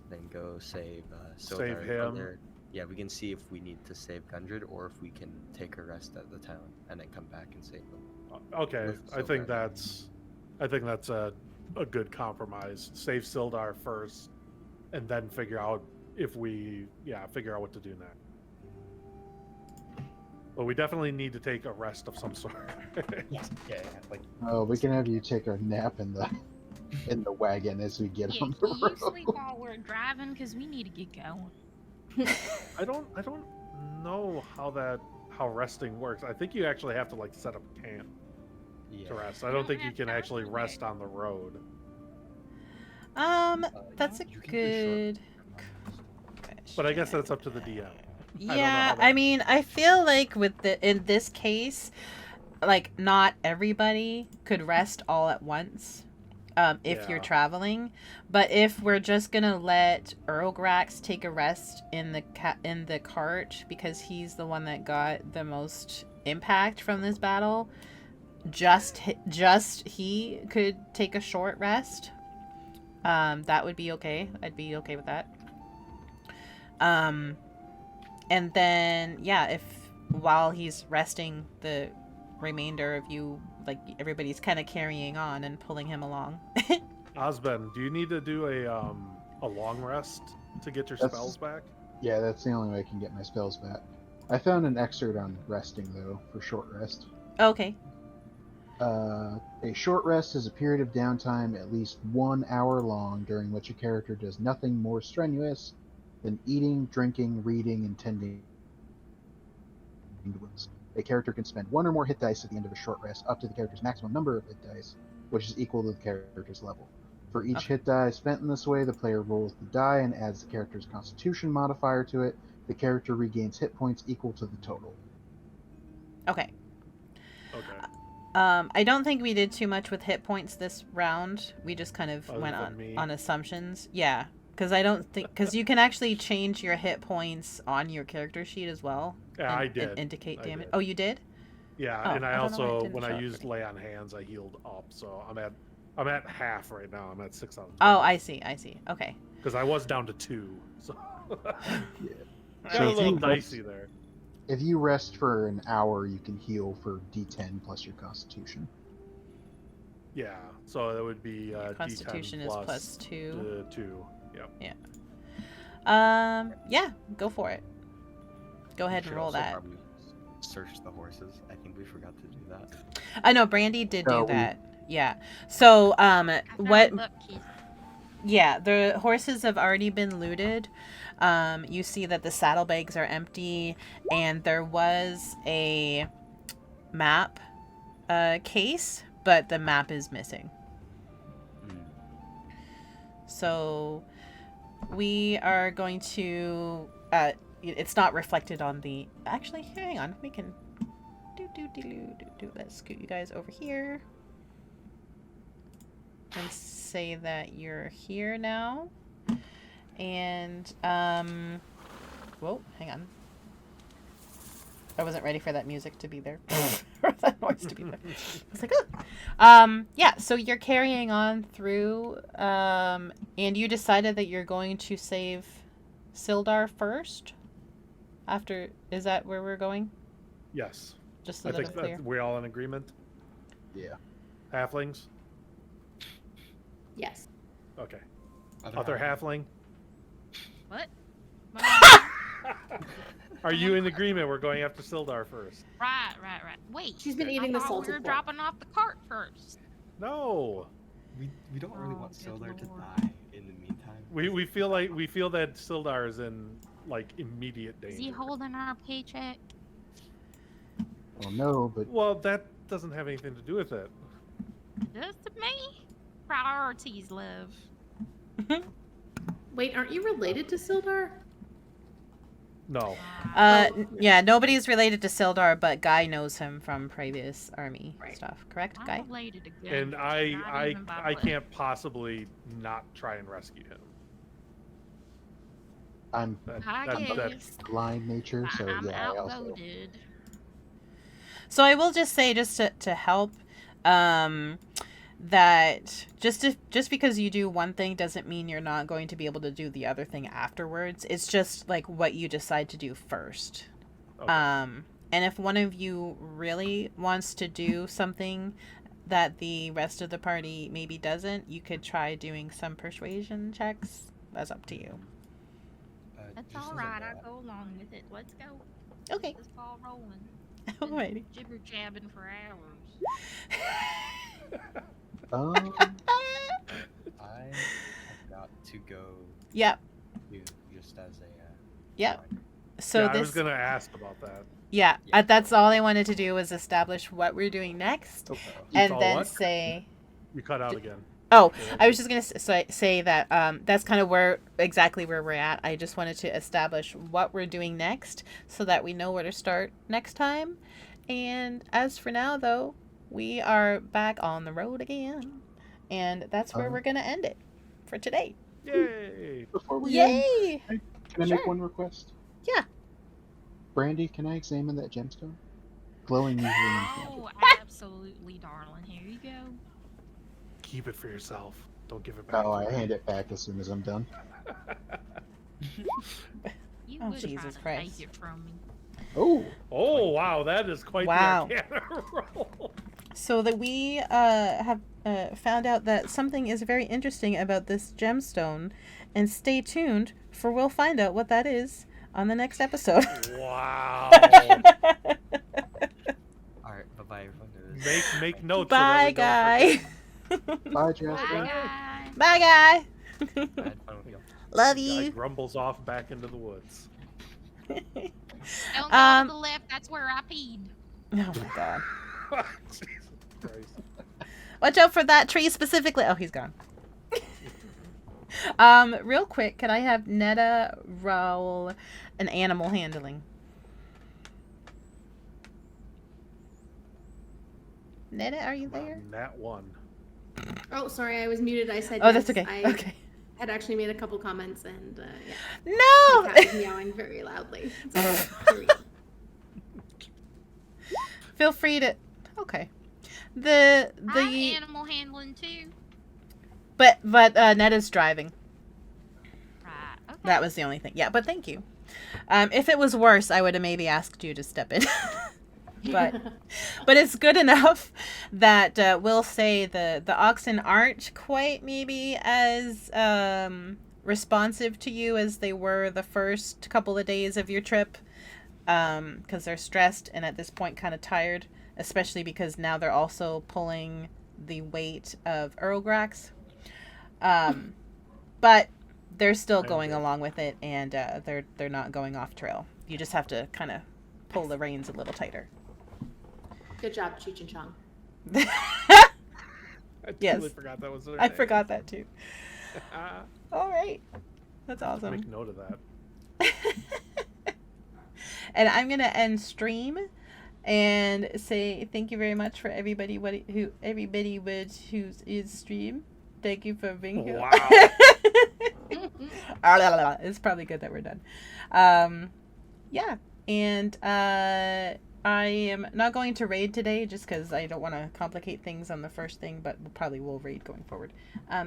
then go save Sildar. him. There. Yeah, we can see if we need to save Gundren or if we can take a rest at the town and then come back and save them. Okay, With I think Sildar. that's a good compromise. Save Sildar first, and then figure out what to do next. But we definitely need to take a rest of some sort. Yes. Yeah. Like. Oh, we can have you take a nap in the wagon as we get Yeah, on the can you sleep road. while we're driving? Because we need to get going. I don't know how resting works. I think you actually have to like set up camp Yeah. to rest. I You don't don't think you have can to actually do rest it. on the road. That's a You can do short good rests. But I guess that's up to the DM. don't know Yeah, how that- I mean, I feel like in this case, like not everybody could rest all at once, if you're Yeah. traveling. But if we're just gonna let Urograx take a rest in the cart because he's the one that got the most impact from this battle, just he could take a short rest. That would be okay. I'd be okay with that. And then, yeah, if while he's resting, the remainder of you, like, everybody's kind of carrying on and pulling him along. Osben, do you need to do a long rest to get your That's- spells back? Yeah, that's the only way I can get my spells back. I found an excerpt on resting, though, for short rest. Okay. A short rest is a period of downtime at least 1 hour long during which a character does nothing more strenuous than eating, drinking, reading, and tending to wounds. A character can spend 1 or more hit dice at the end of a short rest, up to the character's maximum number of hit dice, which is equal to the character's level. For each Okay. hit die spent in this way, the player rolls the die and adds the character's constitution modifier to it. The character regains hit points equal to the total. Okay. Okay. I don't think we did too much with hit points this round. We just kind of Other went than me. on assumptions. Yeah. Because I don't think... Because you can actually change your hit points on your character sheet as well. Yeah, I and did. indicate I damage. did. Oh, you did? Yeah, Oh, and I I don't know why it also didn't when show I up used for me. lay on hands, I healed up, so I'm at half right now. I'm at 6 out of 10. Oh, I see. Okay. Because I was down to 2, so Yeah. got So a if little you dicey there. If you rest for an hour, you can heal for D10 plus your constitution. Yeah, so that would be Constitution D10 is plus plus 2. 2. Yep. Yeah, go for it. Go ahead We and should roll also that. probably search the horses. I think we forgot to do that. I know Brandee did No, do we- that. Yeah. So, I found what? a book, Keith. Yeah, the horses have already been looted. You see that the saddlebags are empty, and there was a map case, but the map is missing. So we are going to. It's not reflected on the. Actually, hang on. We can. Let's scoot you guys over here. And say that you're here now. And Whoa, hang on. I wasn't ready for that music to be there. Or that noise to be there. I was like, oh. Yeah, so you're carrying on through, and you decided that you're going to save Sildar first? Is that where we're going? Yes. Just so I that think it's clear. that we're all in agreement. Yeah. Halflings? Yes. Okay. Other halfling? What? Are you in agreement? We're going after Sildar first. Right. Wait. She's been eating the I thought salted we were pork. dropping off the cart first. No. We don't really want Oh, good Sildar to lord. die in the meantime. We feel that Sildar is in like immediate Is he danger. holding our paycheck? Well, no, but Well, that doesn't have anything to do with it. Just to me. Priorities, love. Wait, aren't you related to Sildar? No. Yeah, nobody's related to Sildar, but Guy knows him from previous army Right. stuff. Correct, I'm Guy? related to good. And not I even by blood. can't possibly not try and rescue him. I'm I That- guess. blind nature, so I'm yeah, I also. outvoted. So I will just say, just to help, that just because you do one thing doesn't mean you're not going to be able to do the other thing afterwards. It's just like what you decide to do first. Okay. And if one of you really wants to do something that the rest of the party maybe doesn't, you could try doing some persuasion checks. That's up to you. That's just as a alright. note, I'll go along with it. Let's go. Okay. Let's ball rolling. Alrighty. Jibber jabbing for hours. I have got to go Yep. to just as a. Yep. reminder. So yeah, I this. was gonna ask about that. Yeah, Yeah. that's all I wanted to do was establish what we're doing next, Okay. and all then what? say. You cut out again. Oh, I was just gonna say that that's kind of exactly where we're at. I just wanted to establish what we're doing next, so that we know where to start next time. And as for now, though, we are back on the road again, and that's where we're gonna end it for today. Yay! Before we end, Yay! can I make one request? Yeah. Brandee, can I examine that gemstone? Glowing usually means magic. Oh, absolutely, darling. Here you go. Keep it for yourself. Don't give it back. Oh, to I her. hand it back as soon as I'm done. You Oh, would Jesus try to Christ. take it from me. Oh, Oh wow, that is quite Wow. the Arcana roll. So that we have found out that something is very interesting about this gemstone, and stay tuned for we'll find out what that is on the next episode. Wow. All right, bye bye everyone. Make notes. Bye, so that guy. we bye, Bye, Jasper. guys. Bye, guy. I had fun with you. Love Guy you. grumbles off back into the woods. Don't go Um, to the left. That's where I peed. Oh my god. Jesus Christ. Watch out for that tree specifically. Oh, he's gone. Real quick, could I have Nedda roll an animal handling? Nedda, are you there? That one. Oh, sorry, I was muted. I said Oh, that's yes. okay. I Okay. had actually made a couple comments, and yeah, No! my cat was meowing very loudly. So, here we go. Feel free to. Okay. The I'm animal handling too. but Nedda's driving. Right. Okay. That was the only thing. Yeah, but thank you. If it was worse, I would have maybe asked you to step in. but it's good enough that we'll say the oxen aren't quite maybe as responsive to you as they were the first couple of days of your trip, because they're stressed and at this point kind of tired, especially because now they're also pulling the weight of Urograx. But they're still going along with it, and they're not going off trail. You just have to kind of pull the reins a little tighter. Good job, Cheech and Chong. I Yes. totally forgot that was their I name. forgot that too. All right. That's Make awesome. note of that. And I'm going to end stream and say thank you very much for everybody who is stream. Thank you for being here. Wow. It's probably good that we're done. Yeah, and I am not going to raid today just because I don't want to complicate things on the first thing, but we probably will raid going forward.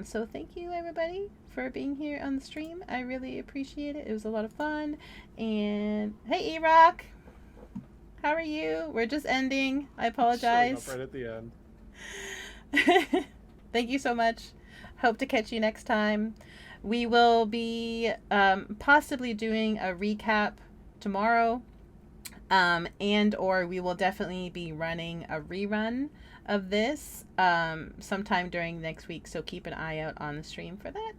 So thank you everybody for being here on the stream. I really appreciate it. It was a lot of fun. And hey, E-Rock, how are you? We're just ending. I apologize. Showing up right at the end. Thank you so much. Hope to catch you next time. We will be possibly doing a recap tomorrow. And or we will definitely be running a rerun of this sometime during next week. So keep an eye out on the stream for that.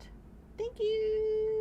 Thank you.